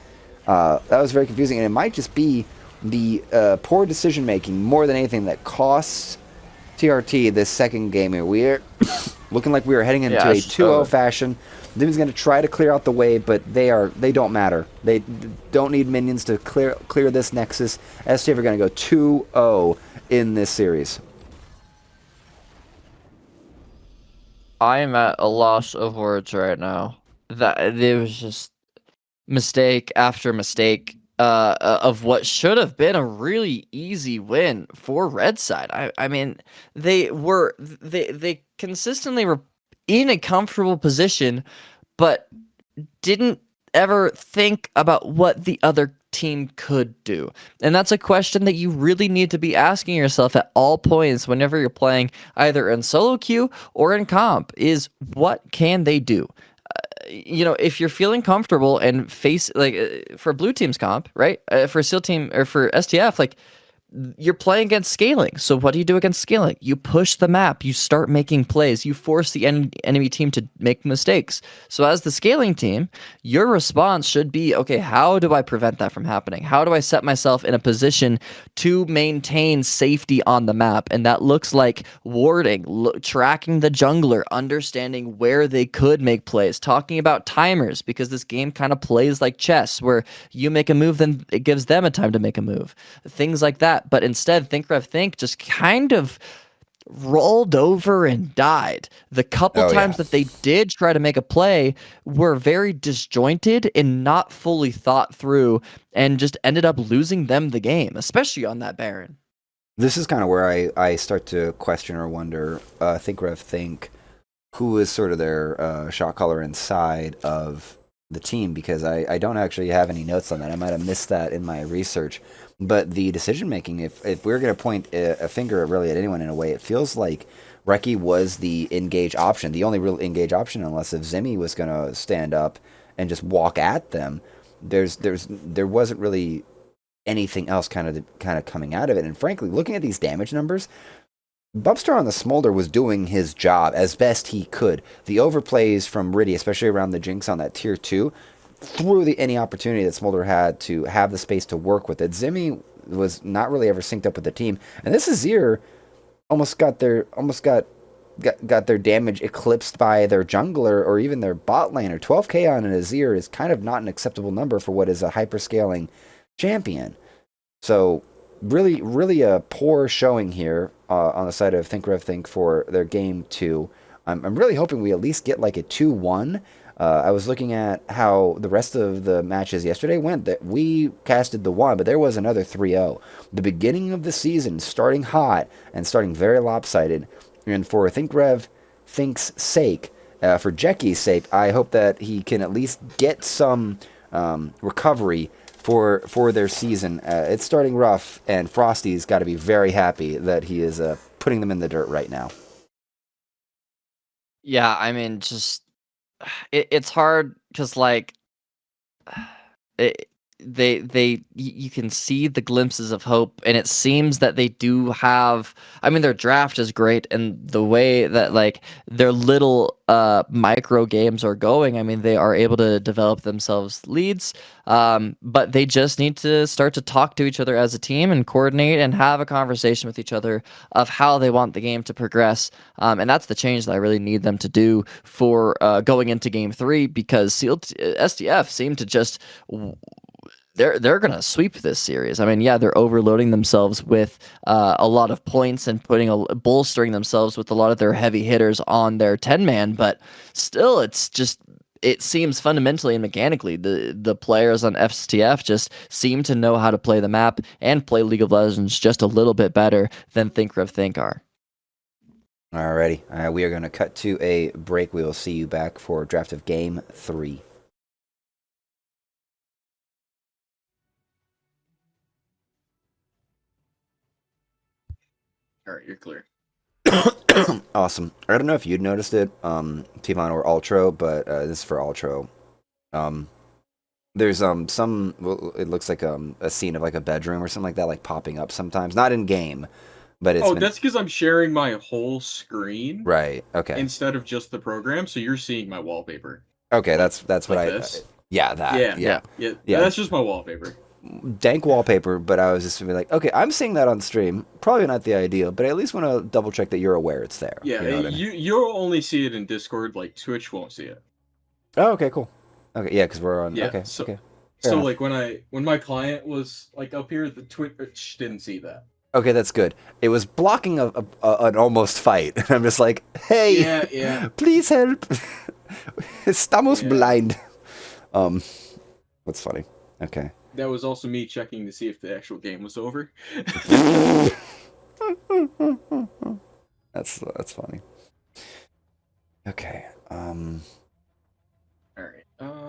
very confusing, and it might just be the poor decision making more than anything that costs TRT this second game here. We're looking like we are heading into a 2-0 fashion. Zimmy's going to try to clear out the wave, but they don't matter. They don't need minions to clear this Nexus. STF are going to go 2-0 in this series.
I am at a loss of words right now. That it was just mistake after mistake of what should have been a really easy win for Red Side. I mean, they consistently were in a comfortable position, but didn't ever think about what the other team could do. And that's a question that you really need to be asking yourself at all points whenever you're playing either in solo queue or in comp is what can they do? If you're feeling comfortable and face for blue team's comp, right? For SEAL team or for STF, you're playing against scaling. So what do you do against scaling? You push the map, you start making plays, you force the enemy team to make mistakes. So as the scaling team, your response should be, okay, how do I prevent that from happening? How do I set myself in a position to maintain safety on the map? And that looks like warding, tracking the jungler, understanding where they could make plays, talking about timers, because this game kind of plays like chess, where you make a move, then it gives them a time to make a move. Things like that. But instead, Think just kind of rolled over and died. The couple times that they did try to make a play were very disjointed and not fully thought through, and just ended up losing them the game, especially on that Baron.
This is kind of where I start to question or wonder, think who is sort of their shot caller inside of the team, because I don't actually have any notes on that. I might have missed that in my research. But the decision making, if we're going to point a finger really at anyone in a way, it feels like Reki was the engage option, the only real engage option, unless if Zimmy was going to stand up and just walk at them. There wasn't really anything else kind of coming out of it. And frankly, looking at these damage numbers, Bubstar on the Smolder was doing his job as best he could. The overplays from Riddy, especially around the Jinx on that tier 2, through any opportunity that Smolder had to have the space to work with it. Zimmy was not really ever synced up with the team, and this Azir almost got their damage eclipsed by their jungler or even their bot laner. 12k on an Azir is kind of not an acceptable number for what is a hyperscaling champion. So really, really a poor showing here on the side of Think for their game 2. I'm really hoping we at least get like a 2-1. I was looking at how the rest of the matches yesterday went. That we casted the 1, but there was another 3-0. The beginning of the season starting hot and starting very lopsided. And for Think's sake, for Jecky's sake, I hope that he can at least get some recovery for their season. It's starting rough, and Frosty's got to be very happy that he is putting them in the dirt right now.
Yeah, I mean, just it's hard because you can see the glimpses of hope, and it seems that they do have. I mean, their draft is great, and the way that their little micro games are going, I mean, they are able to develop themselves leads, but they just need to start to talk to each other as a team and coordinate and have a conversation with each other of how they want the game to progress, and that's the change that I really need them to do for going into Game 3, because SDF seemed to just they're gonna sweep this series. I mean, yeah, they're overloading themselves with a lot of points and bolstering themselves with a lot of their heavy hitters on their 10-man, but still, it seems fundamentally and mechanically the players on FSTF just seem to know how to play the map and play League of Legends just a little bit better than Think are.
Alrighty, we are going to cut to a break. We will see you back for draft of Game 3.
All right, you're clear.
Awesome. I don't know if you'd noticed it, Tvan or Ultro, but this is for Ultro. There's well, it looks like a scene of like a bedroom or something like that, like popping up sometimes. Not in game, but it's
that's because I'm sharing my whole screen.
Right. Okay.
Instead of just the program, so you're seeing my wallpaper.
Okay, that's what
like
I.
This.
Yeah, that.
Yeah. That's just my wallpaper.
Dank wallpaper, but I was just gonna be like, okay, I'm seeing that on stream. Probably not the ideal, but I at least want to double check that you're aware it's there.
Yeah,
you know what I mean?
you'll only see it in Discord. Like Twitch won't see it.
Oh, okay, cool. Okay, yeah, because we're on.
Yeah,
Okay,
so,
okay.
So like when my client was like up here, the Twitch didn't see that.
Okay, that's good. It was blocking an almost fight, and I'm just like, hey,
yeah.
please help. Estamos blind. What's funny? Okay.
That was also me checking to see if the actual game was over.
That's funny. Okay.
All right.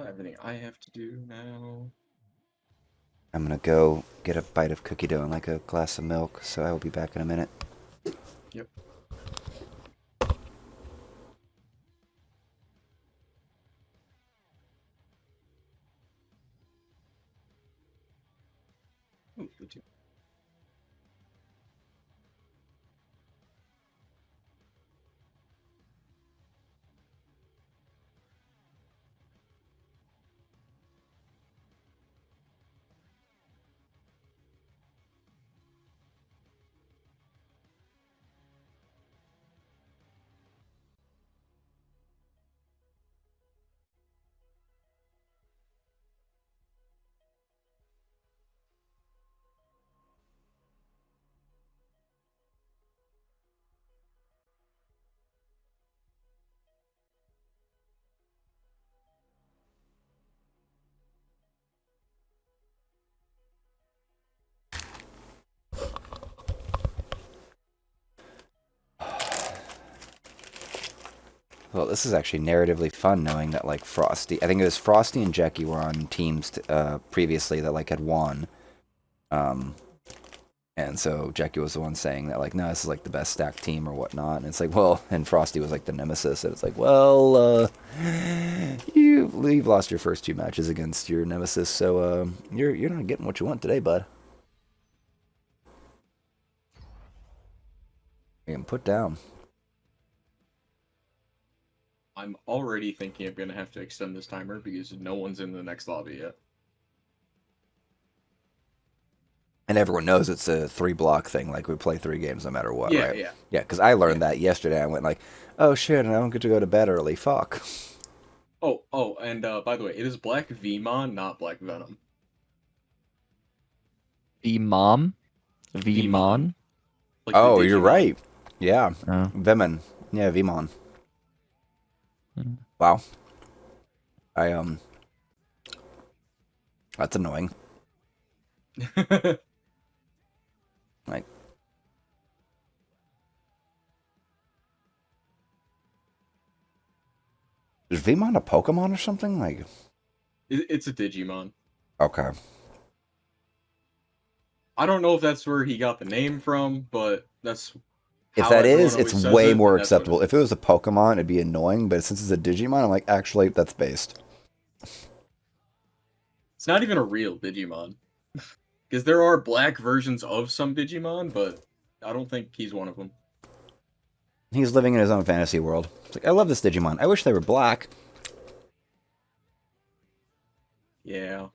Everything I have to do now.
I'm gonna go get a bite of cookie dough and like a glass of milk, so I will be back in a minute.
Yep. Ooh, good too.
Well, this is actually narratively fun knowing that like Frosty, I think it was Frosty and Jackie were on teams previously that like had won. And so Jackie was the one saying that like, no, this is like the best stacked team or whatnot. And it's like, well, and Frosty was like the nemesis. And it's like, well, you've lost your first 2 matches against your nemesis, so you're not getting what you want today, bud. You can put down.
I'm already thinking I'm gonna have to extend this timer because no one's in the next lobby yet.
And everyone knows it's a 3-block thing. Like, we play 3 games no matter what, right?
Yeah.
Yeah, because I learned that yesterday. I went like, oh, shit, and I don't get to go to bed early. Fuck.
Oh, and by the way, it is Black Vmon, not Black Venom.
Vmon?
Vmon. Like
oh,
the
you're
Digimon.
right. Yeah.
Oh.
Vemon. Yeah, Vmon.
Mm.
Wow. That's annoying. Like, is Vmon a Pokemon or something? Like,
It's a Digimon.
okay.
I don't know if that's where he got the name from, but that's
If
how
that
everyone
is, it's
always says
way
it,
more
and that's what it
acceptable.
is.
If it was a Pokemon, it'd be annoying, but since it's a Digimon, I'm like, actually, that's based.
It's not even a real Digimon. Because there are black versions of some Digimon, but I don't think he's one of them.
He's living in his own fantasy world. It's like, I love this Digimon. I wish they were black.
Yeah.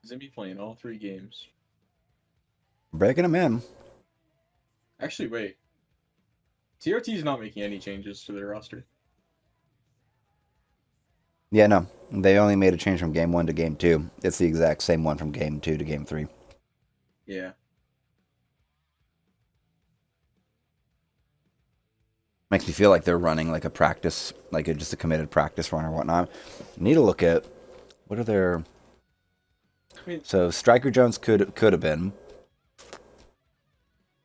Zimmy playing all 3 games.
Breaking them in.
Actually, wait. TRT's not making any changes to their roster.
Yeah, no. They only made a change from game 1 to game 2. It's the exact same one from game 2 to game 3.
Yeah.
Makes me feel like they're running like a practice, like just a committed practice run or whatnot. Need to look at what are their.
I mean,
So Striker Jones could have been,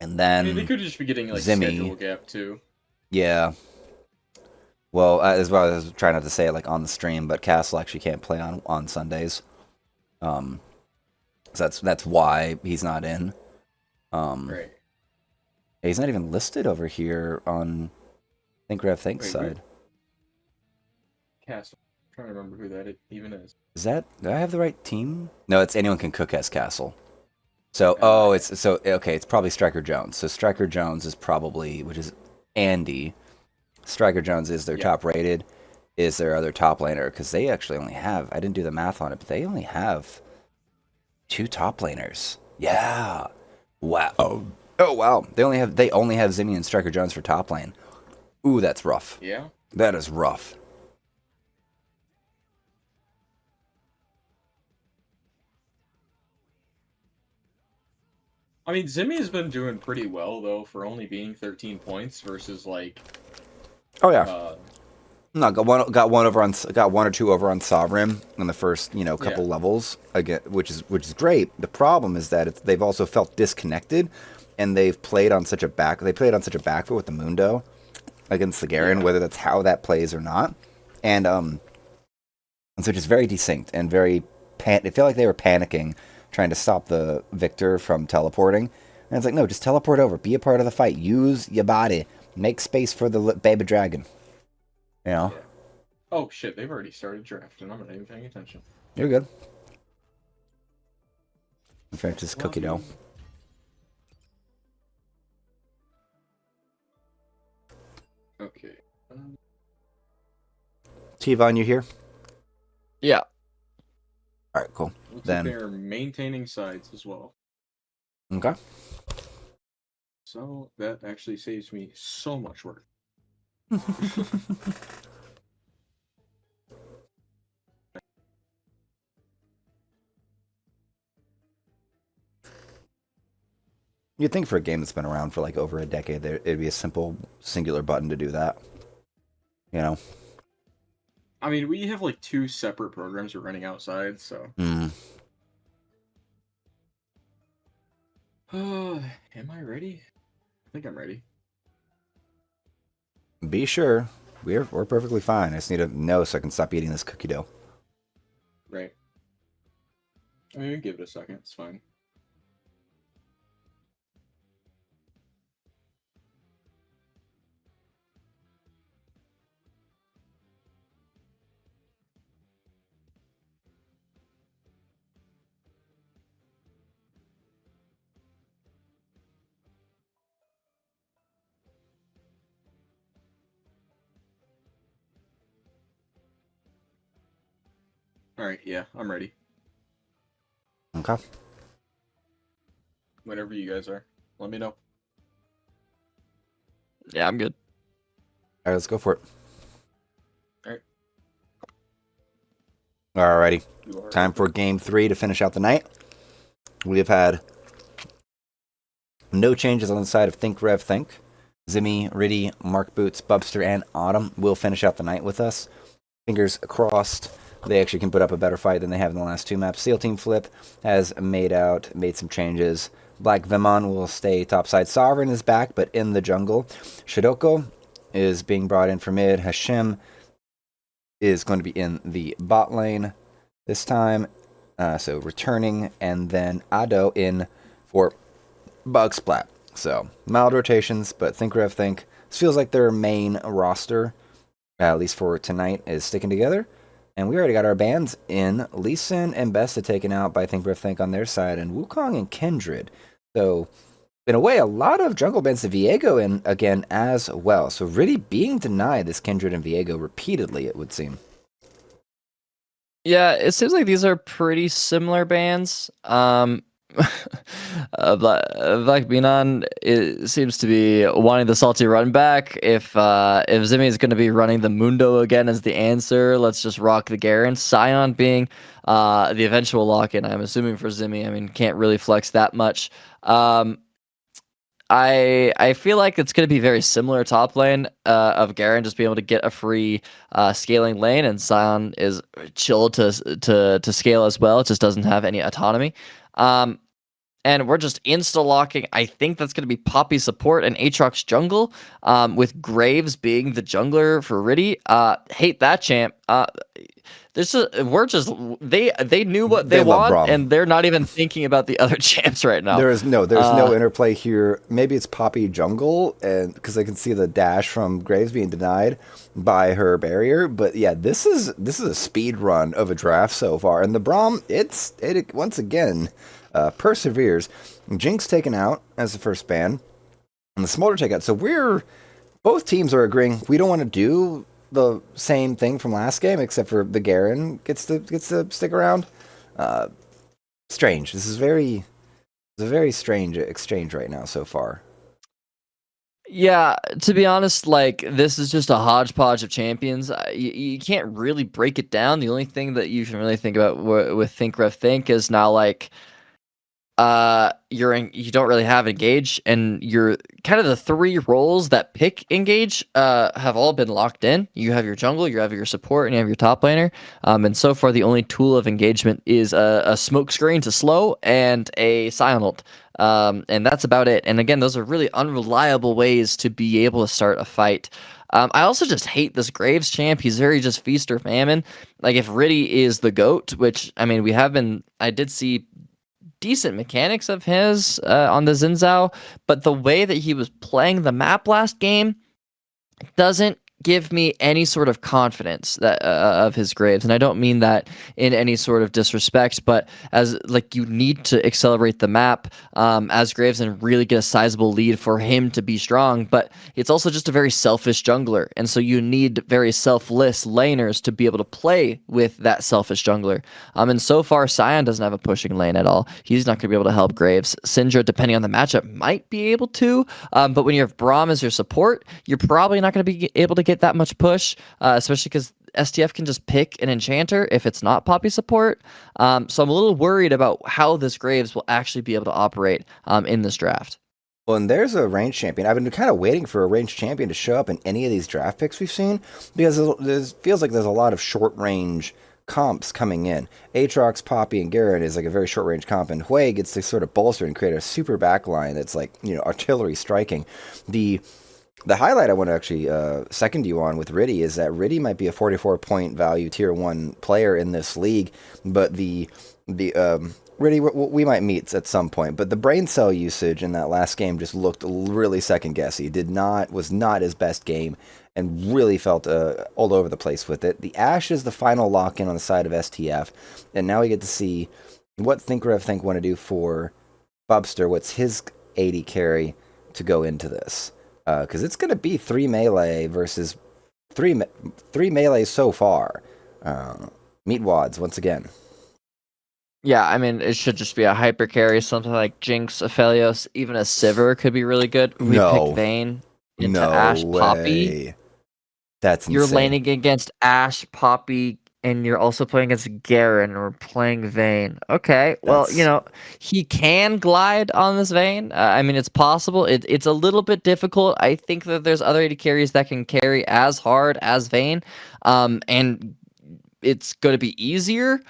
and then
they could just be getting like
Zimmy.
schedule gap too.
Yeah. Well, as well, I was trying not to say it like on the stream, but Castle actually can't play on Sundays. So that's why he's not in.
Right.
He's not even listed over here on Think's side.
Castle. I'm trying to remember who that even is.
Do I have the right team? No, it's anyone can cook as Castle. So, it's probably Striker Jones. So Striker Jones is probably, which is Andy. Striker Jones is their top rated, is their other top laner, because they actually only have, I didn't do the math on it, but they only have 2 top laners. Yeah. Wow. Oh wow. They only have Zimmy and Striker Jones for top lane. Ooh, that's rough.
Yeah.
That is rough.
I mean, Zimmy has been doing pretty well though for only being 13 points versus like.
Oh yeah. No, got one or two over on Sovereign in the first couple levels again, which is great. The problem is that they've also felt disconnected, and they've played on such a back foot with the Mundo against the Garen, whether that's how that plays or not, and so just very desynced and very they feel like they were panicking trying to stop the Victor from teleporting, and it's like, no, just teleport over, be a part of the fight, use your body, make space for the baby dragon. You know?
Yeah. Oh shit! They've already started drafting. I'm not even paying attention.
You're good. In fact, it's cookie dough.
Okay.
Tvan, you here?
Yeah.
All right, cool.
Looks
Then
like they're maintaining sides as well.
okay.
So that actually saves me so much work.
You'd think for a game that's been around for like over a decade, it'd be a simple singular button to do that. You know?
I mean, we have like 2 separate programs we're running outside, so.
Mm.
Am I ready? I think I'm ready.
Be sure. We're perfectly fine. I just need to know so I can stop eating this cookie dough.
Right. I mean, give it a second. It's fine. Alright, yeah, I'm ready.
Okay.
Whenever you guys are. Let me know.
Yeah, I'm good.
All right, let's go for it.
Alright.
Alrighty.
You are
Time for game 3 to finish out the night. We have had no changes on the side of Think. Zimmy, Riddy, Mark Boots, Bubster, and Autumn will finish out the night with us. Fingers crossed they actually can put up a better fight than they have in the last 2 maps. SEAL Team Flip has made some changes. Black Vimon will stay topside. Sovereign is back, but in the jungle. Shidoko is being brought in for mid. Hashim is going to be in the bot lane this time. So returning, and then Ado in for Bug Splat. So mild rotations, but Think. This feels like their main roster, at least for tonight, is sticking together. And we already got our bans in. Lee Sin and Besta taken out by Think on their side, and Wukong and Kindred. So, in a way, a lot of jungle bans to Viego in again as well. So, really being denied this Kindred and Viego repeatedly, it would seem.
Yeah, it seems like these are pretty similar bands. Black Beanon it seems to be wanting the salty run back. If Zimmy is going to be running the Mundo again as the answer, let's just rock the Garen. Scion being the eventual lock-in, I'm assuming for Zimmy. I mean, can't really flex that much. I feel like it's going to be very similar top lane of Garen just being able to get a free scaling lane, and Scion is chill to scale as well. It just doesn't have any autonomy. And we're just insta-locking. I think that's going to be Poppy support and Aatrox jungle, with Graves being the jungler for Riddy. Hate that champ. They knew what they
love
want,
Braum.
and they're not even thinking about the other champs right now.
There's no interplay here. Maybe it's Poppy jungle, and because I can see the dash from Graves being denied by her barrier. But yeah, this is a speed run of a draft so far, and the Braum it once again perseveres. Jinx taken out as the first ban, and the Smolder takeout. So both teams are agreeing we don't want to do the same thing from last game, except for the Garen gets to stick around. Strange. It's a very strange exchange right now so far.
Yeah, to be honest, like this is just a hodgepodge of champions. You can't really break it down. The only thing that you can really think about with Think Ref Think is now like you don't really have engage, and you're kind of the three roles that pick engage have all been locked in. You have your jungle, you have your support, and you have your top laner. And so far the only tool of engagement is a smoke screen to slow and a Scion ult. And that's about it. And again, those are really unreliable ways to be able to start a fight. I also just hate this Graves champ. He's very just feast or famine. Like if Riddy is the GOAT, which I mean I did see decent mechanics of his on the Xin Zhao, but the way that he was playing the map last game doesn't give me any sort of confidence that of his Graves. And I don't mean that in any sort of disrespect, but as like you need to accelerate the map as Graves and really get a sizable lead for him to be strong. But it's also just a very selfish jungler, and so you need very selfless laners to be able to play with that selfish jungler. And so far Scion doesn't have a pushing lane at all. He's not going to be able to help Graves. Syndra, depending on the matchup, might be able to, but when you have Braum as your support, you're probably not going to be able to get that much push, especially because STF can just pick an enchanter if it's not Poppy support. So I'm a little worried about how this Graves will actually be able to operate in this draft.
Well, and there's a range champion. I've been kind of waiting for a range champion to show up in any of these draft picks we've seen, because it feels like there's a lot of short range comps coming in. Aatrox, Poppy, and Garen is like a very short range comp, and Hui gets to sort of bolster and create a super backline that's like, artillery striking. The highlight I want to actually second you on with Riddy is that Riddy might be a 44-point value tier 1 player in this league, but the Riddy, we might meet at some point, but the brain cell usage in that last game just looked really second guessy. Was not his best game, and really felt all over the place with it. The Ashe is the final lock-in on the side of STF, and now we get to see what Think Rev Think want to do for Bubster. What's his 80 carry to go into this? Because it's going to be 3 melee versus 3 melee so far. Meet Wads once again.
Yeah, I mean, it should just be a hyper carry, something like Jinx, Aphelios, even a Sivir could be really good. We pick Vayne into Ashe,
way.
Poppy.
That's
You're
insane.
laning against Ashe, Poppy, and you're also playing against Garen or playing Vayne. Okay, well, he can glide on this Vayne. I mean, it's possible. It's a little bit difficult. I think that there's other AD carries that can carry as hard as Vayne, and it's going to be easier.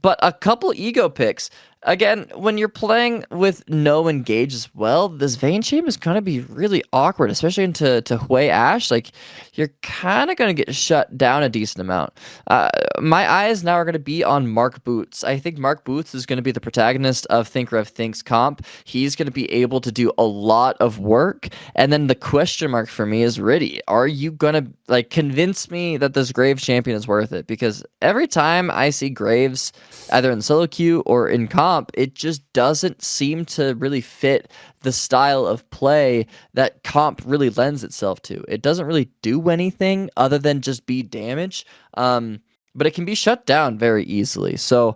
But a couple ego picks. Again, when you're playing with no engage as well, this Vayne champ is going to be really awkward, especially into Hui Ashe. Like, you're kind of going to get shut down a decent amount. My eyes now are going to be on Mark Boots. I think Mark Boots is going to be the protagonist of Think Rev Think's comp. He's going to be able to do a lot of work. And then the question mark for me is Riddy. Are you going to convince me that this Graves champion is worth it? Because every time I see Graves, either in solo queue or in comp, it just doesn't seem to really fit the style of play that comp really lends itself to. It doesn't really do anything other than just be damage. But but it can be shut down very easily. So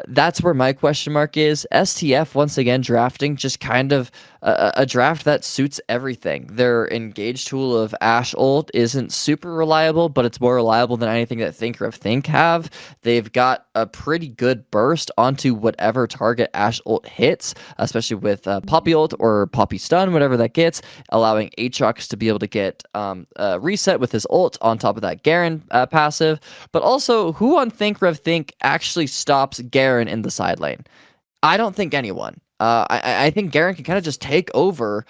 that's where my question mark is. STF once again drafting just kind of a draft that suits everything. Their engage tool of Ash ult isn't super reliable, but it's more reliable than anything that Thinker of Think have. They've got a pretty good burst onto whatever target Ash ult hits, especially with Poppy ult or Poppy stun, whatever that gets, allowing Aatrox to be able to get reset with his ult on top of that Garen passive. But also, who on Thinker of Think actually stops Garen in the side lane? I don't think anyone. I think Garen can kind of just take over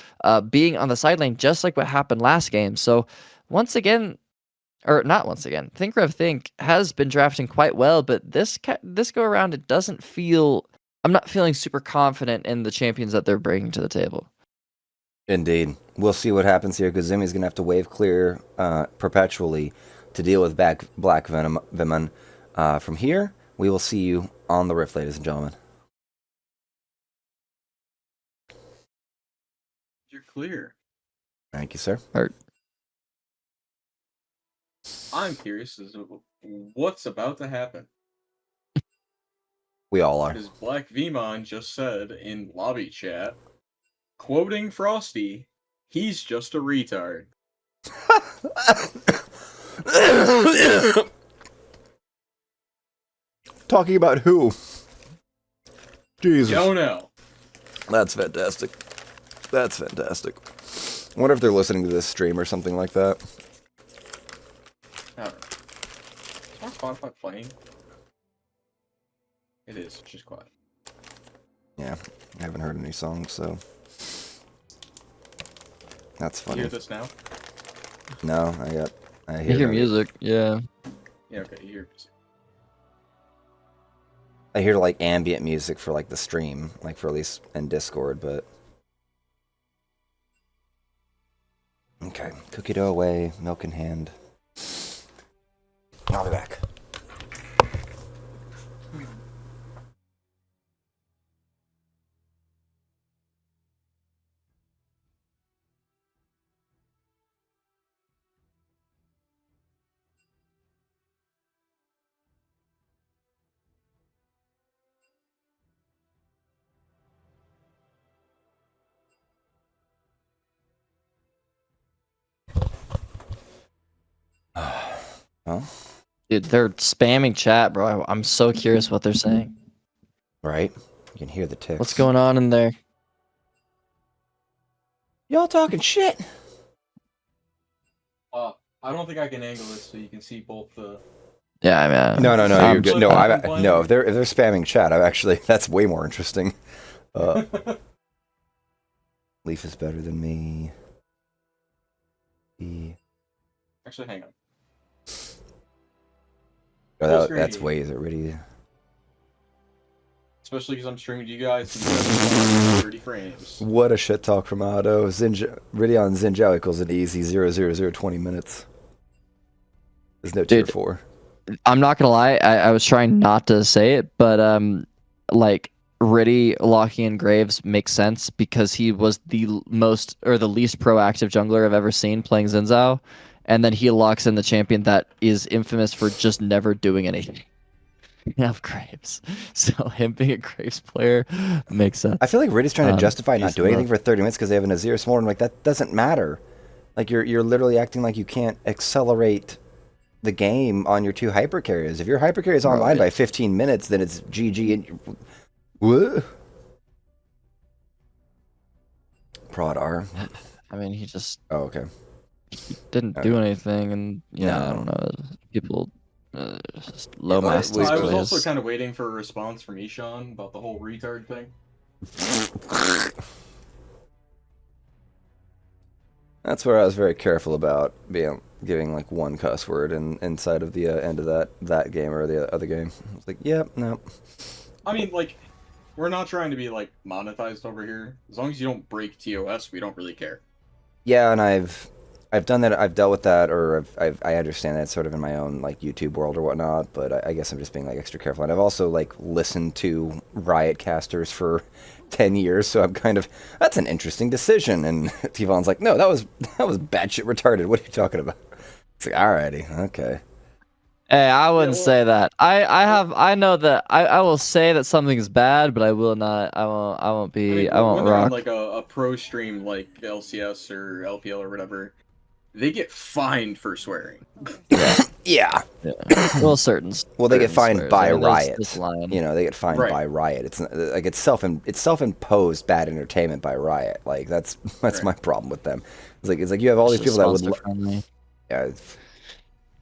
being on the side lane, just like what happened last game. So once again, or not once again, Thinker of Think has been drafting quite well, but this go around, it doesn't feel. I'm not feeling super confident in the champions that they're bringing to the table.
Indeed. We'll see what happens here, because Zimmy's going to have to wave clear perpetually to deal with Black Venom. From here, we will see you on the Rift, ladies and gentlemen.
You're clear.
Thank you, sir.
Hurt.
I'm curious as to what's about to happen.
We all are.
Because Black Vmon just said in lobby chat, quoting Frosty, he's just a retard.
Talking about who? Jesus.
Don't know.
That's fantastic. That's fantastic. I wonder if they're listening to this stream or something like that.
I don't know. Is my Spotify playing? It is. It's just quiet.
Yeah, I haven't heard any songs, so that's
You
funny.
hear this now?
No, I
You hear
no-
music, yeah.
Yeah, okay, you hear music.
I hear like ambient music for like the stream, like for at least in Discord, but okay. Cookie dough away, milk in hand. I'll be back. Well,
Dude, they're spamming chat, bro. I'm so curious what they're saying.
right? You can hear the ticks.
What's going on in there?
Y'all talking shit?
I don't think I can angle this so you can see both the...
Yeah, I mean,
No, you're good. No,
I'm
no. If they're spamming chat, I'm actually that's way more interesting. Leaf is better than me.
Actually, hang on.
Oh, that's way already.
Especially because I'm streaming to you guys in 30 frames.
What a shit talk from Otto. Ridion Zinjao equals an easy 00020 minutes. There's no tier
Dude.
4.
I'm not gonna lie. I was trying not to say it, but like Riddy locking in Graves makes sense because he was the most or the least proactive jungler I've ever seen playing Xin Zhao, and then he locks in the champion that is infamous for just never doing anything. Of Graves, so him being a Graves player makes sense.
I feel like Riddy's trying to justify not
he's
doing anything
love.
for 30 minutes because they have an Azir Smolder. Like, that doesn't matter. Like, you're literally acting like you can't accelerate the game on your 2 hyper carriers. If your hyper carrier is online by 15 minutes, then it's GG. And what? Prod R.
I mean, he just
Oh, okay.
didn't do anything, and yeah, I
No.
don't know. People just low
Yeah,
mass.
we-
I was
plays.
also kind of waiting for a response from Ishan about the whole retard thing.
That's where I was very careful about giving like one cuss word inside of the end of that game or the other game. I was like, yep, no.
I mean, like, we're not trying to be, like, monetized over here. As long as you don't break TOS, we don't really care.
Yeah, and I've done that. I've dealt with that, or I understand that sort of in my own like YouTube world or whatnot. But I guess I'm just being like extra careful. And I've also like listened to Riot casters for 10 years, so I'm kind of that's an interesting decision. And Tvan's like, no, that was batshit retarded. What are you talking about? It's like, alrighty, okay.
Hey, I wouldn't
well-
say that. I know that I will say that something's bad, but I will not. I won't be. I
when
won't
they're on
rock.
like a pro stream like LCS or LPL or whatever, they get fined for swearing.
Yeah.
Well, certain.
Well, they get
certain
fined
swears.
by
I mean,
Riot.
there's line.
You know, they get fined
Right.
by Riot. It's like it's self-imposed bad entertainment by Riot. Like that's
Right.
my problem with them. It's like you have all these
It's
people that would.
sponsor friendly.
Yeah.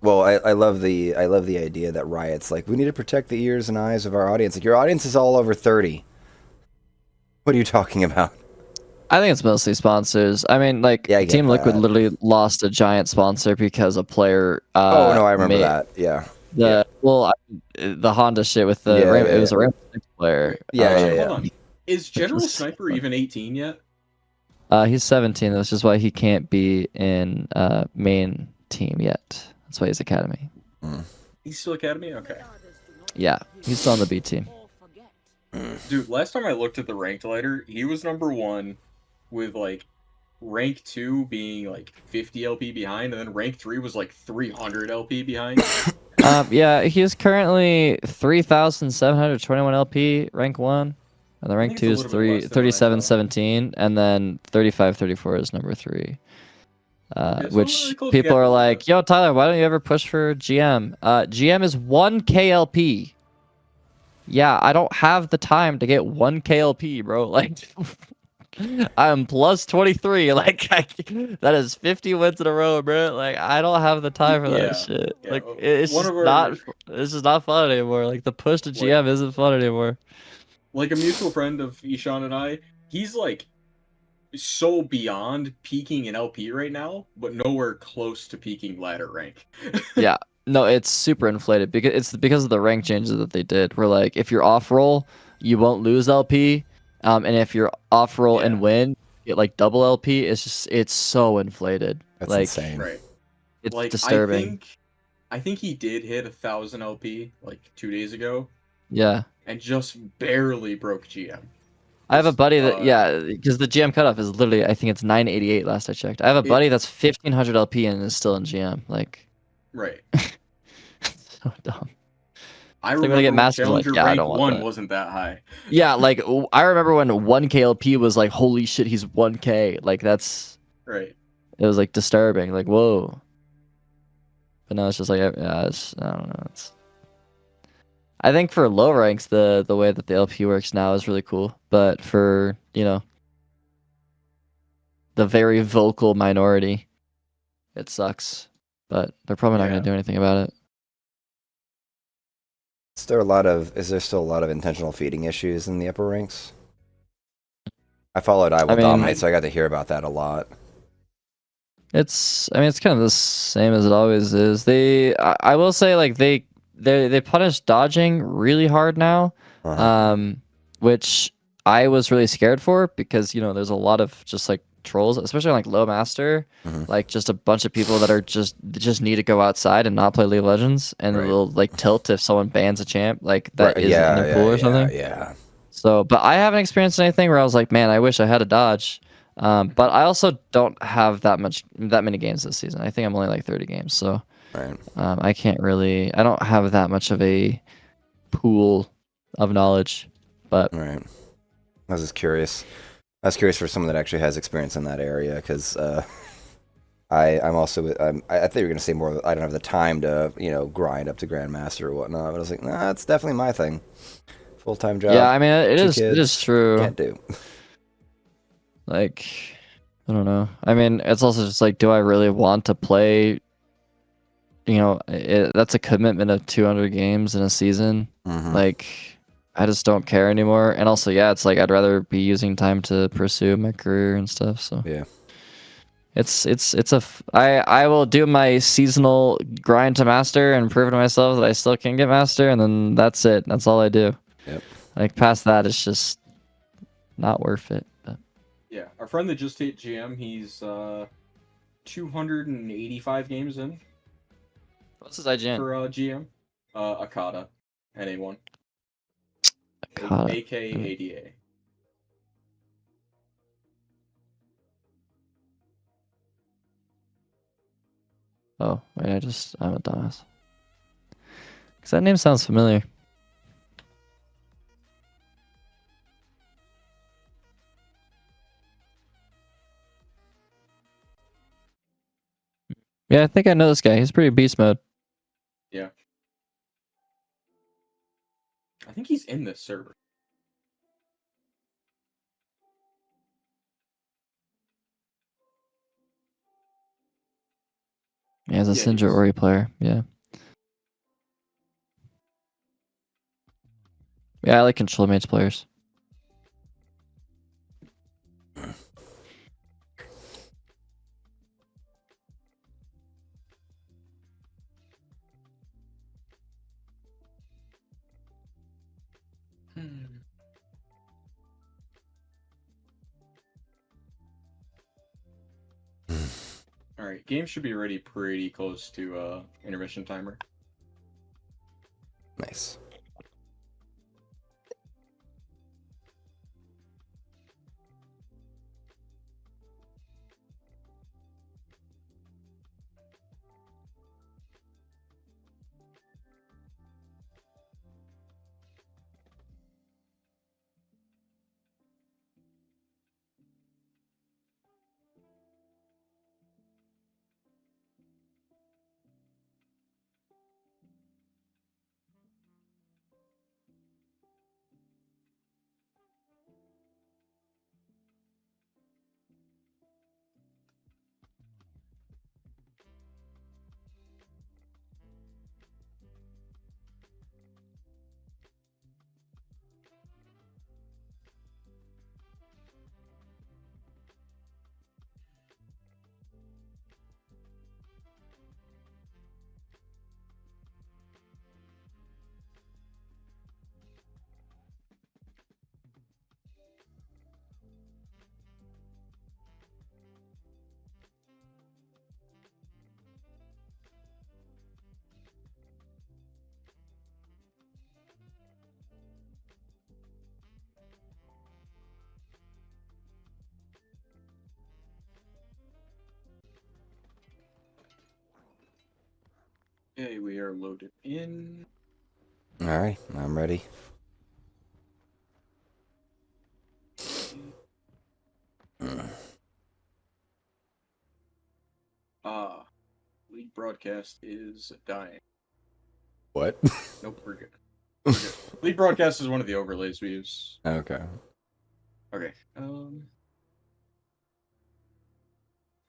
Well, I love the idea that Riot's like we need to protect the ears and eyes of our audience. Like your audience is all over 30. What are you talking about?
I think it's mostly sponsors. I mean, like
Yeah, I get
Team Liquid
that.
literally lost a giant sponsor because a player.
Oh no, I remember that. Yeah.
The Honda shit with the
Yeah,
Rainbow,
yeah,
it was a
yeah.
Rainbow Six player.
Yeah,
Actually,
yeah.
hold on. Is General Sniper even 18 yet?
He's 17, which is why he can't be in main team yet. That's why he's academy.
He's still Academy? Okay.
Yeah, he's still on the B team.
Dude, last time I looked at the ranked ladder, he was number 1 with like rank 2 being like 50 LP behind, and then rank 3 was like 300 LP behind.
Yeah, he's currently 3,721 LP, rank 1. And the rank
it's
2
a
is
little bit less than what I
3717, and then 3534 is number 3.
Okay, so
Which
really close
people
gap a
are
little
like,
bit.
yo, Tyler, why don't you ever push for GM? GM is 1 KLP. Yeah, I don't have the time to get 1 KLP, bro. Like, I'm plus 23. Like, that is 50 wins in a row, bro. Like, I don't have the time for
Yeah,
that shit.
yeah.
Like, it's
One
just
of our-
not. It's just not fun anymore. Like, the push to GM isn't fun anymore.
Like a mutual friend of Ishan and I, he's like so beyond peaking in LP right now, but nowhere close to peaking ladder rank.
Yeah. No, it's super inflated because of the rank changes that they did. Where like if you're off roll, you won't lose LP, and if you're off roll
Yeah.
and win, you get like double LP. It's so inflated.
That's
like
insane.
Right.
it's
Like
disturbing.
I think he did hit 1,000 LP like 2 days ago,
Yeah.
and just barely broke GM.
I have a buddy that
Uh,
because the GM cutoff is literally I think it's 988 last I checked. I have a buddy that's 1500 LP and is still in GM. Like
Right.
so dumb.
I
like when I
remember
get
when
mastered, like,
Challenger
yeah, I
rank
don't want
1
that.
wasn't that high.
Yeah, like I remember when 1 KLP was like holy shit, he's 1K. Like that's
Right.
it was like disturbing. Like whoa. But now it's just like yeah, I don't know. I think for low ranks the way that the LP works now is really cool. But for, the very vocal minority, it sucks. But they're probably not
Yeah.
gonna do anything about it.
Is there still a lot of intentional feeding issues in the upper ranks? I followed I Will
mean-
Dominate, so I got to hear about that a lot.
It's kind of the same as it always is. I will say like they punish dodging really hard now.
Uh-huh.
Which I was really scared for because there's a lot of just like trolls, especially on, like low master,
Mhm.
like just a bunch of people that are just need to go outside and not play League of Legends, and
Right.
they'll like tilt if someone bans a champ like that
Right,
isn't in their pool or something.
Yeah.
So, but I haven't experienced anything where I was like, man, I wish I had a dodge. But I also don't have that many games this season. I think I'm only like 30 games, so
Right.
I don't have that much of a pool of knowledge. But
Right. I was just curious. I was curious for someone that actually has experience in that area because I'm also I think you're gonna say more. I don't have the time to grind up to grandmaster or whatnot. But I was like, nah, that's definitely my thing. Full-time job.
yeah, I mean it
2
is
kids,
true.
Can't do.
Like, I don't know. I mean, it's also just like, do I really want to play? That's a commitment of 200 games in a season.
Mhm.
Like, I just don't care anymore. And also, yeah, it's like I'd rather be using time to pursue my career and stuff. So
Yeah.
I will do my seasonal grind to master and prove to myself that I still can get master, and then that's it. That's all I do.
Yep.
Like past that, it's just not worth it. But
Yeah, our friend that just hit GM, he's 285 games in
what's his IGN?
for GM. Akata, NA1.
Akata.
AKADA.
Oh wait, I'm a dumbass. Because that name sounds familiar. Yeah, I think I know this guy. He's pretty beast mode.
Yeah. I think he's in this server.
Yeah, he's a
Yeah, he
Syndra
is.
Ori player. Yeah. Yeah, I like control mage players.
All right, game should be ready pretty close to intermission timer.
Nice.
Okay, we are loaded in.
All right, I'm ready.
League broadcast is dying.
What?
Nope, we're good. We're good. League broadcast is one of the overlays we use.
Okay.
Okay. All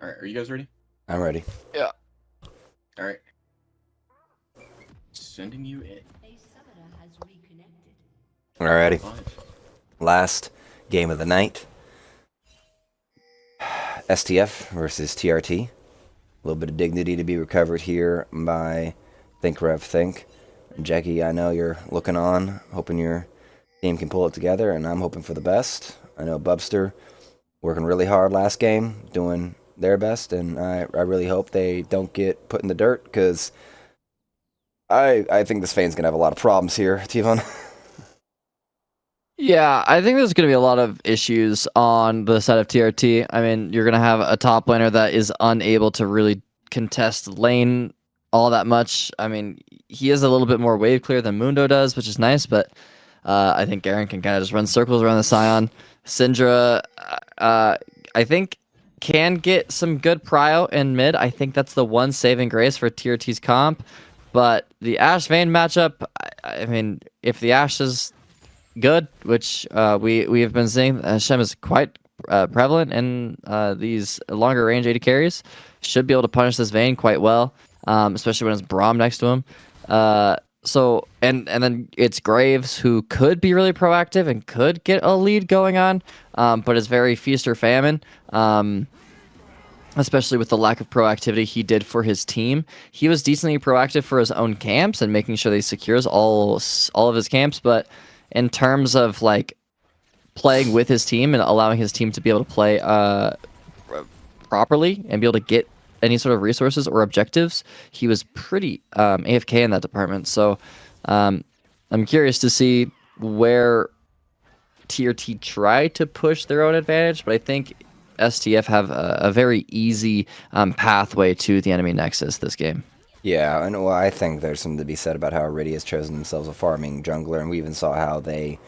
right, are you guys ready?
I'm ready.
Yeah.
All right. Sending you in.
Alrighty.
5.
Last game of the night. STF versus TRT. A little bit of dignity to be recovered here by Think Rev Think. Jackie, I know you're looking on, hoping your team can pull it together, and I'm hoping for the best. I know Bubster working really hard last game, doing their best, and I really hope they don't get put in the dirt, because I think this Fane's going to have a lot of problems here, Tvan.
Yeah, I think there's going to be a lot of issues on the side of TRT. I mean, you're going to have a top laner that is unable to really contest lane all that much. I mean, he is a little bit more wave clear than Mundo does, which is nice, but I think Garen can kind of just run circles around the Scion. Syndra, I think, can get some good prio in mid. I think that's the one saving grace for TRT's comp. But the Ashe Vayne matchup, I mean, if the Ashe is good, which we have been seeing, Shem is quite prevalent in these longer range AD carries, should be able to punish this Vayne quite well, especially when it's Braum next to him. So and then it's Graves, who could be really proactive and could get a lead going on, but is very feast or famine. Especially with the lack of proactivity he did for his team. He was decently proactive for his own camps and making sure that he secures all of his camps, but in terms of like playing with his team and allowing his team to be able to play properly and be able to get any sort of resources or objectives, he was pretty AFK in that department. So I'm curious to see where TRT try to push their own advantage, but I think STF have a very easy pathway to the enemy nexus this game.
Yeah, and well, I think there's something to be said about how Riddy has chosen themselves a farming jungler, and we even saw how they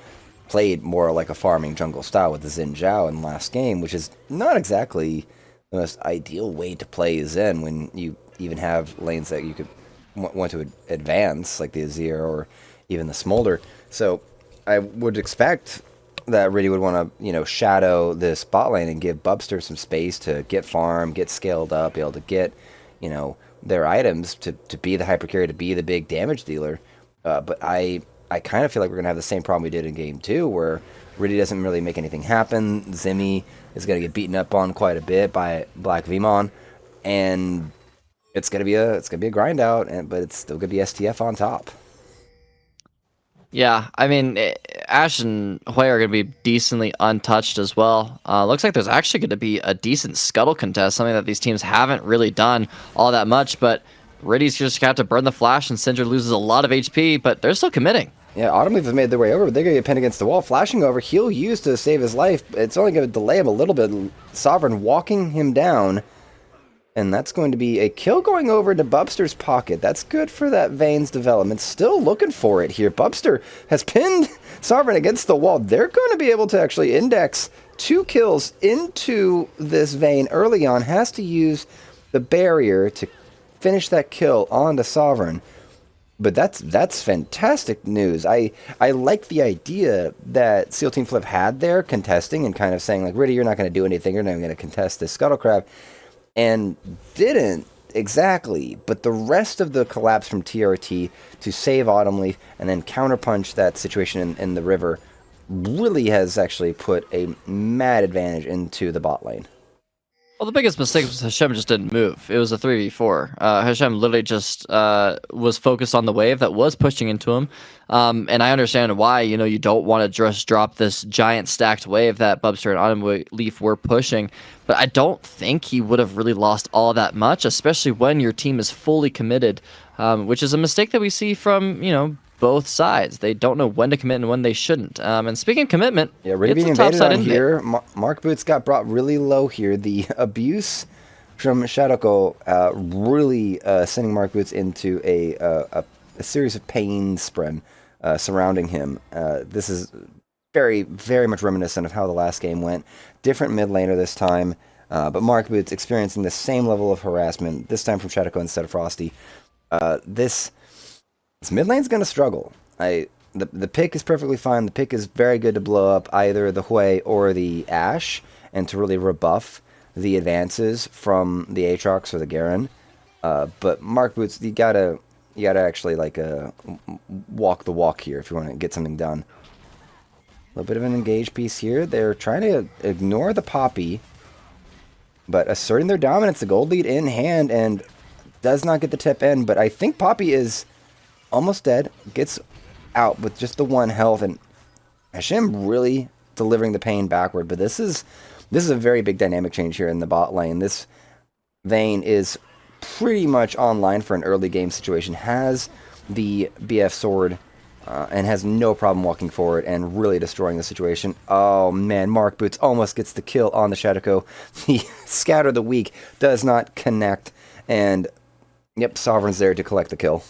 played more like a farming jungle style with the Xin Zhao in the last game, which is not exactly the most ideal way to play Zen when you even have lanes that you could want to advance, like the Azir or even the Smolder. So I would expect that Riddy would want to, shadow this bot lane and give Bubster some space to get farm, get scaled up, be able to get, their items to be the hypercarry, to be the big damage dealer. But I kind of feel like we're going to have the same problem we did in game 2, where Riddy doesn't really make anything happen. Zimmy is going to get beaten up on quite a bit by Black Vmon, and it's going to be a grind out, but it's still going to be STF on top.
Yeah, I mean, Ash and Hui are going to be decently untouched as well. Looks like there's actually going to be a decent scuttle contest, something that these teams haven't really done all that much, but Riddy's just got to burn the flash, and Syndra loses a lot of HP, but they're still committing.
Yeah, Autumnleaf has made their way over, but they're going to get pinned against the wall. Flashing over, he'll use to save his life. It's only going to delay him a little bit. Sovereign walking him down, and that's going to be a kill going over into Bubster's pocket. That's good for that Vayne's development. Still looking for it here. Bubster has pinned Sovereign against the wall. They're going to be able to actually index 2 kills into this Vayne early on. Has to use the barrier to finish that kill onto Sovereign. But that's fantastic news. I like the idea that SEAL Team Flip had there, contesting and kind of saying, like, Riddy, you're not going to do anything. You're not even going to contest this Scuttle Crab. And didn't exactly. But the rest of the collapse from TRT to save Autumnleaf and then counterpunch that situation in the river really has actually put a mad advantage into the bot lane.
Well, the biggest mistake was Hashem just didn't move. It was a 3v4. Hashem literally just was focused on the wave that was pushing into him. And I understand why, you don't want to just drop this giant stacked wave that Bubster and Autumnleaf were pushing. But I don't think he would have really lost all that much, especially when your team is fully committed, which is a mistake that we see from, both sides. They don't know when to commit and when they shouldn't. And speaking of commitment,
yeah, Riddy being invaded on here. Mark Boots got brought really low here. The abuse from Shadowko really sending Mark Boots into a series of pain spren surrounding him. This is very, very much reminiscent of how the last game went. Different mid laner this time, but Mark Boots experiencing the same level of harassment, this time from Shadowko instead of Frosty. This mid lane's going to struggle. The pick is perfectly fine. The pick is very good to blow up either the Hui or the Ashe and to really rebuff the advances from the Aatrox or the Garen. But Mark Boots, you gotta actually walk the walk here if you want to get something done. A little bit of an engaged piece here. They're trying to ignore the Poppy, but asserting their dominance. The gold lead in hand and does not get the tip in. But I think Poppy is almost dead, gets out with just the 1 health, and Hashem really delivering the pain backward. But this is a very big dynamic change here in the bot lane. This Vayne is pretty much online for an early game situation, has the BF sword, and has no problem walking forward and really destroying the situation. Oh man, Mark Boots almost gets the kill on the Shadowko. The Scatter of the Weak does not connect, and yep, Sovereign's there to collect the kill.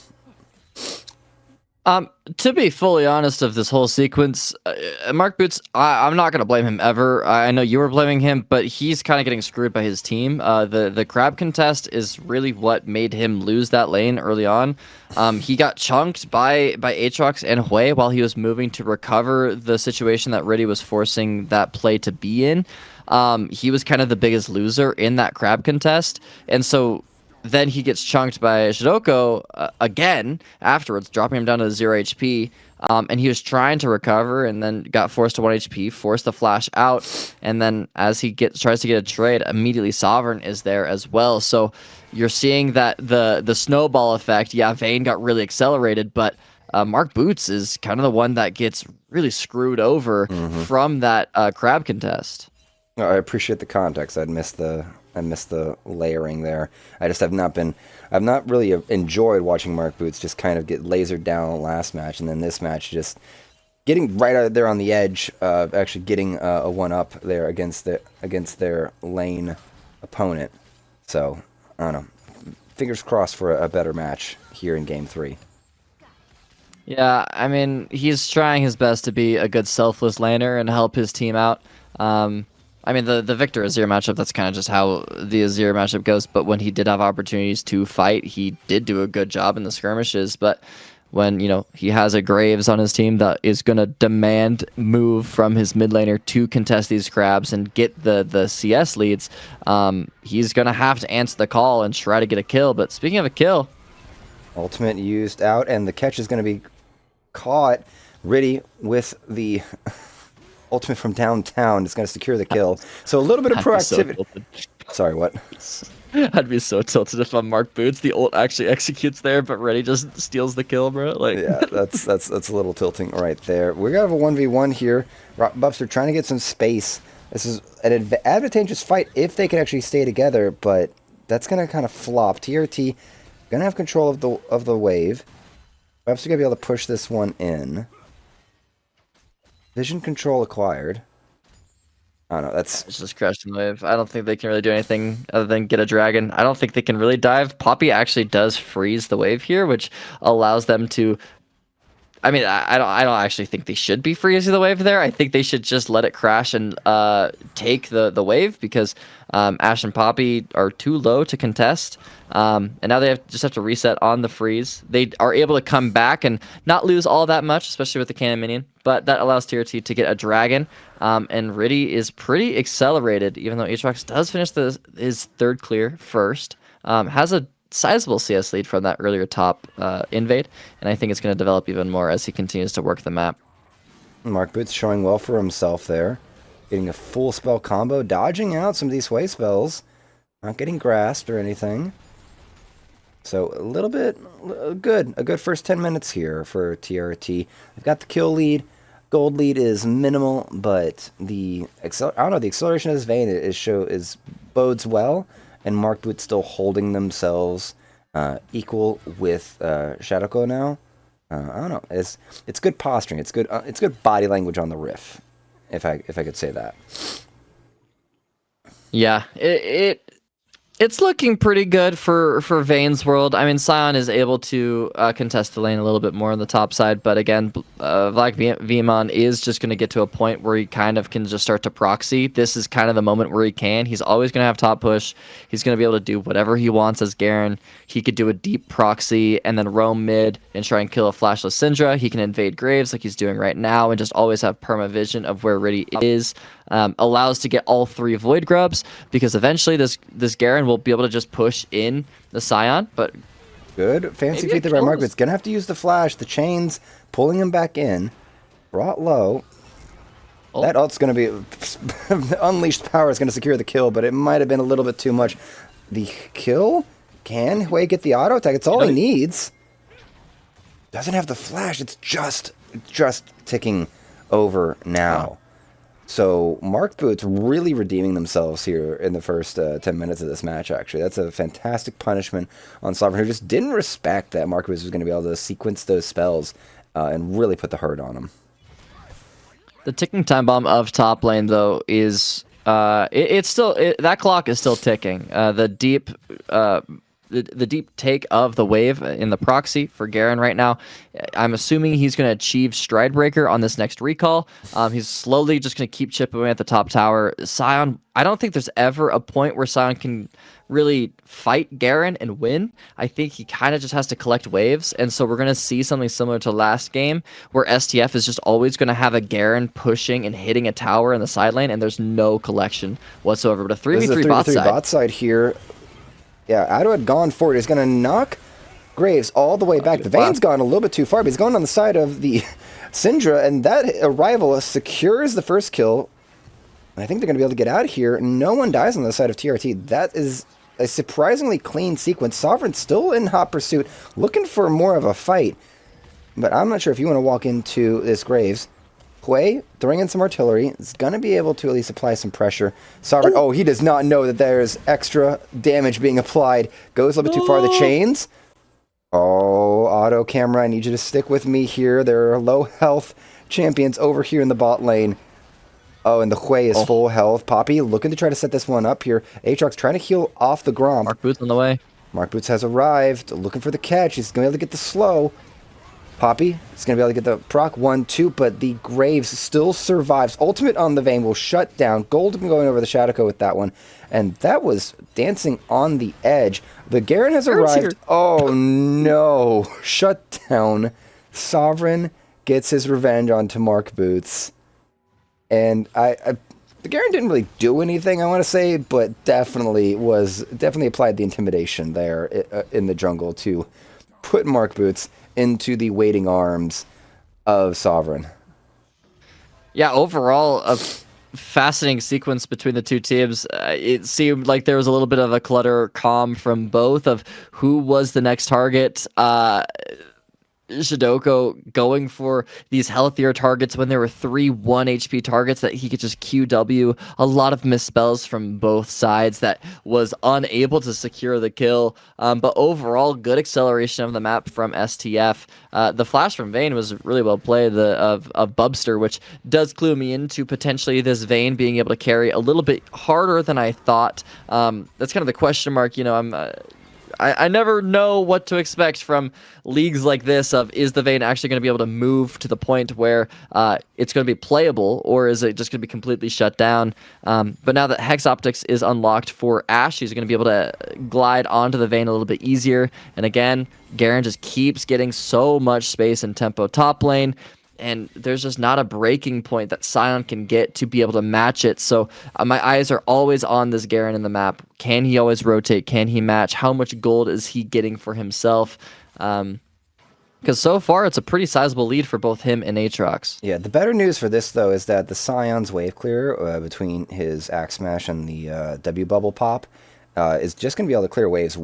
To be fully honest of this whole sequence, Mark Boots, I'm not going to blame him ever. I know you were blaming him, but he's kind of getting screwed by his team. The crab contest is really what made him lose that lane early on. He got chunked by Aatrox and Hui while he was moving to recover the situation that Riddy was forcing that play to be in. He was kind of the biggest loser in that crab contest, and so then he gets chunked by Shadoko again afterwards, dropping him down to 0 HP. And he was trying to recover and then got forced to 1 HP, forced the flash out. And then as he tries to get a trade, immediately Sovereign is there as well. So you're seeing that the snowball effect. Yeah, Vayne got really accelerated, but Mark Boots is kind of the one that gets really screwed over from that crab contest.
I appreciate the context. I missed the layering there. I've not really enjoyed watching Mark Boots just kind of get lasered down last match, and then this match just getting right out there on the edge, actually getting a 1-up there against their lane opponent. So I don't know. fingers crossed for a better match here in Game 3.
Yeah, I mean, he's trying his best to be a good selfless laner and help his team out. I mean, the Victor Azir matchup, that's kind of just how the Azir matchup goes. But when he did have opportunities to fight, he did do a good job in the skirmishes. But when, he has a Graves on his team that is going to demand move from his mid laner to contest these crabs and get the CS leads, he's going to have to answer the call and try to get a kill. But speaking of a kill...
Ultimate used out, and the catch is going to be caught. Riddy with the ultimate from downtown is going to secure the kill. So a little bit of proactivity. Sorry, what?
I'd be so tilted if I'm Mark Boots. The ult actually executes there, but Riddy just steals the kill, bro.
Yeah, that's a little tilting right there. We're gonna have a 1v1 here. Buffs are trying to get some space. This is an advantageous fight if they can actually stay together, but that's gonna kind of flop. TRT gonna have control of the wave. Buffs are gonna be able to push this one in. Vision control acquired. I don't know,
It's just crashing the wave. I don't think they can really do anything other than get a dragon. I don't think they can really dive. Poppy actually does freeze the wave here, which allows them to... I mean, I don't actually think they should be freezing the wave there. I think they should just let it crash and take the wave, because Ashe and Poppy are too low to contest. And now they just have to reset on the freeze. They are able to come back and not lose all that much, especially with the cannon minion. But that allows TRT to get a dragon. And Riddy is pretty accelerated, even though Aatrox does finish his third clear first. Has a sizable CS lead from that earlier top invade, and I think it's going to develop even more as he continues to work the map.
Mark Boots showing well for himself there. Getting a full spell combo, dodging out some of these sway spells. Not getting grasped or anything. So a little bit good. A good first 10 minutes here for TRT. They've got the kill lead. Gold lead is minimal, but the acceleration of this vein is bodes well. And Mark Boots still holding themselves equal with Shadowco now. I don't know. It's good posturing. It's good body language on the riff, if I could say that.
Yeah, it's looking pretty good for Vayne's world. I mean, Sion is able to contest the lane a little bit more on the top side, but again, Black Vemon is just going to get to a point where he kind of can just start to proxy. This is kind of the moment where he can. He's always going to have top push. He's going to be able to do whatever he wants as Garen. He could do a deep proxy and then roam mid and try and kill a flashless Syndra. He can invade Graves like he's doing right now and just always have perma vision of where Riddy is. Allows to get all 3 Void Grubs, because eventually this Garen will be able to just push in the Sion, but...
Good. Fancy feat there by Mark, but it's going to have to use the flash. The chains pulling him back in. Brought low. Oh. That ult's going to be... Unleashed power is going to secure the kill, but it might have been a little bit too much. The kill? Can Hui get the auto attack? It's all he needs. Doesn't have the flash. It's just ticking over now. So Mark Boots really redeeming themselves here in the first 10 minutes of this match, actually. That's a fantastic punishment on Sovereign, who just didn't respect that Mark Boots was going to be able to sequence those spells and really put the hurt on him.
The ticking time bomb of top lane, though, is... that clock is still ticking. The deep take of the wave in the proxy for Garen right now. I'm assuming he's going to achieve Stride Breaker on this next recall. He's slowly just going to keep chipping away at the top tower. Sion, I don't think there's ever a point where Sion can really fight Garen and win. I think he kind of just has to collect waves, and so we're going to see something similar to last game, where STF is just always going to have a Garen pushing and hitting a tower in the side lane, and there's no collection whatsoever. But a 3v3
bot side here. Yeah, Ado had gone for it. He's going to knock Graves all the way back. The Vayne's gone a little bit too far, but he's going on the side of the Syndra, and that arrival secures the first kill. And I think they're going to be able to get out of here. No one dies on the side of TRT. That is a surprisingly clean sequence. Sovereign's still in hot pursuit, looking for more of a fight. But I'm not sure if you want to walk into this Graves. Hui, throwing in some artillery, is going to be able to at least apply some pressure. Sovereign, he does not know that there's extra damage being applied. Goes a little bit too far. The chains. Auto camera, I need you to stick with me here. There are low health champions over here in the bot lane. And the Hui is full health. Poppy looking to try to set this one up here. Aatrox trying to heal off the Grom.
Mark Boots on the way.
Mark Boots has arrived, looking for the catch. He's going to be able to get the slow. Poppy is going to be able to get the proc 1-2, but the Graves still survives. Ultimate on the Vayne will shut down. Golden going over the Shadowco with that one. And that was dancing on the edge. The Garen has arrived. Oh, no. Shut down. Sovereign gets his revenge onto Mark Boots. And the Garen didn't really do anything, I want to say, but definitely applied the intimidation there in the jungle to put Mark Boots into the waiting arms of Sovereign.
Yeah, overall, a fascinating sequence between the two teams. It seemed like there was a little bit of a clutter calm from both of who was the next target. Shadoko going for these healthier targets when there were 3 1 HP targets that he could just QW. A lot of misspells from both sides that was unable to secure the kill. But overall, good acceleration of the map from STF. The flash from Vayne was really well played of Bubster, which does clue me into potentially this Vayne being able to carry a little bit harder than I thought. That's kind of the question mark. You know, I never know what to expect from leagues like this of, is the Vayne actually going to be able to move to the point where it's going to be playable, or is it just going to be completely shut down? But now that Hex Optics is unlocked for Ashe, he's going to be able to glide onto the Vayne a little bit easier. And again, Garen just keeps getting so much space and tempo top lane. And there's just not a breaking point that Sion can get to be able to match it. So my eyes are always on this Garen in the map. Can he always rotate? Can he match? How much gold is he getting for himself? Because so far, it's a pretty sizable lead for both him and Aatrox.
Yeah, the better news for this, though, is that the Sion's wave clear between his Axe Smash and the W Bubble Pop is just going to be able to clear waves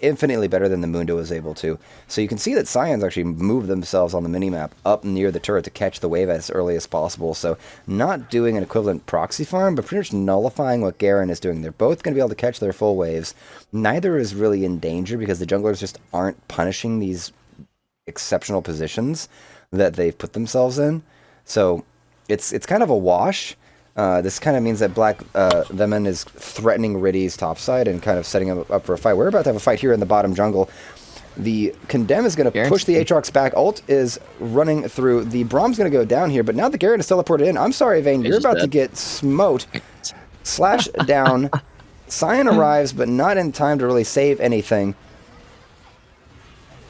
infinitely better than the Mundo was able to. So you can see that Sions actually move themselves on the minimap up near the turret to catch the wave as early as possible. So not doing an equivalent proxy farm, but pretty much nullifying what Garen is doing. They're both going to be able to catch their full waves. Neither is really in danger because the junglers just aren't punishing these exceptional positions that they've put themselves in. So it's kind of a wash. This kind of means that Black Veman is threatening Riddy's topside and kind of setting him up for a fight. We're about to have a fight here in the bottom jungle. The Condemn is going to push the Aatrox back. Ult is running through. The Braum's going to go down here, but now the Garen is teleported in. I'm sorry, Vayne, you're about to get smote. Slash down. Sion arrives, but not in time to really save anything.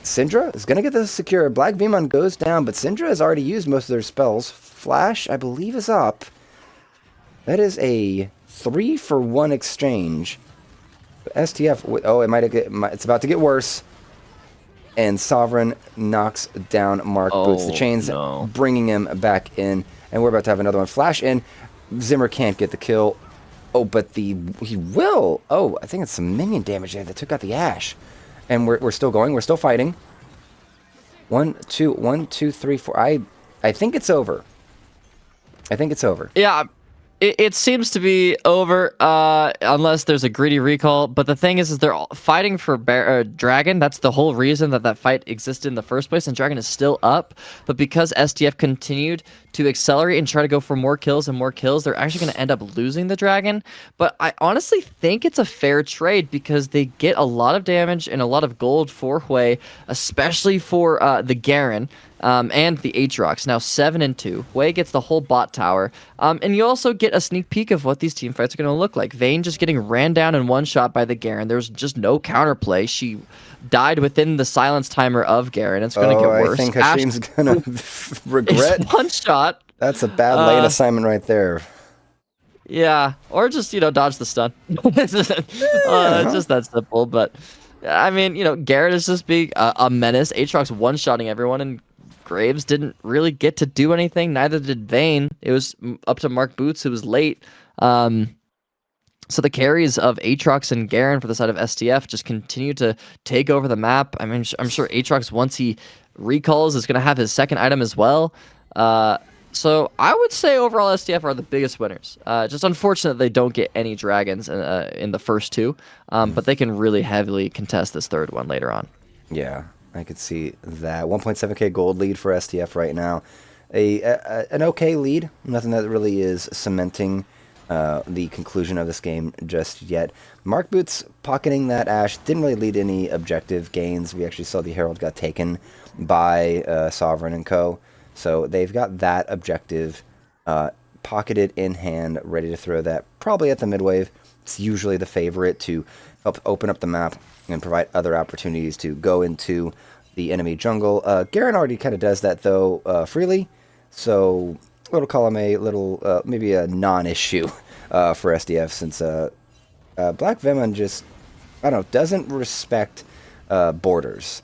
Syndra is going to get this secure. Black Veman goes down, but Syndra has already used most of their spells. Flash, I believe, is up. That is a 3-for-1 exchange. STF, oh, it's about to get worse. And Sovereign knocks down Mark Boots. The chains bringing him back in. And we're about to have another one. Flash in. Zimmer can't get the kill. Oh, but he will. Oh, I think it's some minion damage there that took out the Ashe. And we're still going. We're still fighting. 1, 2, 1, 2, 3, 4. I think it's over. I think it's over.
Yeah. It seems to be over unless there's a greedy recall. But the thing is they're all fighting for Dragon. That's the whole reason that fight existed in the first place. And Dragon is still up. But because STF continued to accelerate and try to go for more kills and more kills, they're actually going to end up losing the Dragon. But I honestly think it's a fair trade because they get a lot of damage and a lot of gold for Hui, especially for the Garen. And the Aatrox, now 7-2. Hui gets the whole bot tower. And you also get a sneak peek of what these team fights are going to look like. Vayne just getting ran down in one shot by the Garen. There's just no counterplay. She died within the silence timer of Garen. It's going to get worse.
I think Hashim's going to regret.
One shot.
That's a bad lane assignment right there.
Yeah, or just, dodge the stun. It's just that simple. But, I mean, Garen is just being a menace. Aatrox one-shotting everyone, and Graves didn't really get to do anything. Neither did Vayne. It was up to Mark Boots, who was late. So the carries of Aatrox and Garen for the side of STF just continue to take over the map. I mean, I'm sure Aatrox, once he recalls, is going to have his second item as well. So I would say overall STF are the biggest winners. Just unfortunate they don't get any dragons in the first two, but they can really heavily contest this third one later on.
Yeah, I could see that. 1.7k gold lead for STF right now. An okay lead. Nothing that really is cementing the conclusion of this game just yet. Mark Boots pocketing that Ashe didn't really lead to any objective gains. We actually saw the Herald got taken by Sovereign and co. So they've got that objective pocketed in hand, ready to throw that probably at the mid-wave. It's usually the favorite to help open up the map and provide other opportunities to go into the enemy jungle. Garen already kind of does that, though, freely. So we'll call him a little, maybe a non-issue for SDF, since Black Venom just, I don't know, doesn't respect borders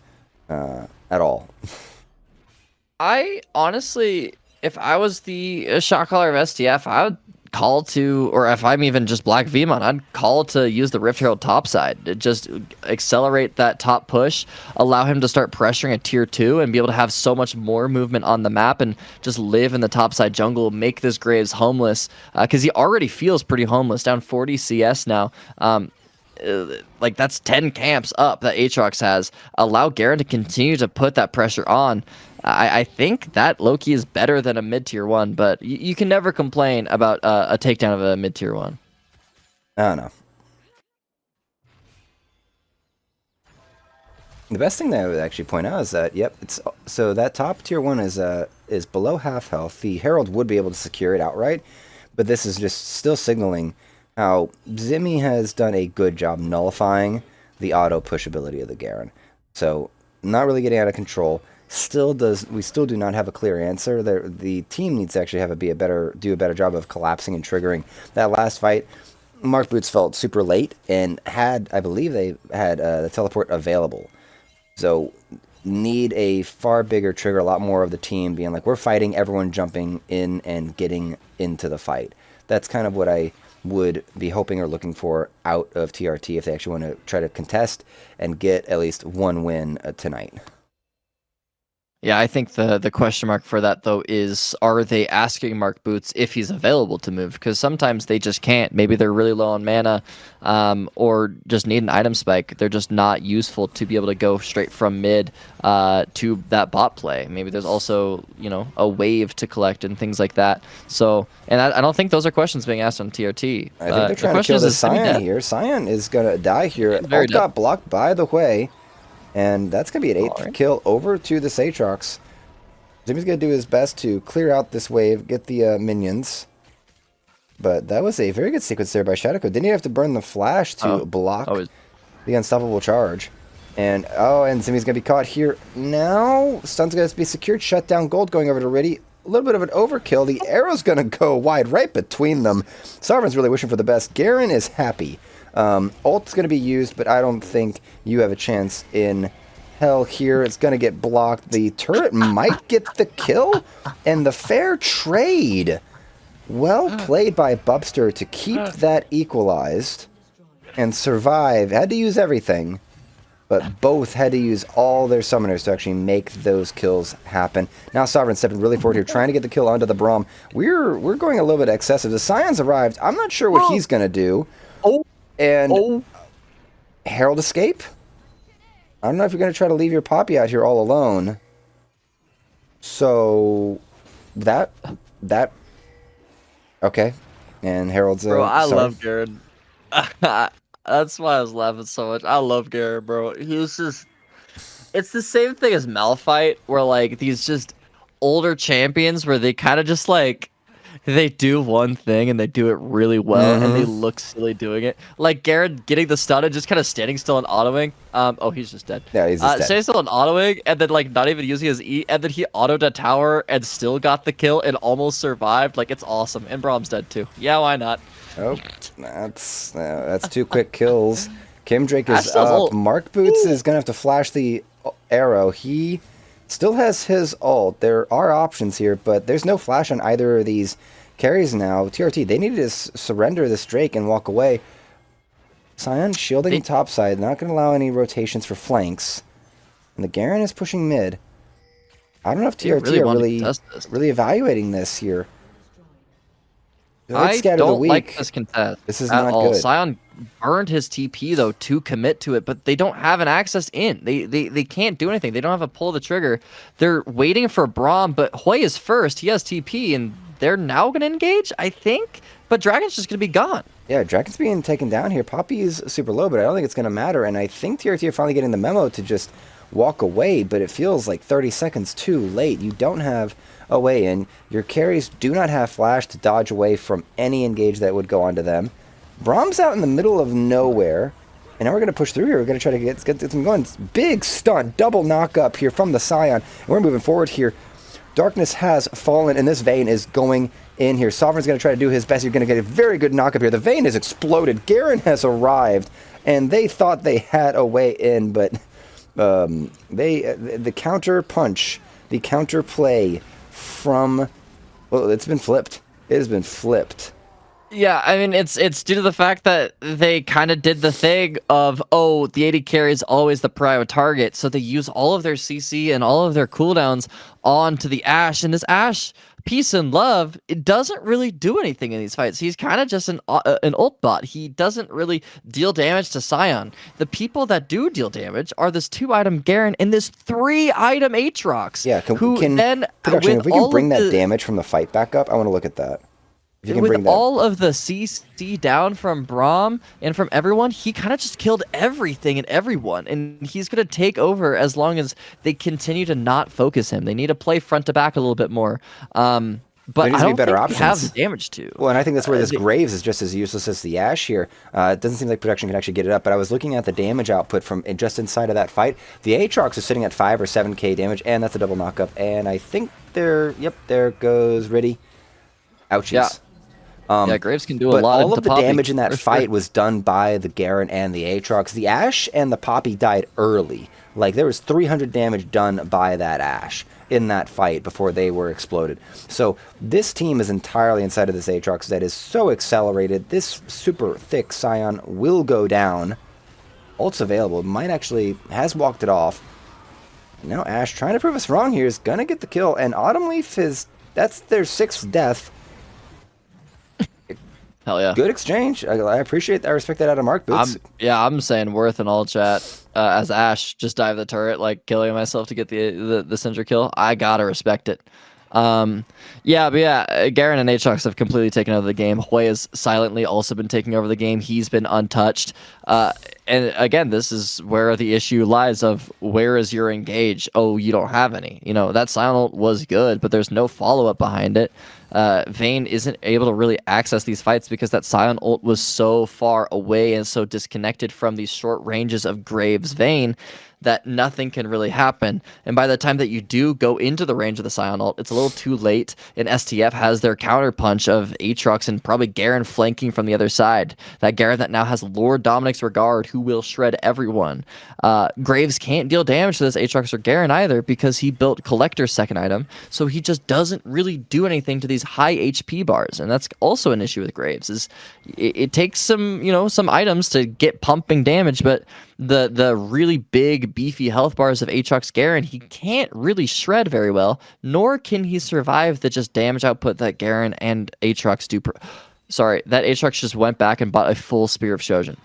at all.
I honestly, if I was the shot caller of SDF, I would call to, or if I'm even just Black Vmon, I'd call to use the Rift Herald topside to just accelerate that top push, allow him to start pressuring a tier 2 and be able to have so much more movement on the map and just live in the topside jungle, make this Graves homeless, because he already feels pretty homeless, down 40 CS now. Like that's 10 camps up that Aatrox has. Allow Garen to continue to put that pressure on. I think that Loki is better than a mid-tier 1, but you can never complain about a takedown of a mid-tier 1.
I don't know. The best thing that I would actually point out is that, yep, it's so that top tier 1 is below half health. The Herald would be able to secure it outright, but this is just still signaling how Zimmy has done a good job nullifying the auto push ability of the Garen. So not really getting out of control. We still do not have a clear answer. The team needs to actually do a better job of collapsing and triggering. That last fight, Mark Boots felt super late and I believe they had the teleport available. So need a far bigger trigger, a lot more of the team being like, we're fighting, everyone jumping in and getting into the fight. That's kind of what I would be hoping or looking for out of TRT if they actually want to try to contest and get at least one win tonight.
Yeah, I think the question mark for that, though, is are they asking Mark Boots if he's available to move? Because sometimes they just can't. Maybe they're really low on mana or just need an item spike. They're just not useful to be able to go straight from mid to that bot play. Maybe there's also, a wave to collect and things like that. So, and I don't think those are questions being asked on TRT.
I think they're trying to kill the Sion here. Sion is going to die here. Ult got blocked by the way. And that's going to be an 8th kill over to the Aatrox. Jimmy's going to do his best to clear out this wave, get the minions. But that was a very good sequence there by Shadowco. Didn't he have to burn the flash to block the unstoppable charge? And Zimmy's going to be caught here. Now, stun's going to be secured. Shut down gold going over to Riddy. A little bit of an overkill. The arrow's going to go wide right between them. Sovereign's really wishing for the best. Garen is happy. Ult's going to be used, but I don't think you have a chance in hell here. It's going to get blocked. The turret might get the kill, and the fair trade. Well played by Bubster to keep that equalized and survive. Had to use everything, but both had to use all their summoners to actually make those kills happen. Now Sovereign stepping really forward here, trying to get the kill onto the Braum. We're going a little bit excessive. The Scion's arrived. I'm not sure what he's going to do. And Herald escape? I don't know if you're going to try to leave your Poppy out here all alone. So, okay. And Herald's...
Bro, I love Garen. That's why I was laughing so much. I love Garen, bro. He's just... It's the same thing as Malphite, where, these just older champions where they kind of just, they do one thing and they do it really well and they look silly doing it. Like Garen getting the stun and just kind of standing still and autoing. He's just dead.
Yeah, he's just dead.
Standing still and autoing and then not even using his E, and then he autoed a tower and still got the kill and almost survived. It's awesome. And Braum's dead too. Yeah, why not?
Oh, that's 2 quick kills. Kim Drake is up. Mark Boots is gonna have to flash the arrow. He still has his ult. There are options here, but there's no flash on either of these carries now. TRT, they needed to surrender this Drake and walk away. Sion shielding topside, not going to allow any rotations for flanks. And the Garen is pushing mid. I don't know if TRT are really evaluating this here.
I don't like this contest.
This is
at
not
all.
good.
Sion burned his TP though to commit to it, but they don't have an access in. They can't do anything. They don't have a pull the trigger. They're waiting for Braum, but Hui is first. He has TP, and they're now going to engage, I think. but Dragon's just going to be gone.
Yeah, Dragon's being taken down here. Poppy is super low, but I don't think it's going to matter. And I think TRT are finally getting the memo to just walk away, but it feels like 30 seconds too late. You don't have a way in. Your carries do not have flash to dodge away from any engage that would go onto them. Brahm's out in the middle of nowhere. And now we're going to push through here. We're going to try to get them going. Big stunt, double knock up here from the Scion. And we're moving forward here. Darkness has fallen, and this Vayne is going in here. Sovereign's going to try to do his best. You're going to get a very good knock up here. The Vayne has exploded. Garen has arrived, and they thought they had a way in, but the counter punch, the counter play from, well, it's been flipped. It has been flipped.
Yeah, I mean, it's due to the fact that they kind of did the thing of, oh, the AD carry is always the prio target, so they use all of their CC and all of their cooldowns onto the Ashe, and this Ashe, peace and love, it doesn't really do anything in these fights. He's kind of just an ult bot. He doesn't really deal damage to Scion. The people that do deal damage are this 2-item Garen and this 3-item Aatrox.
Yeah,
production,
if we can bring that damage from the fight back up, I want to look at that.
With all of the CC down from Braum and from everyone, he kind of just killed everything and everyone, and he's going to take over as long as they continue to not focus him. They need to play front to back a little bit more. But I don't think they have the damage to.
Well, and I think that's where this Graves is just as useless as the Ashe here. It doesn't seem like production can actually get it up, but I was looking at the damage output from just inside of that fight. The Aatrox is sitting at 5 or 7k damage, and that's a double knockup, and I think there goes Riddy. Ouchies.
Yeah. Graves can do a lot.
But all of the damage in that fight was done by the Garen and the Aatrox. The Ashe and the Poppy died early. Like, there was 300 damage done by that Ashe in that fight before they were exploded. So this team is entirely inside of this Aatrox that is so accelerated. This super thick Scion will go down. Ult's available. Might actually has walked it off. Now Ashe, trying to prove us wrong here, is going to get the kill. And Autumn Leaf that's their 6th death.
Hell yeah.
Good exchange. I appreciate that. I respect that out of Mark Boots.
I'm saying worth in all chat. As Ashe just dive the turret, like killing myself to get the Syndra kill. I gotta respect it. Garen and Aatrox have completely taken over the game. Hui has silently also been taking over the game. He's been untouched. And again, this is where the issue lies of where is your engage? Oh, you don't have any. You know, that silent ult was good, but there's no follow-up behind it. Vayne isn't able to really access these fights because that silent ult was so far away and so disconnected from these short ranges of Graves' Vayne that nothing can really happen. And by the time that you do go into the range of the silent ult, it's a little too late, and STF has their counter punch of Aatrox and probably Garen flanking from the other side. That Garen that now has Lord Dominic's Regard, who will shred everyone. Graves can't deal damage to this Aatrox or Garen either because he built Collector's 2nd item, so he just doesn't really do anything to these high HP bars, and that's also an issue with Graves. Is it takes some items to get pumping damage, but the really big beefy health bars of Aatrox Garen, he can't really shred very well, nor can he survive the just damage output that Garen and Aatrox do. Sorry, that Aatrox just went back and bought a full Spear of Shojin.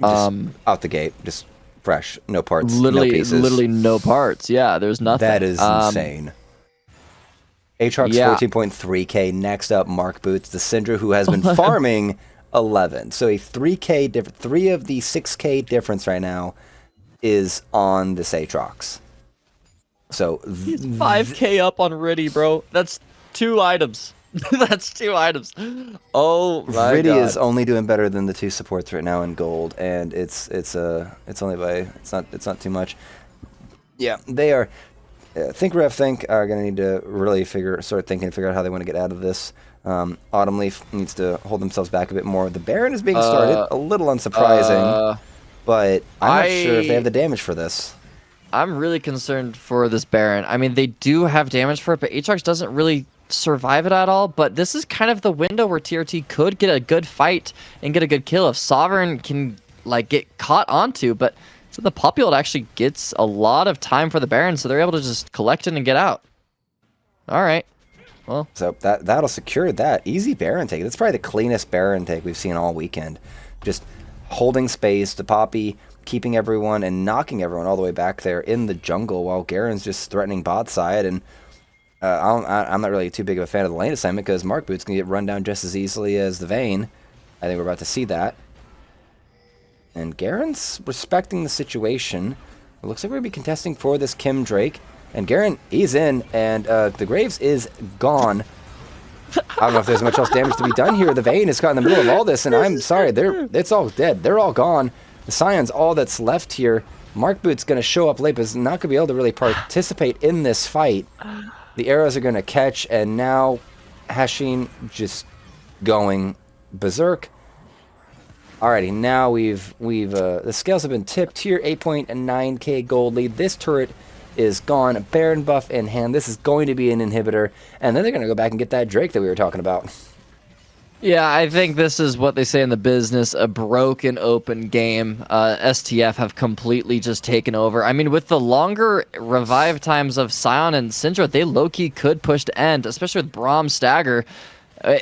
Out the gate, just fresh, no parts,
literally,
no pieces.
Literally no parts. Yeah, there's nothing.
That is insane. Aatrox 14.3k. Next up, Mark Boots, the Syndra, who has been farming 11. So a 3k difference, 3 of the 6k difference right now is on this Aatrox. So
he's 5k up on Riddy, bro. That's 2 items. That's 2 items. Oh my
Riddy
God.
is only doing better than the 2 supports right now in gold, and it's only by it's not too much. Yeah, they are. Think are going to need to really figure out how they want to get out of this. Autumn Leaf needs to hold themselves back a bit more. The Baron is being started, a little unsurprising, but I'm not sure if they have the damage for this.
I'm really concerned for this Baron. I mean, they do have damage for it, but Aatrox doesn't really survive it at all. But this is kind of the window where TRT could get a good fight and get a good kill if Sovereign can get caught onto, but. So the Poppy ult actually gets a lot of time for the Baron, so they're able to just collect it and get out. All right. Well,
so that'll secure that. Easy Baron take. That's probably the cleanest Baron take we've seen all weekend. Just holding space to Poppy, keeping everyone and knocking everyone all the way back there in the jungle while Garen's just threatening bot side. And I'm not really too big of a fan of the lane assignment because Mark Boots can get run down just as easily as the Vayne. I think we're about to see that. And Garen's respecting the situation. It looks like we're going to be contesting for this Kim Drake. And Garen, he's in, and the Graves is gone. I don't know if there's much else damage to be done here. The Vayne is caught in the middle of all this, and I'm sorry, it's all dead. They're all gone. The Scion's all that's left here. Mark Boot's going to show up late, but is not going to be able to really participate in this fight. The arrows are going to catch, and now Hashin just going berserk. Alrighty, now the scales have been tipped here. 8.9k gold lead. This turret is gone. Baron buff in hand. This is going to be an inhibitor, and then they're going to go back and get that Drake that we were talking about.
Yeah, I think this is what they say in the business, a broken open game. STF have completely just taken over. I mean, with the longer revive times of Scion and Syndra, they low-key could push to end, especially with Braum Stagger.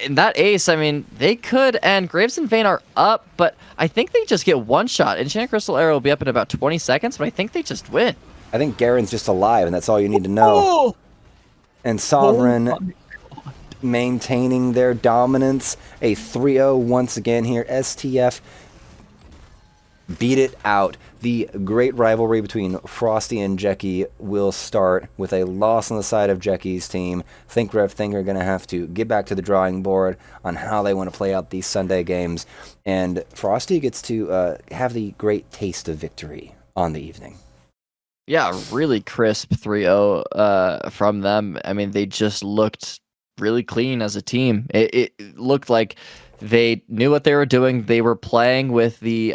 In that ace, I mean, they could, and Graves and Vayne are up, but I think they just get one shot. Enchanted Crystal Arrow will be up in about 20 seconds, but I think they just win.
I think Garen's just alive, and that's all you need to know.
Oh!
And Sovereign maintaining their dominance. A 3-0 once again here. STF beat it out. The great rivalry between Frosty and Jackie will start with a loss on the side of Jackie's team. Think Rev Think are going to have to get back to the drawing board on how they want to play out these Sunday games. And Frosty gets to have the great taste of victory on the evening.
Yeah, really crisp 3-0 from them. I mean, they just looked really clean as a team. It looked like they knew what they were doing. They were playing with the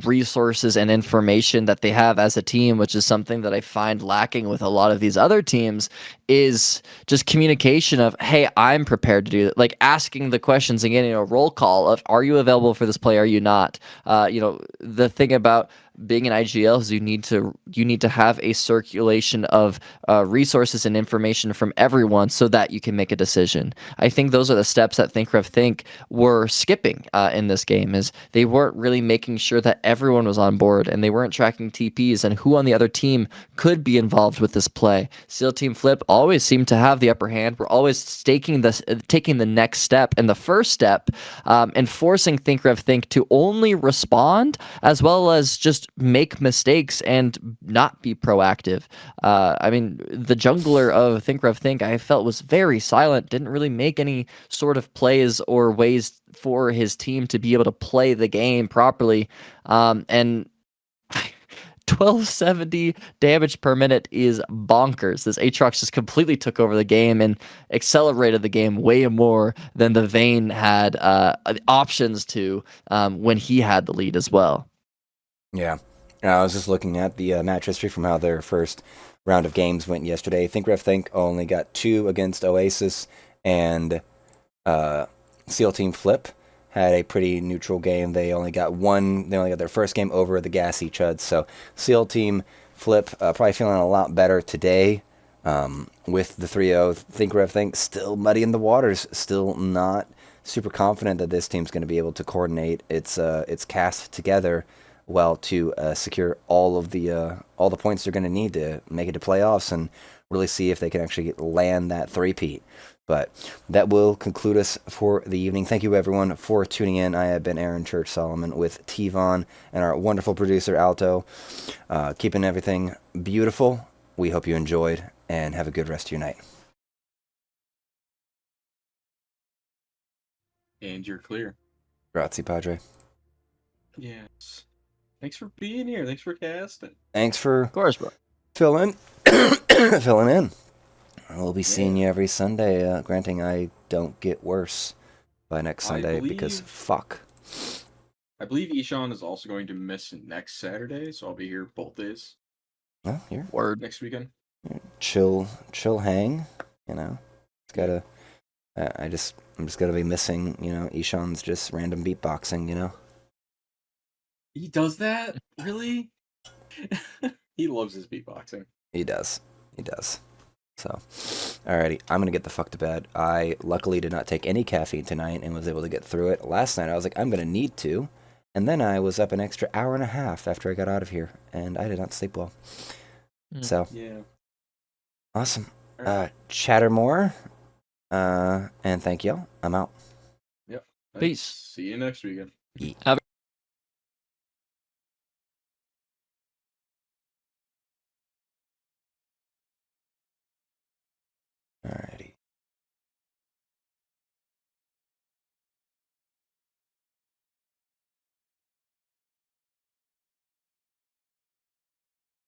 resources and information that they have as a team, which is something that I find lacking with a lot of these other teams, is just communication of, hey, I'm prepared to do that. Like asking the questions and getting a roll call of, are you available for this play? Are you not? The thing about being an IGL is you need to have a circulation of resources and information from everyone so that you can make a decision. I think those are the steps that Think were skipping in this game, is they weren't really making sure that everyone was on board, and they weren't tracking TPs and who on the other team could be involved with this play. SEAL Team Flip always seemed to have the upper hand. We're always taking the next step and the first step, and forcing Think to only respond as well as just make mistakes and not be proactive. I mean, the jungler of Think I felt was very silent, didn't really make any sort of plays or ways for his team to be able to play the game properly. And 1270 damage per minute is bonkers. This Aatrox just completely took over the game and accelerated the game way more than the Vayne had options to when he had the lead as well.
Yeah. I was just looking at the match history from how their first round of games went yesterday. Think only got 2 against Oasis, and SEAL Team Flip had a pretty neutral game. They only got 1. They only got their first game over the Gassy Chuds. So SEAL Team Flip probably feeling a lot better today with the 3-0. Think still muddy in the waters, still not super confident that this team's going to be able to coordinate its cast together well to secure all the points they're going to need to make it to playoffs and really see if they can actually land that three-peat. But that will conclude us for the evening. Thank you, everyone, for tuning in. I have been Aaron Church Solomon with Tvan and our wonderful producer, Alto, keeping everything beautiful. We hope you enjoyed, and have a good rest of your night.
And you're clear.
Grazie, Padre.
Yes. Thanks for being here. Thanks for casting.
Thanks for
Of course, bro.
filling in. We'll be seeing you every Sunday, granting I don't get worse by next Sunday because fuck.
I believe Ishan is also going to miss next Saturday, so I'll be here both days.
Well, here.
Word.
Next weekend.
Chill hang, It's gotta, I'm just gonna be missing, Ishan's just random beatboxing,
He does that? Really? He loves his beatboxing.
He does. So, alrighty, I'm gonna get the fuck to bed. I luckily did not take any caffeine tonight and was able to get through it. Last night I was like, I'm gonna need to, and then I was up an extra hour and a half after I got out of here, and I did not sleep well. So,
Yeah.
awesome. chatter more. And thank y'all. I'm out.
Yep.
Peace.
See you next weekend.
Have